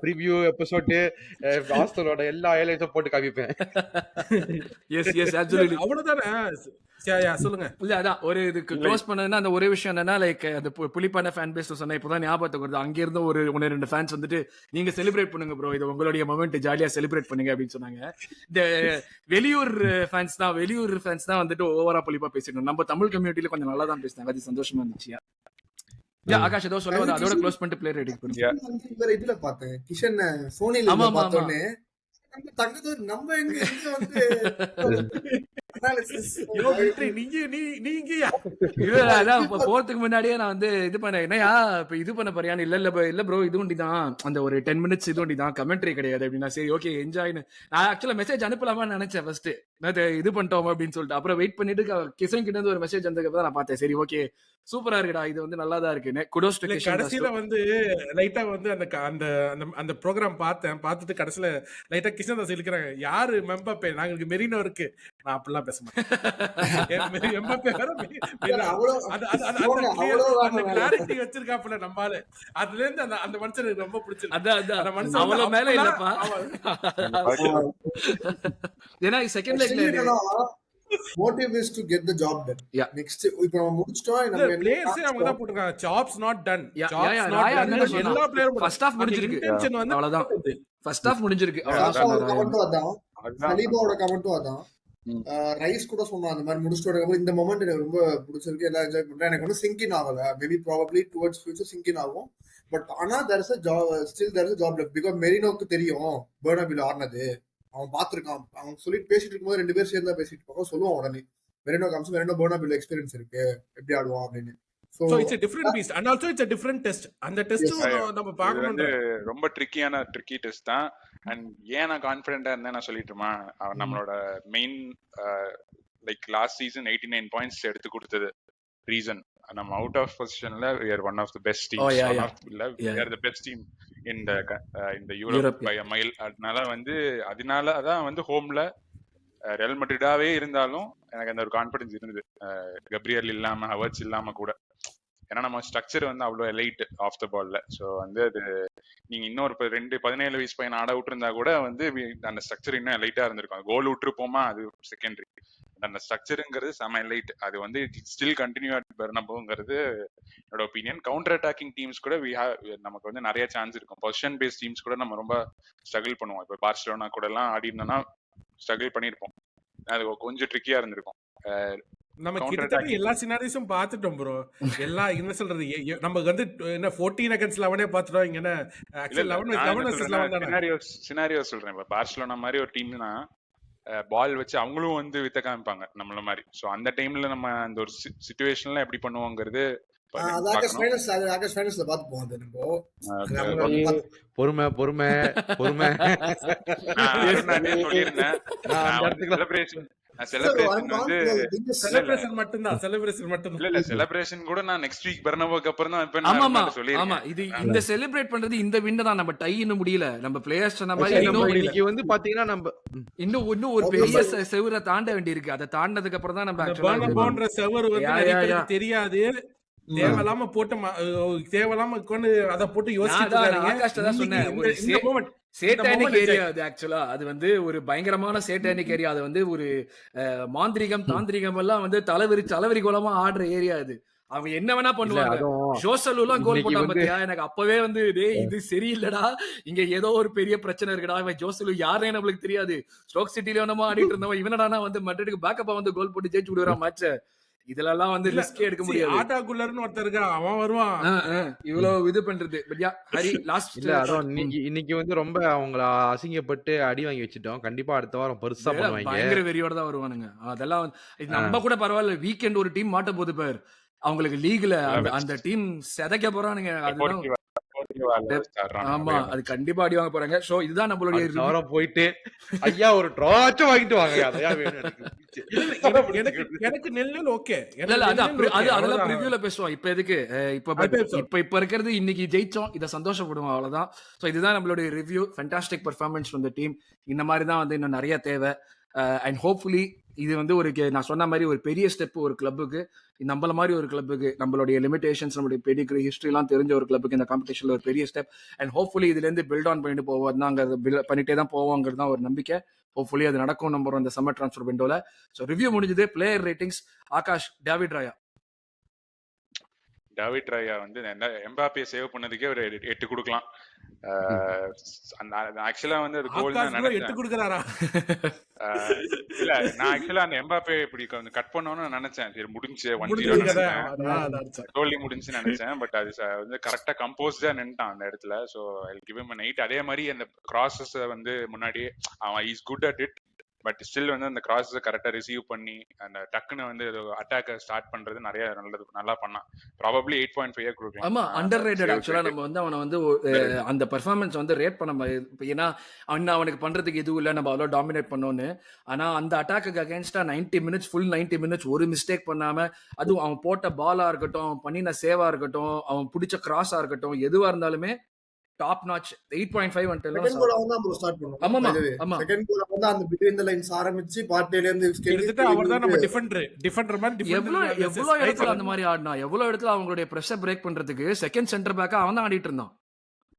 ப்ரிவியூ எபிசோட் ஆர்சனலோட எல்லா ஹைலைட்ஸும் போட்டு காமிப்பேன். எஸ் அப்சல்யூட்லி அவ்வளவுதானே. சொல்லுங்க. இல்ல அதான் ஒரு இதுக்கு க்ளோஸ் பண்ணதுன்னா அந்த ஒரே விஷயம் என்னன்னா லைக் அந்த புலிப்பான ஃபேன் பேஸ் சொன்னா இப்பதான் ஞாபகத்துக்கு வருது. அங்க இருந்து ஒரு 1-2 ஃபேன்ஸ் வந்துட்டு நீங்க செலிப்ரேட் பண்ணுங்க ப்ரோ, இது உங்களுடைய மொமெண்ட், ஜாலியா செலிப்ரேட் பண்ணுங்க அப்படின்னு சொன்னாங்க. இந்த வெளியூர் ஃபேன்ஸ் தான் வந்துட்டு ஓவரா புலிப்பா பேசிட்டு நம்ம தமிழ் கம்யூனிட்டில கொஞ்சம் நல்லா தான் பேசினாங்க. அது சந்தோஷமா இருந்துச்சு. ஆகாஷ் ஏதோ சொல்ல அதோட க்ளோஸ் பண்ணிட்டு பிளேயர் ரெடி பண்ணுங்க. இதுல பார்த்தேன் கிஷன் சோனில பார்த்தோன்னே நம்ம எங்க வந்து போறதுக்கு முன்னாடியே நான் வந்து இது பண்ணேன். என்னையா இப்ப இது பண்ண போறியான்னு. இல்ல ப்ரோ இது ஒண்டிதான் அந்த ஒரு 10 மினிட்ஸ் இது ஒண்டிதான், கமெண்ட்ரி கிடையாது அப்படின்னா. சரி ஓகே என்ஜாய்னு நான் ஆக்சுவலா மெசேஜ் அனுப்பலாமான்னு நினைச்சேன் ஃபர்ஸ்ட். இது பண்ணிட்டோம் அப்படின்னு சொல்லிட்டு அப்புறம் வெயிட் பண்ணிட்டு கிஷன் கிட்ட இருந்து ஒரு மெசேஜ் வந்ததுக்கு நான் பார்த்தேன். சரி ஓகே சூப்பரா இருக்குடா, இது வந்து நல்லா தான் இருக்கு. Kudos to Kishan. கடைசில வந்து லைட்டா வந்து அந்த ப்ரோகிராம் பார்த்துட்டு கடைசில லைட்டா கிஷன் தான் சொல்லிக்கிறாங்க, யாரு மெம்பாப்பே, நாங்களுக்கு மெரினோ இருக்கு. நான் அப்படிலாம் பேச மாட்டேன். எம்பாப்பே வேற அந்த கிளாரிட்டி வச்சிருக்காப்புல நம்மால. அதுல இருந்து அந்த மனுஷனுக்கு ரொம்ப பிடிச்சிருக்கு. அந்த மனுஷன் அவ்வளவு மேல இல்லப்பா. ஏன்னா second லெக்ல motive is to get the job done. Yeah. Next இப்போ நம்ம முடிச்சிட்டோம். நம்ம பிளேயர்ஸ் அவங்க தான் போட்டுருக்காங்க jobs not done. எல்லா பிளேயரும் ஃபர்ஸ்ட் ஹாஃப் முடிஞ்சிருக்கு. அவ்வளவுதான். ஃபர்ஸ்ட் ஹாஃப் முடிஞ்சிருக்கு. அவ்வளவுதான். சலீபாவோட கமெண்ட்டும் அதான். ம். ரைஸ் கூட சொன்னான் அந்த மாதிரி முடிச்சுட்டு வரதுக்கப்புறம் இந்த மொமெண்ட் எனக்கு ரொம்ப பிடிச்சிருக்கு, எல்லாம் என்ஜாய் பண்றேன். எனக்கு வந்து சிங்கின் ஆகல, மேபி ப்ராபப்ளி டுவர்ட்ஸ் ஃபியூச்சர் சிங்கின் ஆகும். பட் ஆனா there is a job, still there is a job left, because மெரினோக்கு தெரியும் பெர்னாபில ஆடினது, அவன் பார்த்திருக்கான். அவன் சொல்லிட்டு பேசிட்டு இருக்கும்போது 2 பேர் சேர்ந்து பேசிட்டு இருப்பாங்க, சொல்லுவான் உடனே மெரினோ காமிச்சு மெரினோ பெர்னாபில எக்ஸ்பீரியன்ஸ் இருக்கு, எப்படி ஆடுவான் அப்படின்னு. So So it's a different beast and also it's a different test. அந்த டெஸ்டும் நம்ம இது வந்து பார்க்கணும்ன்ற ரொம்ப ட்ரிக்கி டெஸ்ட் தான். அண்ட் ஏன் நான் கான்ஃபிடென்ட்டா இருந்தேன் நான் சொல்லிட்டுமா, நம்மளோட main like last season 89 points எடுத்து கொடுத்தது ரீசன். நம்ம அவுட் ஆஃப் பொசிஷன்ல we are one of the best teams. yeah, One yeah. of இல்ல, we Yeah. are the best team in the Europe Europe, by a mile. அதனால அதான் வந்து ஹோம்ல ரெல் மட்ரிடாவே இருந்தாலும் எனக்கு அந்த ஒரு கான்ஃபிடன்ஸ் இருந்தது, கப்ரியல் இல்லாம ஹவர்ட்ஸ் இல்லாம கூட. ஏன்னா நம்ம ஸ்ட்ரக்சர் வந்து அவ்வளோ எலைட் ஆஃப் த பால்ல. ஸோ வந்து அது நீங்க இன்னொரு 17 வயசு பையன் ஆட விட்டுருந்தா கூட வந்து அந்த ஸ்ட்ரக்சர் இன்னும் எலைட்டா இருந்திருக்கும். கோல் விட்டுருப்போமா அது செகண்டரி, அந்த ஸ்ட்ரக்சருங்கிறது செம எலைட். அது வந்து ஸ்டில் கண்டினியூ பெர்னபோங்கிறது என்னோட ஒப்பீனியன். கவுண்டர் அட்டாக்கிங் டீம்ஸ் கூட நமக்கு வந்து நிறைய சான்ஸ் இருக்கும். பொசிஷன் பேஸ்ட் டீம்ஸ் கூட நம்ம ரொம்ப ஸ்ட்ரகிள் பண்ணுவோம். இப்போ பார்சிலோனா கூட எல்லாம் ஆடி இருந்தோம்னா ஸ்ட்ரகிள் பண்ணியிருப்போம், அது கொஞ்சம் ட்ரிக்கியா இருந்திருக்கும். நம்ம கவுண்டர் கிட்டத்தட்ட அட்டாக்கிங் எல்லா சினாரிஸும் பார்த்துட்டோம் ப்ரோ. எல்லாம் என்ன சொல்றது, நமக்கு வந்து என்ன 14 against 11 பார்த்துட்டோம். இங்க என்ன இல்ல ஆக்சுவல் இல்ல 11 நான் என்ன 11 versus சொல்றேன்னா 11 தானே. சினாரியோ சொல்றேன். இப்போ பார்சிலோனா மாதிரி ஒரு டீம்னா பால் வச்சு அவங்களும் வந்து வித்த காமிப்பாங்க நம்மள மாதிரி. ஸோ அந்த டைம்ல நம்ம அந்த ஒரு சுச்சுவேஷன்ல எப்படி பண்ணுவோங்கிறது அது ஆகஸ்ட் பார்க்கணும். ஃபைனல்ஸ், அது ஆகஸ்ட் ஃபைனல்ஸ்ல பார்த்துப்போம். அது நம்ம அது Okay, அப்புறம் okay. பார்த்து பொறுமை பொறுமை பொறுமை. நான் அண்ணே சொல்லியிருந்தேன். நான் அந்த நான் வந்து இடத்துக்கு செலிப்ரேஷன் So, செலிப்ரேஷன் I'm வந்து not the biggest. இல்ல இல்ல செலிப்ரேஷன் மட்டும்தான், செலிப்ரேஷன் இல்ல மட்டும்தான். இல்ல செலிப்ரேஷன் கூட நான் நெக்ஸ்ட் வீக் பெர்னபோக்கு அப்புறம் தான் வைப்பேன் நான் ஆமாமா முன்னாடி ஆமா, சொல்லியிருக்கேன். இது இந்த செலிப்ரேட் பண்றது இந்த வின் தான். நம்ம டை இன்னும் முடியல, நம்ம பிளேயர்ஸ் சொன்ன மாதிரி ஆக்சுவலி நம்ம இன்னும் இன்னைக்கு வந்து பாத்தீங்கன்னா நம்ம இன்னும் ஒரு Okay, பெரிய so செவுரை தாண்ட வேண்டியிருக்கு. அதை தாண்டதுக்கு அப்புறம் தான் நம்ம அந்த ஆக்சுவலா இது பெர்னபோன்ற செவர் வந்து யா நிறைய யா யா பேருக்கு தெரியாது. தேவையில்லாம போட்டு தேவையில்லாம உட்காந்து அதை போட்டு நான் யோசிச்சுட்டு தான் இருக்காங்க. ஆகாஷ்ட தான் இன்னைக்கு சொன்னேன், இந்த ஒரு இந்த மொமெண்ட் சேட்டானிக் ஏரியா அது. ஆக்சுவலா அது வந்து ஒரு பயங்கரமான சேட்டானிக் ஏரியா. அது வந்து ஒரு மாந்திரிகம் தாந்திரிகம் எல்லாம் வந்து தலைவரி கோலமா ஆடுற ஏரியா அது. அவங்க என்ன வேணா இல்ல பண்ணுவாங்க. அதுவும் ஜோசலு எல்லாம் கோல் இன்னைக்கு போட்டான் வந்து பாத்தியா, எனக்கு அப்பவே வந்து டேய் இது சரியில்லடா, இங்க ஏதோ ஒரு பெரிய பிரச்சனை இருக்குடா. இவன் ஜோசலு யாருன்னு நம்மளுக்கு தெரியாது, ஸ்டோக் சிட்டில என்னமோ ஆடிட்டு இருந்தவன் இவனடா வந்து மட்ரிடுக்கு பேக்கப்பா வந்து கோல் போட்டு ஜெயிச்சு விடுறான் மேட்ச. இதுல எல்லாம் வந்து இல்ல ரிஸ்கே எடுக்க முடியாது. ஆட்டா குள்ளர்னு ஒருத்தர் இருக்கான், அவன் வருவான். இவ்வளவு இது பண்றது. பட் யா ஹரி லாஸ்ட் இல்ல அதுவும் இன்னைக்கு வந்து ரொம்ப அவங்கள அசிங்கப்பட்டு அடி வாங்கி வச்சுட்டோம். கண்டிப்பா அடுத்த வாரம் பெருசா பண்ணுவாங்க. பயங்கர வெறியோட தான் வருவானுங்க. அதெல்லாம் இது நம்ம கூட பரவாயில்ல, வீக்கெண்ட் ஒரு டீம் மாட்ட போகுது பார், அவங்களுக்கு லீக்ல அந்த டீம் செதைக்க போறானுங்க. அதுதான் ஆமா, அது கண்டிப்பா அடி வாங்க போறாங்க. சோ இதுதான் நம்மளுடைய அடுத்த வாரம் போயிட்டு ஐயா ஒரு ட்ராச்சும் வாங்கிட்டு வாங்க, அதையா வேணும் எனக்கு. எனக்கு நெல் ஓகே. இல்ல இல்ல அது அதெல்லாம் ப்ரிவியூல பேசுவோம். இப்ப எதுக்கு இப்ப இருக்கிறது இன்னைக்கு ஜெயிச்சோம், இத சந்தோஷப்படுவோம், அவ்வளவுதான். சோ இதுதான் நம்மளுடைய review. Fantastic performance from the team. இந்த மாதிரி தான் வந்து இன்னும் நிறைய தேவை. அண்ட் ஹோப்ஃபுல்லி இது வந்து ஒரு நான் சொன்ன மாதிரி ஒரு பெரிய ஸ்டெப் ஒரு கிளப்புக்கு, நம்மள மாதிரி ஒரு கிளப்புக்கு, நம்மளுடைய லிமிடேஷன்ஸ் நம்மளுடைய பெடிகிரி ஹிஸ்டரி எல்லாம் தெரிஞ்ச ஒரு கிளப்புக்கு இந்த காம்படிஷன்ல ஒரு பெரிய ஸ்டெப். அண்ட் ஹோப்ஃபுல்லி இதுல இருந்து பில்ட் ஆன் பண்ணிட்டு போவோம் தான், பண்ணிட்டே தான் போவோங்கிறது தான் ஒரு நம்பிக்கை. ஹோப்ஃபுல்லி அது நடக்கும் நம்புறோம் இந்த சம்மர் ட்ரான்ஸ்ஃபர் விண்டோல. ஸோ ரிவ்யூ முடிஞ்சது. பிளேயர் ரேட்டிங்ஸ் ஆகாஷ், டேவிட் ராயா. டேவிட் ராயா வந்து எம்பாப்பியை சேவ் பண்ணதுக்கே ஒரு 8 கொடுக்கலாம். ஆக்சுவலா வந்து அது கோல் தான் நினைச்சேன். 8 கொடுக்கறாரா? இல்ல நான் ஆக்சுவலா அந்த எம்பாப்பே இப்படி கொஞ்சம் கட் பண்ணணும்னு நினைச்சேன். சரி முடிஞ்சு 1-0 நினைச்சேன், தோல்வி முடிஞ்சுன்னு நினைச்சேன். பட் அது வந்து கரெக்டா கம்போஸ்டா நின்ட்டான் அந்த இடத்துல. So I give him an 8. அதே மாதிரி அந்த கிராஸஸ் வந்து முன்னாடியே அவன் is good at it. But still வந்து அந்த கிராஸஸ் கரெக்டா ரிசீவ் பண்ணி அந்த டக்குன்னு வந்து அட்டாக் ஸ்டார்ட் பண்றது நிறைய நல்லா பண்ணான். ப்ராபபிலி 8.5 கொடுக்கலாம். ஆமா, அண்டர் ரேட்டட். ஆக்சுவலா நம்ம வந்து அவனை வந்து அந்த பெர்ஃபார்மன்ஸ் வந்து ரேட் பண்ண, ஏன்னா அவனுக்கு பண்றதுக்கு எதுவும் இல்லை, நம்ம அவ்வளோ டாமினேட் பண்ணோன்னு. ஆனா அந்த அட்டாக்கு அகேன்ஸ்டா 90 மினிட்ஸ் ஃபுல் 90 மினிட்ஸ் ஒரு மிஸ்டேக் பண்ணாம, அதுவும் அவன் போட்ட பாலா இருக்கட்டும், அவன் பண்ணின சேவா இருக்கட்டும், அவன் பிடிச்ச கிராஸா இருக்கட்டும், எதுவா இருந்தாலுமே டாப் நாட்ச். 8.5 செகண்ட் கோல் அவன் தான் ப்ரோ ஸ்டார்ட் பண்ணுவான். ஆமாமா ஆமா. செகண்ட் கோல் வந்து அந்த பிட்வீன் தி லைன்ஸ் ஆரம்பிச்சு பார்ட்டில இருந்து கிட்டத்தட்ட அவர்தான் நம்ம டிஃபெண்டர் மாதிரி எவ்வளவு இடத்துல அந்த மாதிரி ஆடினா, எவ்வளவு இடத்துல அவங்களுடைய பிரஷர் பிரேக் பண்றதுக்கு செகண்ட் சென்டர் பேக்கா அவன் தான் ஆடிட்டு இருந்தான்.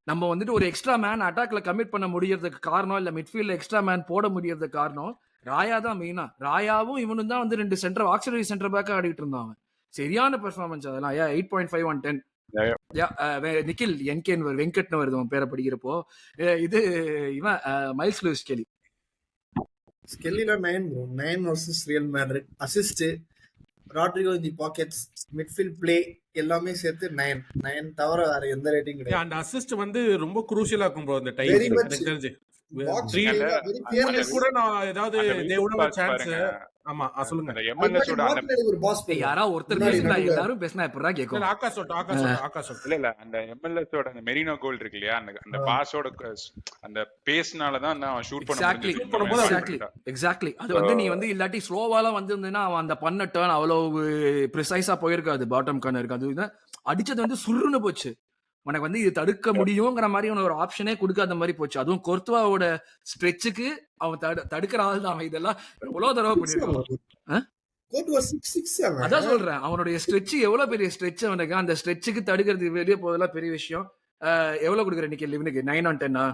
நம்ம வந்துட்டு ஒரு எக்ஸ்ட்ரா மேன் அட்டாக்ல கமிட் பண்ண முடியறதுக்கு காரணம், இல்ல மிட்ஃபீல்ட்ல எக்ஸ்ட்ரா மேன் போட முடியறதுக்கு காரணம் ராயா தான் மெயினா. ராயாவும் இவனும் தான் வந்து 2 சென்டர் ஆக்சிலரி சென்டர் பேக்கா ஆடிட்டு இருந்தான். சரியான பெர்ஃபார்மன்ஸ் அதெல்லாம். 8.5 on 10. நிக்கில் என்கேன் வெங்கட்னு வருது அவன் பேரை படிக்கிறப்போ. இது இவன் மைல்ஸ் லூயிஸ் கெலி. ஸ்கெல்லில 9 bro. 9 versus Real Madrid. Assist, Rodrygo in the pockets, midfield play எல்லாமே சேர்த்து 9 தவிர வேற எந்த ரேட்டிங் கிடையாது. அந்த அசிஸ்ட் வந்து ரொம்ப குரூஷியலா இருக்கும் ப்ரோ அந்த டைம். வெரி மச் எனக்கு தெரிஞ்சு பாக்ஸ் த்ரீ அந்த வெரி அந்த ஃபியர்லெஸ். கூட நான் ஏதாவது அந்த they would might have a pass chance. பாருங்க. ஆமா சொல்லுங்க. அந்த அது எம்எல்எஸ் மாதிரி ஓட அந்த மார்டினெல்லி ஒரு பாஸ் போடுவான் யாரா ஒருத்தர் முன்னாடி பேசுனா நடுவுல. எல்லாரும் பேசினா எப்படா இல்ல கேட்கும்? ஆகாஷ் சொல்லட்டும். இல்ல அந்த எம்எல்எஸ் ஓட அந்த மெரினோ கோல் இருக்கு இல்லையா, அந்த அந்த பாஸோட அந்த பேஸ்னாலதான் அவன் ஷூட் பண்ண எக்ஸாக்ட்லி shoot பண்ணும்போது முடிஞ்சது. எக்ஸாக்ட்லி எக்ஸாக்ட்லி அது வந்து நீ வந்து இல்லாட்டி ஸ்லோவாலாம் வந்திருந்தேன்னா அவன் அந்த பண்ண டர்ன் அவ்வளவு ப்ரிசைஸா போயிருக்காது. பாட்டம் கார்னர் அது இது அடிச்சது வந்து சுருன்னு போச்சு. உனக்கு வந்து இது தடுக்க முடியுங்கிற மாதிரி ஒரு ஆப்ஷனே கொடுக்காத மாதிரி போச்சு. அதுவும் கொர்த்துவாவோட ஸ்ட்ரெச்சுக்கு அவன் தடுக்கிற ஆள் தான். அவன் இதெல்லாம் எவ்வளவு தடவை பண்ணிருக்கான். கோர்ட்டுவா 6-6 அவன். அதான் சொல்றேன், அவனுடைய ஸ்ட்ரெச் எவ்வளவு பெரிய ஸ்ட்ரெச் அவனுக்கு. அந்த ஸ்ட்ரெச்சுக்கு தடுக்கிறது வெளியே போதெல்லாம் பெரிய விஷயம். எவ்வளவு கொடுக்குற இன்னைக்கு லிவனுக்கு? 9 on 10.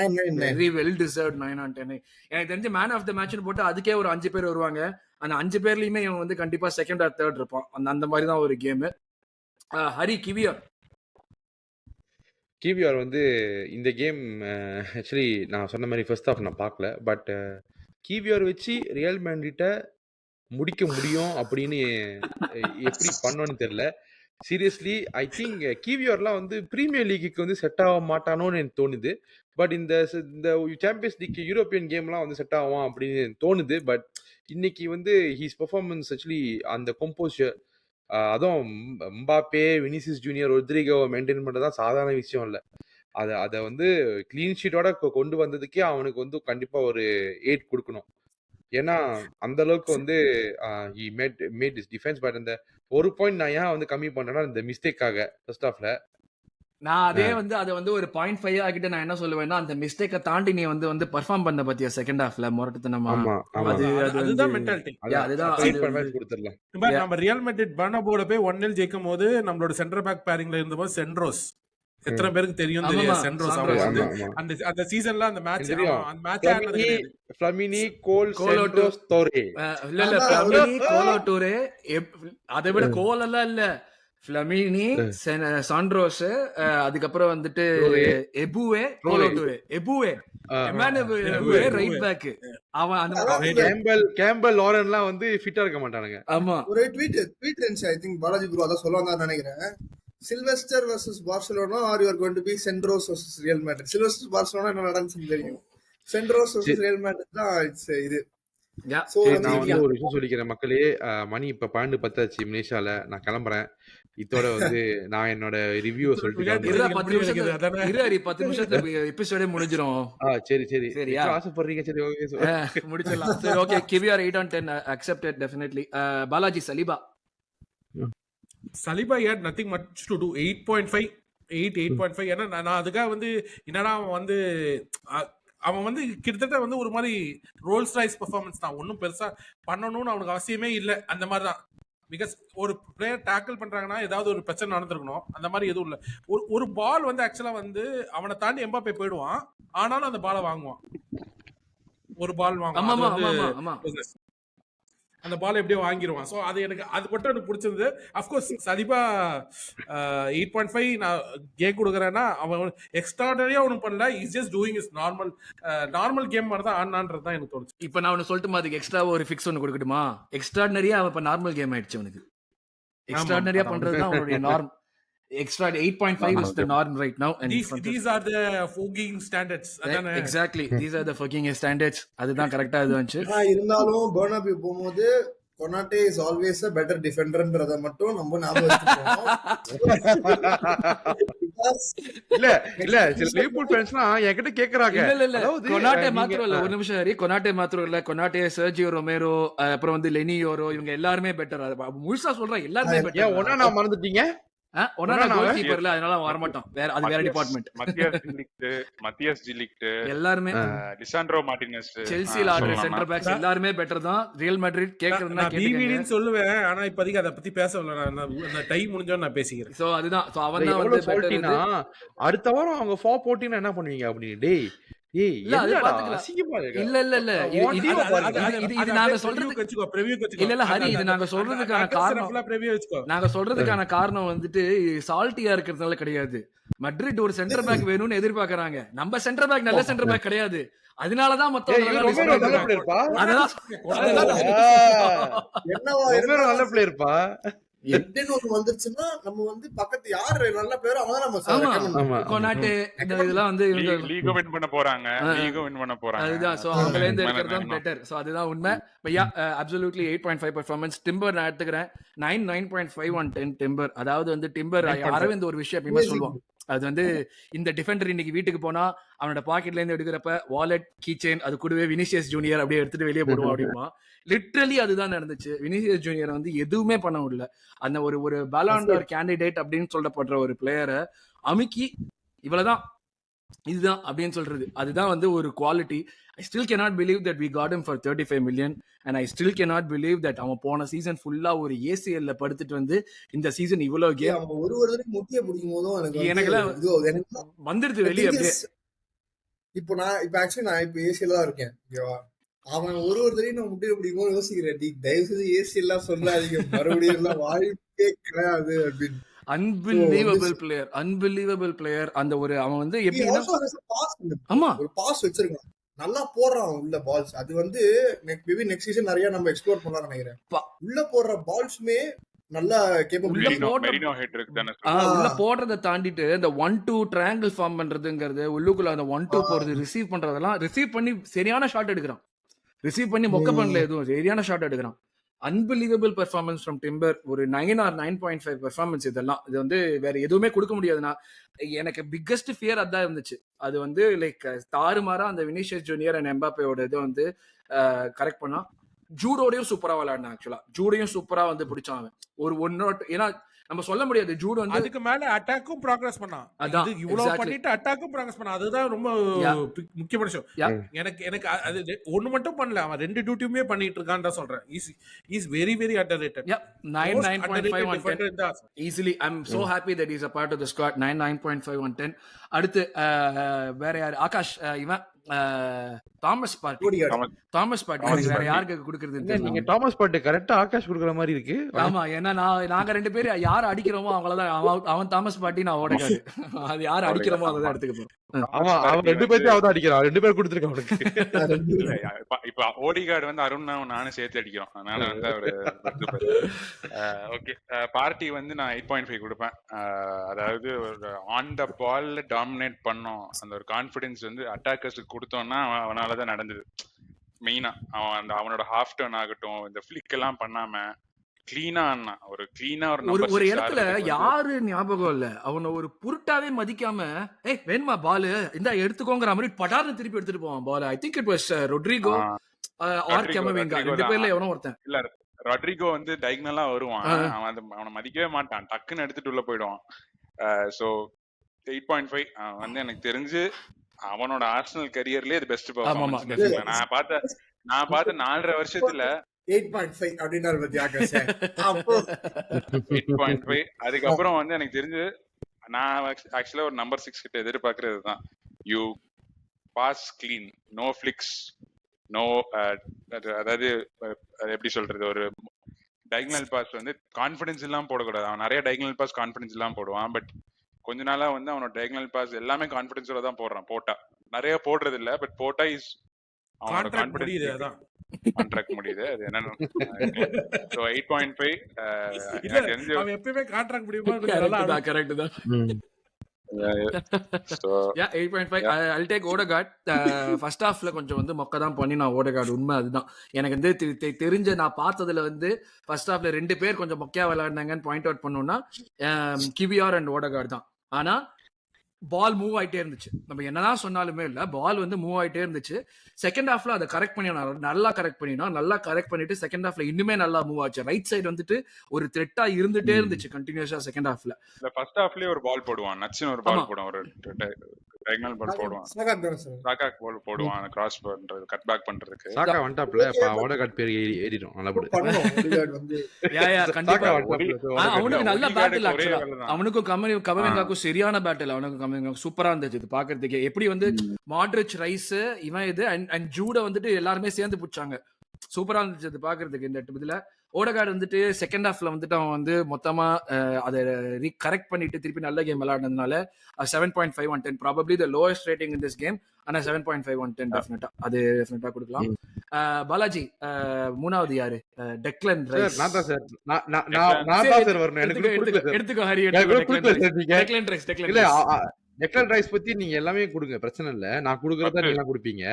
9. Very well deserve 9 on 10. எனக்கு தெரிஞ்சு மேன் ஆஃப் த மேட்ச்னு போட்டு அதுக்கே ஒரு 5 பேர் வருவாங்க. அந்த 5 பேர்லயுமே இவன் வந்து கண்டிப்பா செகண்ட் ஆர் தேர்ட் இருப்பான். அந்த மாதிரி தான் ஒரு கேம். ஹரி கிவியர் கிவிஆர் வந்து இந்த கேம் ஆக்சுவலி நான் சொன்ன மாதிரி ஃபர்ஸ்ட் ஹாஃப் நான் பார்க்கல. பட் கிவிஆர் வச்சு ரியல் மேட்ரிட்ட முடிக்க முடியும் அப்படின்னு எப்படி பண்ணோன்னு தெரியல. சீரியஸ்லி ஐ திங்க் கிவிஆர்லாம் வந்து பிரீமியர் லீக்குக்கு வந்து செட் ஆக மாட்டானோன்னு எனக்கு தோணுது. பட் இந்த சாம்பியன்ஸ் லீக் யூரோப்பியன் கேம்லாம் வந்து செட் ஆகும் அப்படின்னு தோணுது. பட் இன்னைக்கு வந்து ஹீஸ் பெர்ஃபார்மன்ஸ் ஆக்சுவலி அந்த கம்போஸ்டர், அதுவும் எம்பாப்பே, வினிசியஸ் ஜூனியர், ரொட்ரிகோவை மெயின்டைன் பண்ணுறது தான் சாதாரண விஷயம் இல்லை. அதை வந்து க்ளீன் ஷீட்டோட கொண்டு வந்ததுக்கே அவனுக்கு வந்து கண்டிப்பாக ஒரு 8 கொடுக்கணும். ஏன்னா அந்த அளவுக்கு வந்து he made his defense. But அந்த ஒரு பாயிண்ட் நான் ஏன் வந்து கம்மி பண்ணேன்னா இந்த மிஸ்டேக்காக ஃபர்ஸ்ட் ஹாஃப்ல நான் அதே வந்து அதை வந்து ஒரு 0.5 ஆகிட்டு நான் என்ன சொல்லுவேன்னா, அந்த மிஸ்டேக்கை தாண்டி நீ வந்து பெர்ஃபார்ம் பண்ண பத்தியா செகண்ட் ஹாஃப்ல முரட்டுத்தனமா. ஆமா ஆமா அது அது வந்து அதுதான் மென்டாலிட்டி. அதுதான் அதான் அது 8.5 வந்து கொடுத்துடலாம். நம்ம ரியல் மேட்ரிட் பர்னபோல போய் 1-0 ஜெயிக்கும் போது நம்மளோட சென்டர் பேக் பேரிங்ல இருந்தபோது சென்ட்ரோஸ் எத்தனை பேருக்கு தெரியும் ஆமாமா, தெரியாது. சென்ட்ரோஸ் அவன் சாண்ட்ரோஸ் வந்து ஆமா ஆமா அந்த அந்த சீசன்ல அந்த மேட்ச் எனக்கு தெரியும். அந்த மேட்ச் ஆனது ஃபிளமினி கிடையாது. ஃபிளமினி கோல் கோலோ டு சென்டோஸ் தோரே. இல்ல ஆமா, ஃபிளமினி கோலோ டூரே அதை விட கோல் எல்லாம் இல்ல. ஃபிளமினி சாண்ட்ரோஸ் அதுக்கப்புறம் வந்துட்டு டோரே எபுவே கோலோ டூரே எபுவே எமானுவே ரைட் பேக். அவன் அந்த கேம்பல் கேம்பல் லாரன்லாம் வந்து ஃபிட்டா இருக்க மாட்டானுங்க. ஆமா ஒரு ட்வீட் இருந்துச்சு. ஐ திங்க் பாலாஜி ப்ரோ அதான் சொல்ல வந்தான்னு நினைக்கிறேன். Silvester versus Barcelona or you are going to be Centros versus Real Madrid. Silvester Barcelona என்ன நடந்துச்சுன்னு தெரியும். சென்ட்ரோஸ் வர்சஸ் ரியல் மேட்ரிட் தான் இட்ஸ் இது. Yeah. சோ சரி, வந்து நான் வந்து ஒரு விஷயம் சொல்லிக்கிறேன் மக்களே. மணி இப்ப 12:10 ஆச்சு மலேசியால. நான் கிளம்புறேன். இதோட வந்து நான் என்னோட ரிவ்யூவை சொல்லிட்டு விளையாட்டு இருடா, கிளம்புறேன். 10 நிமிஷத்துல வைக்கிறது அதானே. இரு ஹரி, 10 நிமிஷத்துல எபிசோடே முடிஞ்சிரும். சரி சரி சரியா? எவ்வளவு ஆசைப்படுறீங்க. சரி ஓகே முடிச்சிடலாம். சரி okay, கிவிஆர் 8 on 10 accepted definitely. Balaji Saliba Saliba had nothing much to do. 8.5 8.5. ஏன்னா நான் அதுக்காக வந்து என்னடா அவன் வந்து கிட்டத்தட்ட வந்து ஒரு மாதிரி ரோல்ஸ் ராய்ஸ் பெர்ஃபார்மன்ஸ் தான். ஒன்றும் பெருசா பண்ணணும்னு அவனுக்கு அவசியமே இல்லை. அந்த மாதிரி தான். பிகாஸ் ஒரு பிளேயர் டேக்கிள் பண்றாங்கன்னா ஏதாவது ஒரு பிரச்சனை நடந்திருக்கணும். அந்த மாதிரி எதுவும் இல்லை. ஒரு பால் வந்து ஆக்சுவலா வந்து அவனை தாண்டி எம்பாப்பே போயிடுவான். ஆனாலும் அந்த பாலை வாங்குவான். ஒரு பால் ஆமா ஆமா வாங்குவான். ஆமா ஆமா அந்த பால் எப்படியோ வாங்கிடுவான். ஸோ அது மட்டும் எனக்கு பிடிச்சிருந்தது. அஃப்கோர்ஸ் சலிபா 8.5 நான் கேம் கொடுக்குறேன்னா அவன் எக்ஸ்ட்ராடனரியா ஒன்றும் பண்ணல. Is just doing is normal game மாதிரி தான் ஆனான்றது தான் எனக்கு தோணுச்சு. இப்ப நான் ஒன்னு சொல்லிட்டு அதுக்கு எக்ஸ்ட்ரா ஒரு ஃபிக்ஸ் ஒன்னு கொடுக்கட்டுமா? எக்ஸ்ட்ராடனரியா அவன் இப்ப நார்மல் கேம் ஆயிடுச்சு அவனுக்கு. எக்ஸ்ட்ராடனரியா பண்றதுதான் அவனுடைய norm. Extra 8.5 is the norm right now. And These are the fucking standards. Exactly. These are the fucking standards. அதுதான் கரெக்டா இது வந்துச்சு. இருந்தாலும் பர்னாபி போகும்போது கொனாட்டே இஸ் ஆல்வேஸ் a better defenderன்றத மட்டும் நம்ம ஞாபகம் வச்சுக்கணும். இல்ல சில லிவர்பூல் ஃபேன்ஸ்லாம் என்கிட்ட கேக்குறாங்க. இல்ல கொனாட்டே மாத்திரம் இல்ல, ஒரு நிமிஷம் ஹரி. கொனாட்டே மாத்திரம் இல்ல, கொனாட்டே, சர்ஜியோ ரொமேரோ, அப்புறம் வந்து லெனியோரோ, இவங்க எல்லாருமே பெட்டர். முழுசா சொல்றேன், எல்லாருமே பெட்டர். ஏன் ஒண்ணா நான் மறந்துட்டீங்க? கோல் கீப்பர்ல, அதனால வரமாட்டோம். அது வேற டிபார்ட்மெண்ட். மத்தியாஸ் ஜிலிக்ட் எல்லாருமே, லிசாண்ட்ரோ மார்டினஸ், செல்சில ஆடுற சென்டர் பேக்ஸ் எல்லாருமே பெட்டர் தான். ரியல் மேட்ரிட் கேக்குறதுனா டிவிடின்னு சொல்லுவேன். ஆனா இப்போதைக்கு அத பத்தி பேசல. நான் டைம் முடிஞ்சோம் நான் பேசிக்கிறேன். சோ அதுதான். சோ அவன் தான் வந்து அடுத்த வாரம் அவங்க 4 போட்டினா என்ன பண்ணுவீங்க அப்படி? டேய் ஏய் இல்ல அது என்னடா பாத்துக்கலாம். அசிங்கமா இருக்கா? இல்ல இல்ல இல்ல இது இது ஓட்டிவா பாருங்க. இது நாங்க சொல்றதுக்கு ப்ரிவியூக்கு வச்சுக்கோ. இல்ல இல்ல ஹரி, அந்த இது அந்த நாங்க அந்த சொல்றதுக்கான அட்ரஸ் காரணம் ஃபுல்லா ப்ரிவியூ வச்சுக்கோ. நாங்க சொல்றதுக்கான காரணம் வந்துட்டு சால்ட்டியா இருக்கிறதுனால கிடையாது. மட்ரிட் ஒரு சென்டர் பேக் வேணும்னு எதிர்பார்க்கறாங்க. நம்ம சென்டர் பேக் நல்ல சென்டர் பேக் கிடையாது. அதனாலதான் ஏய் மத்தவங்க இவன் எல்லாம் ரொம்பேரோ லிஸ்ட் நல்ல பண்றோம். பிளேயர்ப்பா. அததான் கொண்டாந்து என்னவா ரொம்பேரோ இருந்தாலும் நல்ல பிளேயர்ப்பா. எட்டுன்னு ஒண்ணு வந்துருச்சுன்னா நம்ம வந்து பக்கத்து யாரு நல்ல பிளேயரோ அவன் நம்ம ஆமா ரெக்கமெண்ட் ஆமா. பண்ணுவோம். கொனாட்டே இந்த இதெல்லாம் வந்து இவங்க லீகும் வின் பண்ண போறாங்க, லீகும் வின் பண்ண போறாங்க. அதுதான். சோ So, அவங்கள இருந்து இதுக்கு மேல எடுக்கிறது தான் என்ன வேணும்? பெட்டர். சோ அதுதான் உண்மை. But yeah absolutely 8.5 performance. Timber நான் எடுத்துக்கிறேன். 9.5 on 10 டிம்பர். அதாவது வந்து டிம்பர் 9.5. அரவிந்த் ஒரு விஷயம் எப்பயுமே சொல்லுவான். அது வந்து இந்த டிஃபெண்டர் இன்னைக்கு வீட்டுக்கு போனா அவனோட பாக்கெட்ல இருந்து எடுக்கிறப்ப வாலெட், கீ செயின் அது கூடவே வினிசியஸ் ஜூனியர் அப்படியே எடுத்துட்டு வெளியே போடுவான் அப்படிமா. லிட்ரலி அதுதான் நடந்துச்சு. வினிசியஸ் ஜூனியர் வந்து எதுவுமே பண்ண முடியல. அந்த ஒரு பாலாண்டோர் கேண்டிடேட் அப்படின்னு சொல்லப்படுற ஒரு பிளேயரை அமுக்கி இவ்வளவுதான் இதுதான் அப்படின்னு சொல்றது, அதுதான் வந்து ஒரு quality. I still cannot believe that we got him for 35 million and I still cannot believe that அவன் போன சீசன் ஃபுல்லா ஒரு ஏசிஎல்ல படுத்துட்டு வந்து இந்த சீசன் இவ்வளவு கேம் அவங்க ஒரு தடவை முட்டிய பிடிக்கும் போதும் எனக்கு எனக்கெல்லாம் எனக்கு வந்துடுது வெளியே அப்படியே. இப்போ நான் இப்ப ஏசியில தான் இருக்கேன். ஓகேவா, அவன் ஒரு தடவை நான் முட்டிய பிடிக்கும் போது யோசிக்கிறேன், தயவு செய்து ஏசி எல்லாம் சொல்லாதீங்க, மறுபடியும் எல்லாம் வாய்ப்பே கிடையாது அப்படின்னு. Unbelievable player. அந்த ஒரு அவன் வந்து எப்படின்னா ஆமா ஒரு பாஸ் வச்சிருக்கான், நல்லா போடுறான் உள்ள பால்ஸ். அது வந்து நெக்ஸ்ட் சீசன் நிறைய நம்ம எக்ஸ்ப்ளோர் பண்ணலாம் நினைக்கிறேன். உள்ள போடுற பால்ஸ்மே நல்லா மெரினோ ஹெட் இருக்கு தானே சொல்றீங்க? உள்ள போடுறதை தாண்டிட்டு இந்த 1-2 ட்ரையாங்கிள் ஃபார்ம் பண்றதுங்கிறது, உள்ளுக்குள்ள அந்த 1-2 போறது, ரிசீவ் பண்றதெல்லாம் ரிசீவ் பண்ணி சரியான ஷாட் எடுக்கிறான். ரிசீவ் பண்ணி மொக்க பண்ணல, எதுவும் சரியான ஷாட் எடுக்கிறான். Unbelievable performance from timber. ஒரு 9 or 9.5 பெர்ஃபார்மன்ஸ். இதெல்லாம் இது வந்து வேற எதுவுமே கொடுக்க முடியாதுன்னா. எனக்கு பிக்கஸ்ட் ஃபியர் அதான் இருந்துச்சு. அது வந்து லைக் தாறுமாறா அந்த வினிஷியஸ் ஜூனியர் அண்ட் எம்பாப்பேயோட இதை வந்து கரெக்ட் பண்ணா. ஜூடோடையும் சூப்பரா விளையாடினான். ஆக்சுவலா ஜூடையும் சூப்பரா வந்து பிடிச்சான் அவன். ஏன்னா நம்ம சொல்ல முடியாது ஜூட் வந்து அதுக்கு மேல அட்டாக்கும் ப்ராக்ரஸ் பண்ணான். அதான் இது இவ்வளவு பண்ணிட்டு அட்டாக்கும் ப்ராக்ரஸ் பண்ணான். அதுதான் ரொம்ப முக்கியமான விஷயம். எனக்கு அது ஒண்ணு மட்டும் பண்ணல, அவன் ரெண்டு டியூட்டியுமே பண்ணிட்டு இருக்கான்னு தான் சொல்றேன். Is very very underrated. 9.5 on 10 easily. I'm so happy that he's a part of the squad. 9.5 on 10. அடுத்து வேற யாரு? ஆகாஷ், இவன் தாமஸ் பார்ட்டி வேற யாருக்கு கொடுக்கறது? நீங்க தாமஸ் பார்ட்டி கரெக்டா ஆகாஷ் கொடுக்குற மாதிரி இருக்கு. ஆமா, ஏன்னா நாங்க ரெண்டு பேரும் யார் அடிக்கிறோமோ அவங்களதான். அவன் தாமஸ் பார்ட்டி, நான் ஓடகாடு. அது யார் அடிக்கிறோமோ அதான் எடுத்துக்க போறோம். அவன் ரெண்டு பேரும் அவதான் அடிக்கிறான். ரெண்டு பேரும் கொடுத்துருக்கான் அவனுக்கு. இப்ப ஓடிகார்டு வந்து அருண் நானும் சேர்த்து அடிக்கிறோம். அதனால வந்து அவரு ஓகே. பார்ட்டி வந்து நான் 8.5 கொடுப்பேன். அதாவது ஒரு ஆன் த பால் டாமினேட் பண்ணோம், அந்த ஒரு கான்பிடன்ஸ் வந்து அட்டாக்கர்ஸுக்கு கொடுத்தோம்னா அவனாலதான் நடந்தது. மெயினா அவனோட ஹாஃப் டர்ன் ஆகட்டும், இந்த ஃபிளிக் எல்லாம் பண்ணாம கிளீனா ஒரு இடத்துல யாரு ஞாபகம் இல்ல, அவனை ஒரு புருட்டாவே மதிக்காம வேணுமா பாலு இந்த எடுத்துக்கோங்கிற மாதிரி படார்னு திருப்பி எடுத்துட்டு போவான் ball. I think it was Rodrygo or Camavinga, ரெண்டு பேர்ல எவனோ ஒருத்தன். இல்ல, ரொட்ரிகோ வந்து டைகனலா வருவான், அவனை மதிக்கவே மாட்டான், டக்குன்னு எடுத்துட்டு உள்ள போயிடுவான். சோ 8.5 வந்து எனக்கு தெரிஞ்சு அவனோட ஆர்சனல் கரியர்லயே இது பெஸ்ட் பெர்ஃபார்மன்ஸ். நான் பார்த்த 4.5 வருஷத்துல 8.5 அப்படின்னாரு பத்தி ஆகாஷ். 8.5. அதுக்கப்புறம் வந்து எனக்கு தெரிஞ்சு நான் ஆக்சுவலா ஒரு நம்பர் 6 கிட்ட எதிர்பார்க்கறது தான். You pass clean, no flicks, no அதாவது எப்படி சொல்றது, ஒரு டைகனல் பாஸ் வந்து கான்ஃபிடன்ஸ் எல்லாம் போடக்கூடாது. அவன் நிறைய டைகனல் பாஸ் கான்ஃபிடன்ஸ் எல்லாம் போடுவான். பட் கொஞ்ச நாளா வந்து அவனோட டைகனல் பாஸ் எல்லாமே கான்ஃபிடன்ஸோட தான் போடுறான். போட்டா நிறைய போடுறது இல்ல, பட் போட்டா இஸ் அவனோட கான்ஃபிடன்ஸ் கான்ட்ராக்ட் முடியுது. அது என்னன்னு சோ 8.5 எனக்கு தெரிஞ்சு அவன் எப்பவுமே கான்ட்ராக்ட் முடியுமா? கரெக்ட் தான். So 8.5. I'll take Odegaard. First ஹாஃப்ல கொஞ்சம் வந்து மொக்க தான் பண்ணி நான் Odegaard. உண்மை அதுதான். எனக்கு வந்து தெரிஞ்ச நான் பார்த்ததுல வந்து ஃபர்ஸ்ட் ஹாஃப்ல 2 பேர் கொஞ்சம் மொக்கையா விளையாடினாங்கன்னு பாயிண்ட் அவுட் பண்ணோம்னா கிவியார் அண்ட் Odegaard தான். ஆனா பால் மூவ் ஆயிட்டே இருந்துச்சு. நம்ம என்னதான் சொன்னாலுமே இல்ல, பால் வந்து மூவ் ஆயிட்டே இருந்துச்சு. செகண்ட் ஹாஃப்ல அதை கரெக்ட் நல்லா கரெக்ட் பண்ணிட்டு செகண்ட் ஹாஃப்ல இன்னுமே நல்லா மூவ் ஆச்சு. ரைட் சைடு வந்துட்டு ஒரு த்ரெட்டா இருந்துட்டே இருந்துச்சு கண்டினியூஸா செகண்ட் ஹாஃப்ல. ஃபர்ஸ்ட் ஹாஃப்லயே ஒரு பால் போடுவான், நச்சுன்னு ஒரு பால் போடுவான், ஒரு டைகனல் பால் போடுவான். சாகா தானே சார்? சாக்கா பால் போடுவான் கிராஸ் பண்றது, கட் பேக் பண்றதுக்கு. சாக்கா வந்துட்டாப்ல, ஓடகார்ட் பேர் ஏறிடும் நல்லா போடு. பண்ணணும் ஓடிகார்டு வந்து கண்டிப்பா சாக்கா வந்துட்டாப்ல, ஓடகார்ட் அவனுக்கு நல்ல பேட்டில் ஒரே ஆக்சுவலா. வேலை தான். அவனுக்கும் கமவிங்காக்கும் சரியான பேட்டில். அவனுக்கும் கமவிங்காக்கும் சூப்பரா இருந்துச்சு இது பாக்குறதுக்கு. எப்படி வந்து மாட்ரிச், ரைஸ், இவன் இது அண்ட் ஜூட வந்துட்டு எல்லாருமே சேர்ந்து பிடிச்சாங்க. சூப்பரா இருந்துச்சு அது பாக்குறதுக்கு. இந்த இதுல ஓடகார்டு வந்துட்டு செகண்ட் ஹாஃப்ல வந்துட்டு அவன் வந்து மொத்தமா அதை கரெக்ட் பண்ணிட்டு திருப்பி நல்ல கேம் விளையாடுனதுனால 7.5 on 10 probably the lowest rating in this game. ஆனா 7.5 on 10 டெஃபினட்டா அது டெஃபினட்டா கொடுக்கலாம். பாலாஜி, மூணாவது யாரு? டெக்லன் சார். ரைஸ். நான் தான் சார், நான் தான் சார் வரணும். எனக்கு கொடுக்கல சார், எடுத்துக்கோ ஹரி, எனக்கு எடுத்துக்கோ கொடுக்கல சார் நீங்க. Declan Rice. இல்ல டெக்லன் ரைஸ் பத்தி நீங்க எல்லாமே கொடுங்க, பிரச்சனை இல்ல. நான் கொடுக்கறதா நீங்க கொடுப்பீங்க.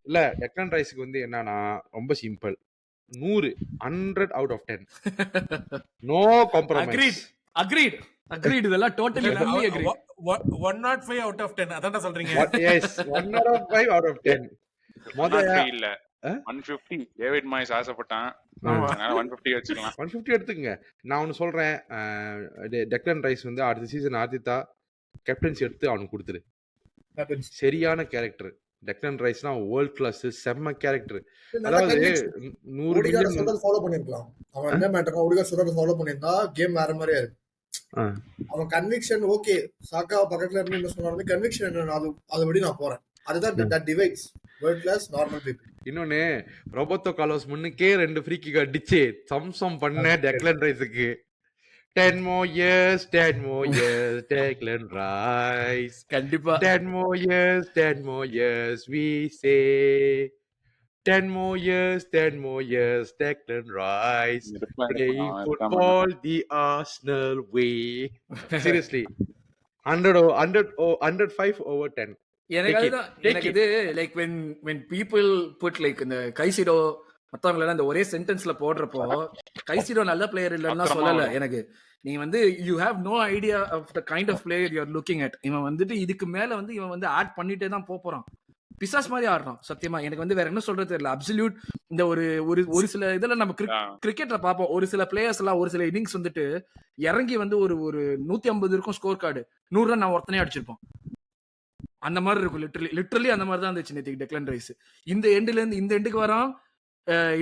இல்ல டெக்லன் ரைஸ்க்கு வந்து என்னன்னா ரொம்ப simple. 100 out of 10. No compromise. Agreed இதெல்லாம் totally fully agreed. 105 out of 10 அதான் சொல்றீங்க. Yes 105 out of 10. முதல்ல இல்ல 150 டேவிட் மாய்ஸ் ஆசைப்பட்டான், அதனால 150 வச்சுக்கலாம். 150 எடுத்துக்கங்க. நான் ஒன்னு சொல்றேன், டெக்லன் ரைஸ் வந்து அடுத்த சீசன் ஆர்த்திதா கேப்டன்சி எடுத்து அவனுக்கு கொடுத்துரு. சரியான கேரக்டர். டெக்லன் ரைஸ்னா வேர்ல்ட் கிளாஸ், செம்ம கேரக்டர். அதாவது 100 ஓடிகார்டு மில்லியன் சொல்றது ஃபாலோ பண்ணிருக்கலாம். அவன் என்ன மேட்டர் ஓடிகார்டு சொல்றது ஃபாலோ பண்ணிருந்தா கேம் வேற மாதிரியா இருக்கு. அவன் கன்விக்ஷன் ஓகே, சாக்கா பக்கத்துல இருந்து என்ன சொன்னாலுமே கன்விக்ஷன் என்ன அதுபடி நான் போறேன். அதுதான் that divides world class normal people. இன்னொன்னு ரோபோட்டோ கார்லோஸ் முன்னுக்கே 2 ஃப்ரீ கிக் அடிச்சு சம்சம் பண்ண டெக்லன் ரைஸுக்கு 10 more years, Declan Rice. கண்டிப்பா 10 more years, we say. 10 more years, Declan Rice. Playing football the Arsenal way. Seriously. 105 over 10. எனக்கு Take it. அதுதான் Take எனக்கு it. இது like when people put like இந்த கைசிடோ மத்தவங்க எல்லாம் இந்த ஒரே சென்டென்ஸ்ல போடுறப்போ கைசிடோ நல்ல பிளேயர் இல்லைன்னா பத்திரமா சொல்லல. வரும். எனக்கு நீ வந்து you have no idea of the kind of player you are looking at. இவன் வந்துட்டு இதுக்கு மேல வந்து இவன் வந்து ஆட் பண்ணிட்டே தான் போறான். பிசாஸ் மாதிரி ஆடுறான் சத்தியமா. எனக்கு வந்து வேற என்ன சொல்றது தெரியல. அப்சல்யூட் இந்த ஒரு ஒரு சில இதுல நம்ம கிரிக்கெட்ல பார்ப்போம். ஒரு சில பிளேயர்ஸ் எல்லாம் ஒரு சில இன்னிங்ஸ் வந்துட்டு இறங்கி வந்து ஒரு 150 இருக்கும் ஸ்கோர் கார்டு, 100 ரன் நான் ஒருத்தனே அடிச்சிருப்போம். அந்த மாதிரி இருக்கும். லிட்டரலி அந்த மாதிரி தான் இருந்துச்சு நேற்று டெக்லன் ரைஸ். இந்த எண்டுல இருந்து இந்த எண்டுக்கு வரான்,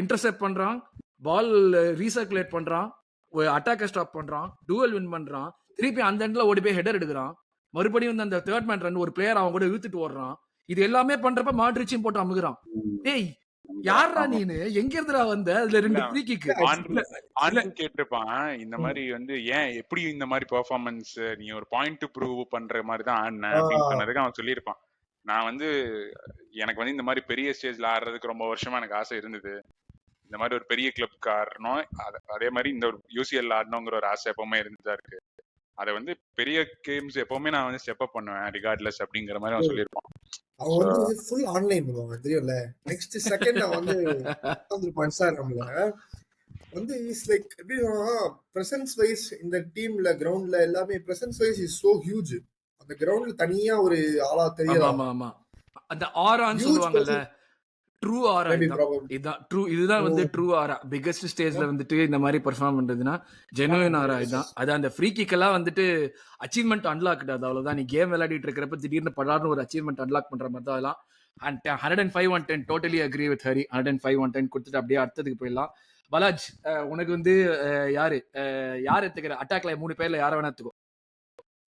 இன்டர்செப்ட் பண்றான், பால் ரீசர்க்குலேட் பண்றான், அட்டாக்கை ஸ்டாப் பண்றான், டூவல் வின் பண்றான், திருப்பி அந்த எண்ட்ல ஓடி போய் ஹெடர் எடுக்கிறான், மறுபடியும் வந்து அந்த தேர்ட் மேன் ரன் ஒரு பிளேயர் அவன் கூட இழுத்துட்டு ஓடுறான். இது எல்லாமே பண்றப்ப மாட்ரிச்சும் போட்டு அமுகுறான். டேய் யாரா நீனு, எங்க இருந்துடா வந்த? அதுல 2 ஃப்ரீ கிக். ஆண்ட்ரூ கேட்டிருப்பான் இந்த மாதிரி வந்து ஏன் எப்படி இந்த மாதிரி பெர்ஃபார்மன்ஸ் நீ ஒரு பாயிண்ட் ப்ரூவ் பண்ற மாதிரி தான் ஆடின அப்படின்னு சொன்னதுக்கு அவன் சொல்லியிருப்பான், நான் வந்து எனக்கு வந்து இந்த மாதிரி பெரிய ஸ்டேஜ்ல ஆடுறதுக்கு ரொம்ப வருஷமா எனக்கு ஆசை இருந்தது. இந்த மாதிரி ஒரு பெரிய கிளப்க்கு ஆடணும், அதே மாதிரி இந்த ஒரு யூசிஎல் ஆடணுங்கிற ஒரு ஆசை எப்பவுமே இருந்துதான் இருக்கு. அதை வந்து பெரிய கேம்ஸ் எப்பவுமே நான் வந்து ஸ்டெப் அப் பண்ணுவேன் ரிகார்ட்லெஸ் அப்படிங்கிற மாதிரி அவன் சொல்லியிருப்பான். அவன் வந்து ஃபுல் ஆன்லைன் பண்ணுவாங்க தெரியும்ல. நெக்ஸ்ட் செகண்ட் அவன் வந்து இன்ஸ்டாகிராம்ல வந்து இஸ் லைக் எப்படின்னா பிரசன்ஸ் வைஸ் இந்த டீம்ல கிரவுண்ட்ல எல்லாமே presence wise is so huge. அந்த கிரவுண்ட்ல தனியா ஒரு ஆளா தெரியும். ஆமா ஆமா அந்த ஆரான்னு சொல்லுவாங்கல்ல, ட்ரூ ஆரா. இதுதான் ட்ரூ, இதுதான் வந்து ட்ரூ ஆரா. பிகெஸ்ட் ஸ்டேஜ்ல வந்துட்டு இந்த மாதிரி பெர்ஃபார்ம் பண்றதுன்னா ஜெனுவின் ஆரா இதுதான். அது அந்த ஃப்ரீ கிக் எல்லாம் வந்துட்டு அச்சீவ்மெண்ட் அன்லாக். அது அவ்வளவுதான். நீ கேம் விளையாடிட்டு இருக்கிறப்ப திடீர்னு படார்னு ஒரு அச்சீவ்மெண்ட் அன்லாக் பண்ற மாதிரி தான் அதெல்லாம். And 105 on 10 totally agree with Hari. 105 on 10 கொடுத்துட்டு அப்படியே அடுத்ததுக்கு போயிடலாம். பலாஜ், உனக்கு வந்து யாரு எடுத்துக்கிற? அட்டாக்ல 3 பேர்ல யாரை வேணா எடுத்துக்கோ.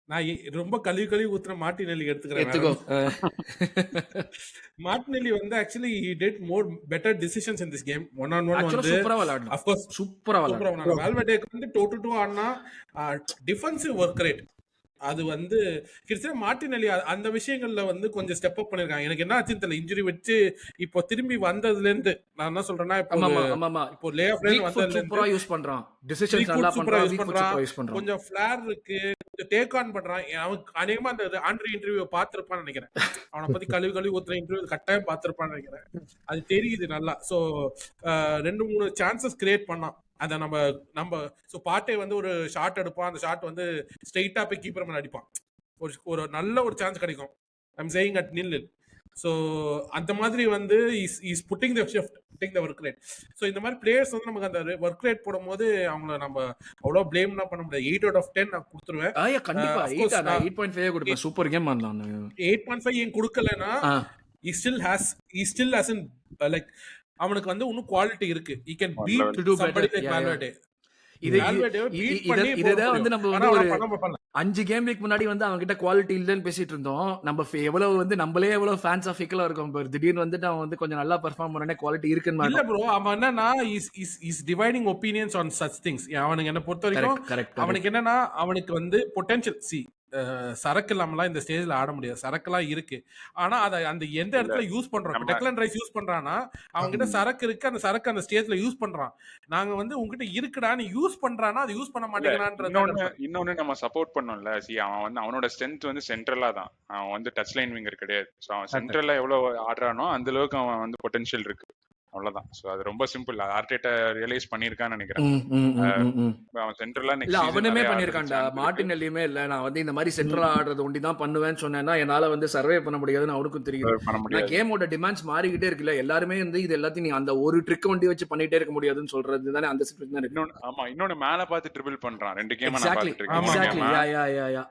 நான் ரொம்ப கழுவி ஊத்துற மார்டினெல்லி எடுத்துக்கிறேன். மார்டினெல்லி வந்து actually he did more better decisions in this game. one on one வந்து சூப்பரா விளையாடுனான். of course சூப்பரா விளையாடுனான். வால்வர்டேக்கு வந்து 2-2 ஆடினா டிஃபென்சிவ் ஒர்க் ரேட் அது வந்து கிறிஸ்டியானோ மார்டினெல்லி அந்த விஷயங்கள்ல வந்து கொஞ்சம் ஸ்டெப் அப் பண்ணிருக்காங்க. எனக்கு என்ன ஆச்சுன்னு தெரியல, இன்ஜுரி வச்சு இப்போ திரும்பி வந்ததுல இருந்து நான் என்ன சொல்றேன்னா இப்போ லே ஆஃப் லைன் வந்ததுல சூப்பரா யூஸ் பண்றான், டிசிஷன்ஸ் நல்லா பண்றான், கொஞ்சம் ஃபிளேர் இருக்கு, கொஞ்சம் டேக் ஆன் பண்றான். அவனுக்கு அநேகமா அந்த ஆண்ட்ரி இன்டர்வியூ பார்த்திருப்பான்னு நினைக்கிறேன். அவனை பத்தி கழுவி ஊத்துற இன்டர்வியூ கட்டாயம் பார்த்திருப்பான்னு நினைக்கிறேன். அது தெரியுது நல்லா. ஸோ 2-3 சான்சஸ் கிரியேட் பண்ணான். அதை நம்ம ஸோ பாட்டே வந்து ஒரு ஷாட் எடுப்பான், அந்த ஷாட் வந்து ஸ்ட்ரெயிட்டா போய் கீப்பர் மேல அடிப்பான். ஒரு நல்ல ஒரு சான்ஸ் கிடைக்கும். ஐம் சேயிங் அட் நில். ஸோ அந்த மாதிரி வந்து is putting the shift, pudding the work rate. So இந்த மாதிரி பிளேயர்ஸ் வந்து நமக்கு அந்த ஒர்க் ரேட் போடும்போது அவங்கள நம்ம அவ்வளோ பிளேம்லாம் பண்ண முடியாது. 8 out of 10 நான் கொடுத்துருவேன். கண்டிப்பா அஃப்கோர்ஸ் 8 நான் 8.5 கொடுப்பேன். சூப்பர் கேம் ஆடலாம். 8.5 ஏன் கொடுக்கலன்னா he still hasn't like அவனுக்கு வந்து இன்னும் குவாலிட்டி இருக்கு. he can beat to do somebody better. like Yeah, yeah. Valverde. இது Valverde beat பண்ணி இதை வந்து நம்ம ஆனா வந்து அவன் ஒரு பண்ண பண்ணல. 5 கேம் வீக் முன்னாடி வந்து அவங்க கிட்ட குவாலிட்டி இல்லைன்னு பேசிட்டு இருந்தோம். நம்ம எவ்வளவு வந்து நம்மளே எவ்வளவு ஃபேன்ஸ் ஆஃப் ஃபிக்கலா இருக்கோம் பாரு. திடீர்னு வந்துட்டு அவன் வந்து கொஞ்சம் நல்லா பெர்ஃபார்ம் பண்ணனே குவாலிட்டி இருக்குன்னு இல்ல ப்ரோ, அவன் என்னன்னா is dividing opinions on such things. அவனுக்கு என்ன பொறுத்த வரைக்கும் கரெக்ட். அவனுக்கு என்னன்னா அவனுக்கு வந்து பொட்டன்ஷியல் சரக்கு இல்லாமலாம் இந்த ஸ்டேஜ்ல ஆட முடியாது. சரக்குலாம் இருக்கு. ஆனா அதை அந்த எந்த இடத்துல யூஸ் பண்றோம். நம்ம- டெக்லன் ரைஸ் யூஸ் பண்றான்னா அவங்க கிட்ட சரக்கு இருக்கு, அந்த சரக்கு அந்த ஸ்டேஜ்ல யூஸ் பண்றான். நாங்க வந்து உங்ககிட்ட இருக்குடா நீ யூஸ் பண்றானா அது யூஸ் பண்ண மாட்டேங்கிறான்றது. இன்னொன்னு நம்ம சப்போர்ட் பண்ணோம்ல. அவன் வந்து அவனோட ஸ்ட்ரென்த் வந்து சென்ட்ரலா தான். அவன் வந்து டச் லைன் விங்கர் கிடையாது. ஸோ அவன் சென்ட்ரல்ல எவ்வளவு ஆடுறானோ அந்த அளவுக்கு அவன் வந்து பொட்டன்ஷியல் இருக்கு. அவ்வளவுதான். சோ அது ரொம்ப சிம்பிள். ஆர்டேட்டா ரியலைஸ் பண்ணிருக்கான்னு நினைக்கிறேன். அவன் சென்ட்ரலா இல்ல அவனுமே பண்ணிருக்கான்டா. மார்டினெல்லியுமே இல்ல நான் வந்து இந்த மாதிரி சென்ட்ரலா ஆடுறது ஒண்டி தான் பண்ணுவேன்னு சொன்னேன்னா என்னால வந்து சர்வே பண்ண முடியாதுன்னு அவனுக்கும் தெரியுது. பண்ண முடியாது. கேமோட டிமாண்ட்ஸ் மாறிக்கிட்டே இருக்குல்ல. எல்லாருமே வந்து இது எல்லாத்தையும் நீ அந்த ஒரு ட்ரிக் வண்டி வச்சு பண்ணிட்டே இருக்க முடியாதுன்னு சொல்றது தானே அந்த சிச்சுவேஷன் தான் இருக்கு. ஆமா, இன்னொன்னு மேல பார்த்து ட்ரிபிள் பண்றான். 2 கேம் நான் எக்ஸாக்ட்லி பார்த்துட்டு எக்ஸாக்ட்லி இருக்கேன். யா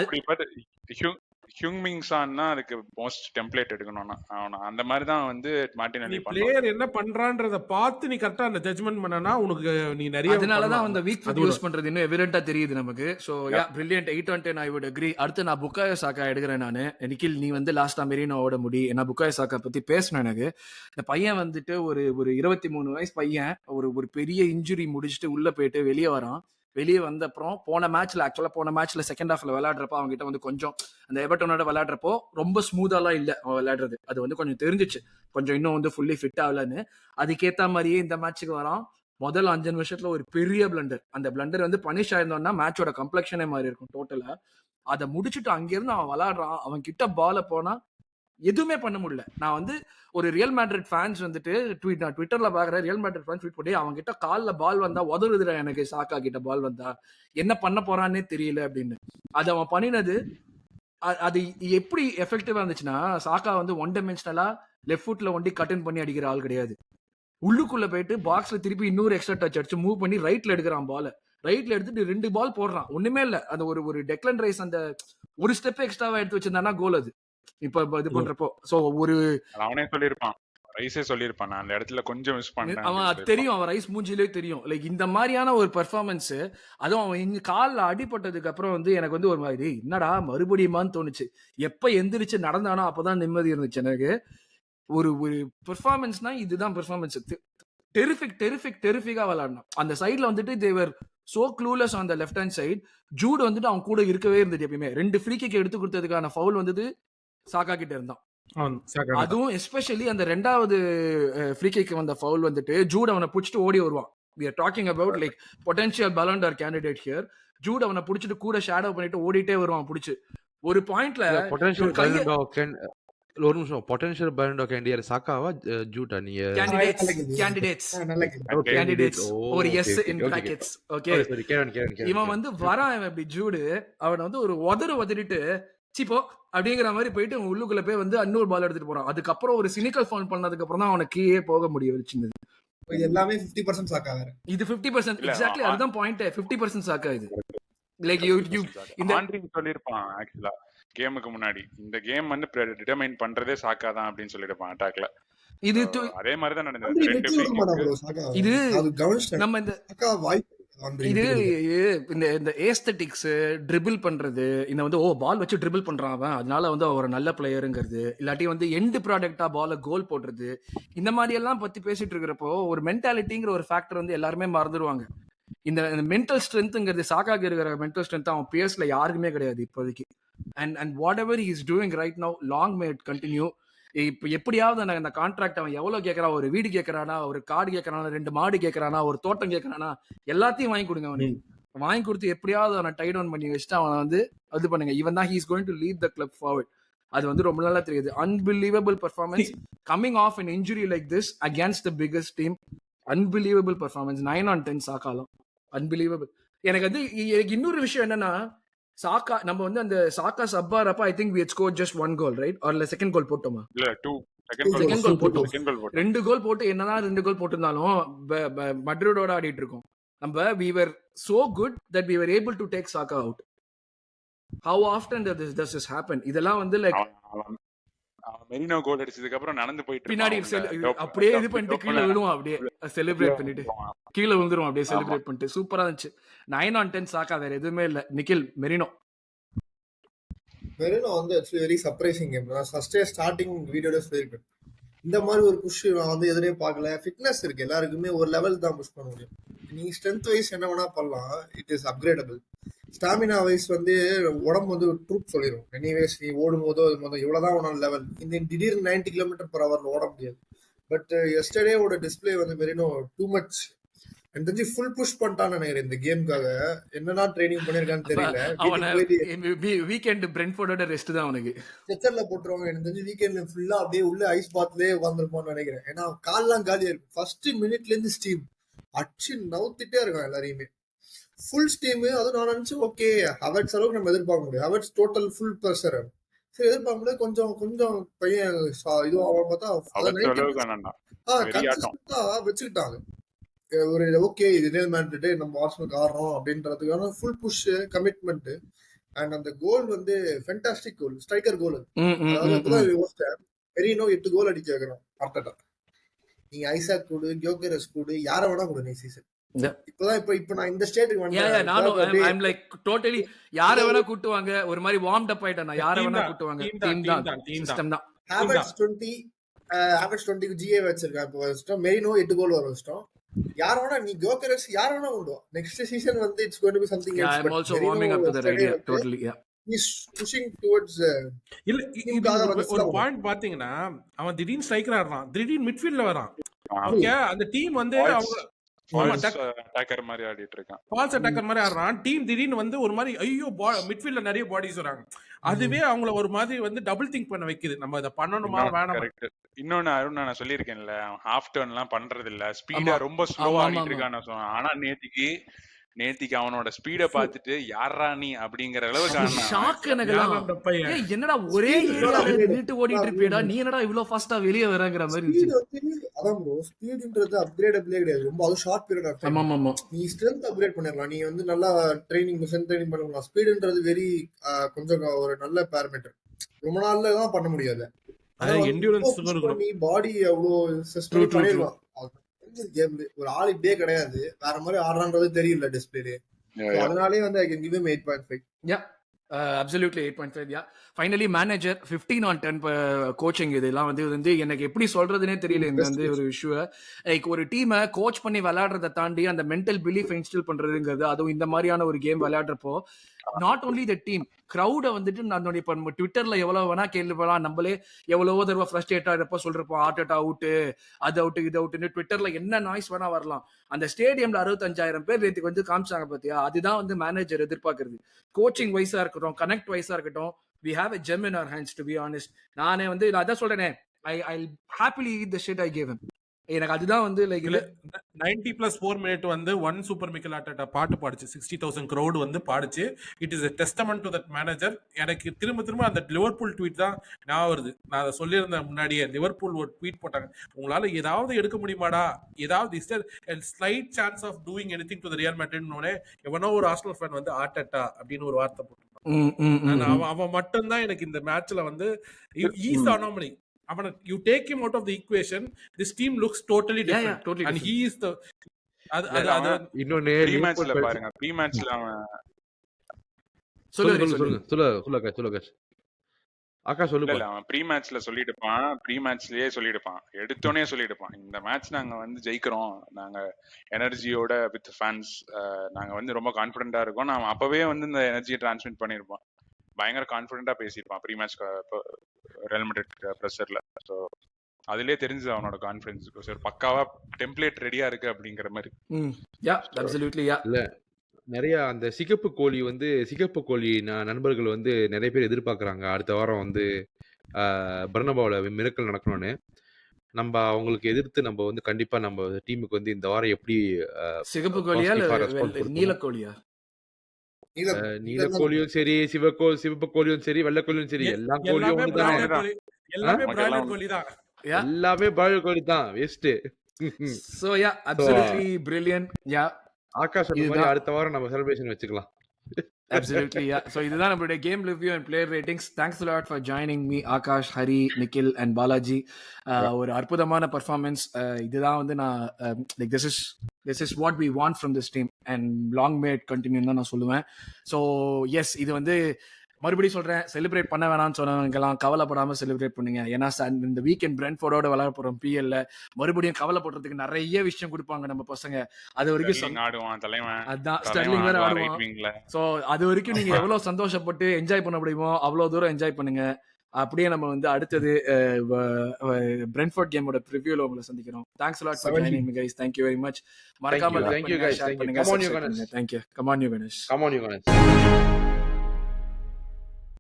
அப்படி பார்த்து ஹியூமிங் சான்னா அதுக்கு மோஸ்ட் டெம்ப்ளேட் எடுக்கணும்னா அவன அந்த மாதிரி தான் வந்து நீ மார்டினெல்லி பண்ணுவான். பிளேயர் என்ன பண்றான்றத பார்த்து நீ கரெக்டா அந்த ஜட்ஜ்மென்ட் பண்ணனா உனக்கு நீ நிறைய அதனால தான் அந்த வீக் அது யூஸ் பண்றது இன்னும் எவிடென்ட்டா தெரியுது நமக்கு. So yeah brilliant 8 on 10 I would agree. அடுத்து நான் புக்காயோ சாக்கா எடுக்கிறேன் நானு. நிக்கில் நீ வந்து லாஸ்டா மெரினோவோட முடி. நான் புக்காயோ சாக்கா பத்தி பேசணும். எனக்கு இந்த பையன் வந்துட்டு ஒரு 23 வயசு பையன் ஒரு பெரிய இன்ஜுரி முடிச்சுட்டு உள்ள போயிட்டு வெளியே வரான். வெளியே வந்த அப்புறம் போன மேட்ச்ல செகண்ட் ஹாஃப்ல விளையாடுறப்ப அவங்க கிட்ட வந்து கொஞ்சம் அந்த எவர்டனோட விளையாடுறப்போ ரொம்ப ஸ்மூத்தாலாம் இல்ல அவன் விளையாடுறது. அது வந்து கொஞ்சம் தெரிஞ்சிச்சு. கொஞ்சம் இன்னும் வந்து ஃபுல்லி ஃபிட் ஆகலன்னு. அதுக்கேத்த மாதிரியே இந்த மேட்சுக்கு வரான். முதல் 5 நிமிஷத்துல ஒரு பெரிய பிளண்டர். அந்த பிளண்டர் வந்து பனிஷ் ஆயிருந்தோம்னா மேட்சோட கம்ப்ளெக்ஷனே மாறி இருக்கும் டோட்டலா. அதை முடிச்சுட்டு அங்கிருந்து அவன் விளையாடுறான். அவன் கிட்ட பால போனா எதுவுமே பண்ண முடியல. நான் வந்து ஒரு ரியல் மேட்ரிட் ஃபேன்ஸ் வந்துட்டு ட்விட்டர்ல பாக்குற ரியல் மேட்ரிட் ஃபேன்ஸ் ட்வீட் பண்ணி அவங்க கிட்ட கால்ல பால் வந்தா உதவுதுடா எனக்கு சாக்கா கிட்ட பால் வந்தா என்ன பண்ண போறான்னே தெரியல அப்படின்னு. அது அவன் பண்ணினது அது எப்படி எஃபெக்டிவா இருந்துச்சுன்னா சாக்கா வந்து ஒன் டைமென்ஷனலா லெஃப்ட் ஃபுட்ல ஒண்டி கட்டன் பண்ணி அடிக்கிற ஆள் கிடையாது. உள்ளுக்குள்ள போயிட்டு பாக்ஸ்ல திருப்பி இன்னொரு எக்ஸ்ட்ரா டச் அடிச்சு மூவ் பண்ணி ரைட்ல எடுக்கிறான் பால். ரைட்ல எடுத்துட்டு 2 பால் போடுறான். ஒண்ணுமே இல்ல. அந்த ஒரு டெக்லன் ரைஸ் அந்த ஒரு ஸ்டெப் எக்ஸ்ட்ராவா எடுத்து வச்சிருந்தானா கோல் அது. இப்ப இது பண்றப்போ சோ ஒரு அவனே சொல்லியிருப்பான். ரைஸே சொல்லியிருப்பான் நான் அந்த இடத்துல கொஞ்சம் மிஸ் பண்ணேன். அவன் தெரியும். அவன் ரைஸ் மூஞ்சிலே தெரியும். லைக் இந்த மாதிரியான ஒரு பெர்ஃபார்மன்ஸ். அதுவும் அவன் இங்க காலில் அடிபட்டதுக்கு அப்புறம் வந்து எனக்கு வந்து ஒரு மாதிரி என்னடா மறுபடியுமான்னு தோணுச்சு. எப்ப எந்திரிச்சு நடந்தானோ அப்பதான் நிம்மதி இருந்துச்சு எனக்கு. ஒரு பெர்ஃபார்மன்ஸ்னா இதுதான் பெர்ஃபார்மன்ஸ். டெரிஃபிக்கா விளையாடணும். அந்த சைட்ல வந்துட்டு they were so clueless on the left hand side. Jude வந்துட்டு அவன் கூட இருக்கவே இருந்தது. எப்பயுமே 2 ஃப்ரீ கிக் எடுத்து கொடுத்ததுக்கான ஃபவுல் வந்தது சாக்கா கிட்ட இருந்தான். அதுவும் எஸ்பெஷலி அந்த 2வது ஃப்ரீ கிக் வந்த ஃபவுல் வந்துட்டு ஜூட் அவனை புடிச்சிட்டு ஓடி வருவான். we are talking about like potential Ballon d'Or candidate here. Jude அவனை புடிச்சிட்டு கூட ஷேடோ பண்ணிட்டு ஓடிட்டே வருவான் புடிச்சு. ஒரு பாயிண்ட்ல பொட்டன்ஷியல் ஒரு நிமிஷம் potential Ballon d'Or candidate சாக்காவா Jhoota நீங்க கேண்டிடேட்ஸ் ஒரு எஸ் இன் பிராக்கெட்ஸ். ஓகே இவன் வந்து வரான் இப்படி ஜூடு அவனை வந்து ஒரு உதறிட்டு சிப்போ அப்படிங்கிற மாதிரி போயிட்டு உள்ளுக்குள்ள போய் வந்து இன்னொரு பால் எடுத்துட்டு போறான். அதுக்கப்புறம் ஒரு சினிக்கல் ஃபவுல் பண்ணதுக்கு அப்புறம் தான் அவனுக்கு கீழே போக முடியும். எல்லாமே 50% சாக்கா வேற. இது 50% எக்ஸாக்ட்லி அதுதான் பாயிண்ட். 50% சாக்கா இது. லைக் யூ இந்த ஆண்ட்ரிங் சொல்லிருப்பான் ஆக்சுவலா கேமுக்கு முன்னாடி இந்த கேம் வந்து டிட்டர்மைன் பண்றதே சாக்கா தான் அப்படின்னு சொல்லிருப்பான் அட்டாக்ல. இது அதே மாதிரி தான் நடந்தது. இது நம்ம இந்த இது இந்த ஏஸ்தட்டிக்ஸ் ட்ரிபிள் பண்றது இந்த வந்து பால் வச்சு ட்ரிபிள் பண்றான் அவன் அதனால வந்து ஒரு நல்ல பிளேயருங்கிறது இல்லாட்டி வந்து எண்ட் ப்ராடக்டா பால கோல் போடுறது இந்த மாதிரி எல்லாம் பத்தி பேசிட்டு இருக்கிறப்போ ஒரு மென்டாலிட்டிங்கிற ஒரு ஃபேக்டர் வந்து எல்லாருமே மறந்துடுவாங்க. இந்த மென்டல் ஸ்ட்ரென்த்ங்கிறது சாக்காக்கு இருக்கிற மென்டல் ஸ்ட்ரென்த் அவன் பிஎஸ்ல யாருக்குமே கிடையாது இப்போதைக்கு. And what ever he is doing right now long May it continue. இப்ப எப்படியாவது அந்த கான்ட்ராக்ட் அவன் எவ்வளவு கேட்கறான், ஒரு வீடு கேட்கறானா, ஒரு கார்டு கேட்கறானா, 2 மாடு கேட்கறானா, ஒரு தோட்டம் கேட்கறானா, எல்லாத்தையும் வாங்கி கொடுங்க அவனுக்கு. வாங்கி கொடுத்து எப்படியாவது அவனை டை டவுன் பண்ணி வச்சுட்டு அவனை வந்து அது பண்ணுங்க. இவன் தான் he's going to lead the club forward. அது வந்து ரொம்ப நல்லா தெரியுது. Unbelievable performance coming off an injury like this against the biggest team. Unbelievable performance. 9 on 10 சாக்காலாம் அன்பிலீவபிள். எனக்கு வந்து இன்னொரு விஷயம் என்னன்னா சாக்கா நம்ம வந்து அந்த சாக்கா சப்பாரப்ப I think we had scored just 1 goal right or இல்ல செகண்ட் கோல் போட்டோமா? இல்ல 2 செகண்ட் கோல் செகண்ட் கோல் போட்டோம். செகண்ட் கோல் போட்டோம். 2 கோல் போட்டு என்னதான் 2 கோல் போட்டிருந்தாலும் மட்ரிடோட ஆடிட்டு இருக்கோம். நம்ம we were so good that we were able to take Saka out. How often does this happen? இதெல்லாம் வந்து லைக் அவன் மெரினோ கோல் அடிச்சதுக்கு அப்புறம் நடந்து போயிட்டு பின்னாடி அப்படியே இது பண்ணிட்டு கீழே விழுவான், அப்படியே செலிப்ரேட் பண்ணிட்டு கீழே விழுந்துரும், அப்படியே செலிப்ரேட் பண்ணிட்டு சூப்பரா இருந்துச்சு. 9 on 10 சாக்கா, வேற எதுவுமே இல்ல. நிக்கில் மெரினோ வந்து ஆக்சுவலி வெரி சர்ப்ரைசிங் கேம். நான் ஃபர்ஸ்டே ஸ்டார்டிங் வீடியோட சொல்லியிருப்பேன், இந்த மாதிரி ஒரு புஷ் நான் வந்து எதிரே பார்க்கல. ஃபிட்னஸ் இருக்கு எல்லாருக்குமே, ஒரு லெவல் தான் புஷ் பண்ண முடியும். நீ ஸ்ட்ரென்த் வைஸ் என்ன வேணா பண்ணலாம், it is upgradable. Stamina wise வந்து உடம்பு வந்து ட்ரூப் சொல்லிடும். எனிவேஸ் நீ ஓடும் போதோ அது போதோ இவ்வளவுதான் உன்னோட லெவல். இந்த திடீர்னு 90 km/h ஓட முடியாது. பட் எஸ்டர்டேவோட டிஸ்பிளே வந்து மெரினோ டூ மச் எனக்கு தெரிஞ்சு ஃபுல் புஷ் பண்ணிட்டான்னு நினைக்கிறேன் இந்த கேமுக்காக. என்னன்னா ட்ரைனிங் பண்ணிருக்கான்னு தெரியல. அவன வீக்கெண்ட் பிரென்ஃபோர்டோட ரெஸ்ட் தான் அவனுக்கு. ஸ்ட்ரெச்சர்ல போட்டுருவாங்க. எனக்கு தெரிஞ்சு வீக்கெண்ட்ல ஃபுல்லா அப்படியே உள்ள ஐஸ் பாத்லயே உட்காந்துருப்பான்னு நினைக்கிறேன். ஏன்னா கால்லாம் காலியா இருக்கும். ஃபர்ஸ்ட் மினிட்ல இருந்து ஸ்டீம் அடிச்சு நவுத்திட்டே இருக்கான் எல்லாரையுமே. Full steam. அதுவும் நான் நினைச்சு ஓகே ஹவர்ட்ஸ் அளவுக்கு நம்ம எதிர்பார்க்க முடியும். ஹவர்ட்ஸ் டோட்டல் ஃபுல் ப்ரெஷர். சரி எதிர்பார்க்க முடியாது. கொஞ்சம் கொஞ்சம் பையன் இது அவன் பார்த்தா கன்சிஸ்டன்டா வச்சுக்கிட்டாங்க. ஒரு ஓகே இது ரியல் மேட்ரிட் நம்ம ஆர்சனலுக்கு ஆடுறோம் அப்படின்றதுக்கான ஃபுல் புஷ் கமிட்மெண்ட். அண்ட் அந்த கோல் வந்து ஃபென்டாஸ்டிக் கோல், ஸ்ட்ரைக்கர் கோல். அதாவது மெரினோ 8 கோல் அடிக்க வைக்கிறோம் ஆர்டெட்டா. நீங்க ஐசாக் கூடு, கியோகெரஸ் கூடு, யார வேணா கூடு நீ சீசன். இப்பதான் இப்ப நான் இந்த ஸ்டேட்டுக்கு வந்தேன். நானும் ஐ அம் லைக் டோட்டலி யார வேணா கூட்டுவாங்க, ஒரு மாதிரி வார்ம்ட் அப் ஆயிட்டேன். நான் யார வேணா கூட்டுவாங்க, டீம் தான், சிஸ்டம் தான். ஹாவர்ட்ஸ் 20 ஜிஏ வச்சிருக்கான். இப்போ மெரினோ 8 கோல் வர வச்சிட்டோம். யார வேணா நீ கியோகெரஸ் யார வேணா கொண்டு வா. நெக்ஸ்ட் சீசன் வந்து it's going to be something else. I am also warming up to that idea totally. Yeah is pushing towards இல்ல இது ஒரு பாயிண்ட் பாத்தீங்கன்னா, அவன் திடீர்னு ஸ்ட்ரைக்கர் ஆடுறான், திடீர்னு மிட்ஃபீல்ட்ல வரான். ஓகே அந்த டீம் வந்து அவங்க அட்டாக்கர் மாதிரி ஆடிட்டு இருக்கான். பால்ஸ் அட்டாக்கர் மாதிரி ஆடுறான். டீம் திடீர்னு வந்து ஒரு மாதிரி ஐயோ மிட்ஃபீல்ட்ல நிறைய பாடிஸ் வராங்க. அதுவே அவங்கள ஒரு மாதிரி வந்து டபுள் திங்க் பண்ண வைக்குது. நம்ம இதை பண்ணணுமா வேணாமா. கரெக்ட். இன்னொன்னு அருண் நான் சொல்லியிருக்கேன்ல, ஹாஃப் டர்ன் எல்லாம் பண்றது இல்ல, ஸ்பீடா ரொம்ப ஸ்லோவா ஆடிட்டு இருக்கான்னு சொன்னான். ஆனா நேத்திக்கு அவனோட ஸ்பீட பாத்துட்டு யாரா நீ அப்படிங்கிற அளவுக்கு ஷாக். என்னடா ஒரே ஏரியால நின்னுட்டு ஓடிட்டு இருப்பியடா, நீ என்னடா இவ்வளவு ஃபாஸ்டா வெளிய வரங்கற மாதிரி இருந்துச்சு. அதான் ப்ரோ ஸ்பீட்ன்றது அப்கிரேடபிளே கிடையாது. ரொம்ப அது ஷார்ட் பீரியட் ஆஃப் டைம். ஆமா நீ ஸ்ட்ரென்த் அப்கிரேட் பண்ணிரலாம். நீ வந்து நல்லா ஸ்ட்ரென்த் ட்ரைனிங் பண்ணலாம். ஸ்பீட்ன்றது வெரி கொஞ்சம் ஒரு நல்ல பாராமீட்டர். ரொம்ப நாள்ல தான் பண்ண முடியாது. என்டியூரன்ஸ் நீ பாடி அவ்வளவு சஸ்டெயின் பண்ணிரலாம். கேம்ல ஒரு ஆள் இப்படியே கிடையாது, வேற மாதிரி ஆடுறான்றது தெரியல டிஸ்பிளே. அதனாலே வந்து I can give him 8.5. Yeah, absolutely 8.5. Yeah, finally manager 15 on 10 coaching. இதெல்லாம் வந்து எனக்கு எப்படி சொல்றதுனே தெரியல. இந்த வந்து ஒரு இஷ்யூ லைக் ஒரு டீமை கோச் பண்ணி விளையாடுறதை தாண்டி அந்த மென்டல் பிலீஃப் இன்ஸ்டில் பண்றதுங்கிறது, அதுவும் இந்த மாதிரியான ஒரு கேம் விளையாடுறப்போ நாட் ஓன்லி த டீம் க்ரௌட வந்துட்டு நான் இப்போ நம்ம ட்விட்டர்ல எவ்வளவு வேணா கேள்வி போகலாம். நம்மளே எவ்வளவோ தடவை ஃப்ரஸ்ட்ரேட் ஆகிறப்ப சொல்றப்போம் ஆர்டெட்டா அவுட்டு, அது அவுட்டு, இது அவுட்டுன்னு ட்விட்டர்ல என்ன நாய்ஸ் வேணா வரலாம். அந்த ஸ்டேடியம்ல 65,000 பேர் நேற்றுக்கு வந்து காமிச்சாங்க பாத்தியா. அதுதான் வந்து மேனேஜர் எதிர்பார்க்கறது. கோச்சிங் வைஸா இருக்கட்டும், கனெக்ட் வைஸா இருக்கட்டும், we have a gem in our hands to be honest. நானே வந்து நான் அதான் சொல்றேனே, I'll happily eat the shit I gave him. எனக்கு அதுதான் வந்து லைக் 90+4 மினிட் வந்து ஒன் சூப்பர் மிக்கல் ஆர்டெட்டா பாட்டு பாடுச்சு. 60,000 crowd வந்து பாடுச்சு. It is a testament to that manager. எனக்கு திரும்ப அந்த லிவர்பூல் ட்வீட் தான் ஞாபகம் வருது. நான் அதை சொல்லியிருந்தேன் முன்னாடியே. லிவர்பூல் ஒரு ட்வீட் போட்டாங்க, உங்களால ஏதாவது எடுக்க முடியுமாடா, ஏதாவது is there a slight chance of doing anything to the Real Madrid னோனே எவனோ ஒரு ஆர்சனல் ஃபேன் வந்து ஆர்டெட்டா அப்படின்னு ஒரு வார்த்தை போட்டான். அவன் மட்டும் தான் எனக்கு இந்த மேட்ச்ல வந்து ஈஸ் அனாமலி. அவன you take him out of the equation, this team looks totally different. Yeah, totally and different. he is the அது இன்னொன்னு ப்ரீ மேட்ச்ல பாருங்க. ப்ரீ மேட்ச்ல அவன் சொல்லுங்க அக்கா சொல்லுங்க. இல்ல அவன் ப்ரீ மேட்ச்ல சொல்லிடுப்பான். ப்ரீ மேட்ச்லயே சொல்லிடுப்பான், எடுத்தோடனே சொல்லிடுப்பான், இந்த மேட்ச் நாங்க வந்து ஜெயிக்கிறோம், நாங்க எனர்ஜியோட வித் ஃபேன்ஸ் நாங்க வந்து ரொம்ப கான்ஃபிடென்ட்டா இருக்கோம். நான் அப்பவே வந்து இந்த எனர்ஜியை டிரான்ஸ்மிட் பண்ணிருப்பான். பயங்கர கான்ஃபிடென்ட்டா பேசியிருப்பான் ப்ரீ மேட்ச் ரியல் மேட்ரிட் பிரஷர்ல. ஸோ அதுலயே தெரிஞ்சது அவனோட கான்ஃபிடன்ஸ். சார் பக்காவா டெம்ப்ளேட் ரெடியா இருக்கு அப்படிங்கிற மாதிரி. இல்ல நிறைய அந்த சிகப்பு கோழி நண்பர்கள் வந்து நிறைய பேர் எதிர்பார்க்கறாங்க. அடுத்த வாரம் வந்து பர்னபாவுல மிரக்கல் நடக்கணும்னு. நம்ம அவங்களுக்கு எதிர்த்து நம்ம வந்து கண்டிப்பா நம்ம டீமுக்கு வந்து இந்த வாரம் எப்படி சிகப்பு கோழியா நீல கோழியா நீல கோழியும் சரி, சிவப்பு கோழியும் சரி, வெள்ளை கோழியும் சரி, எல்லா கோழியும் எல்லாமே ஒண்ணுதானே. பிராய்லர் கோழி, எல்லாமே நமக்கு பிராய்லர் எல்லாம் கோழி தான். Yeah. எல்லாமே பிராய்லர் கோழி தான். Waste. So yeah, absolutely brilliant. Yeah, Akash அந்த மாதிரி இதுதான் அடுத்த வாரம் நம்ம செலிப்ரேஷன் வச்சுக்கலாம். absolutely. Yeah. So இதுதான் நம்மளுடைய game review and player ratings. Thanks a lot for joining me, Akash, Hari, Nikhil and Balaji. ஒரு அற்புதமான பர்ஃபார்மன்ஸ். இதுதான் வந்து நான் like this is what we want from this team and long may it continue தான் நான் சொல்லுவேன். ஸோ எஸ், இது வந்து மறுபடியும் சொல்றேன், செலிப்ரேட் பண்ண வேணாம்னு சொன்னவங்கெல்லாம் கவலைப்படாம செலிப்ரேட் பண்ணுங்க. ஏன்னா இந்த வீக்கெண்ட் பிரென்ஃபோர்டோட விளையாட போறோம் பிஎல்ல. மறுபடியும் கவலைப்படுறதுக்கு நிறைய விஷயம் கொடுப்பாங்க நம்ம பசங்க. அது வரைக்கும் ஸ்டெர்லிங் ஆடுவான் தலைவன், அதான் தலைவன் ஸ்டெர்லிங் வேற ஆடுவான் ஆடுவான். ரைட் விங்ல. ஸோ அது வரைக்கும் நீங்க எவ்வளவு சந்தோஷப்பட்டு என்ஜாய் பண்ண முடியுமோ அவ்வளவு தூரம் என்ஜாய் பண்ணுங்க. அப்படியே நம்ம வந்து அடுத்தது பிரென்ஃபோர்ட் கேமோட ப்ரிவியூல உங்களை சந்திக்கிறோம். Thanks a lot for joining me guys. Thank you very much. மறக்காம Thank you லைக் பண்ணுங்க, guys. Share Thank you. பண்ணுங்க, Come on, you subscribe Ganesh. பண்ணுங்க. Thank you. Come on you Ganesh. Come on, you guys.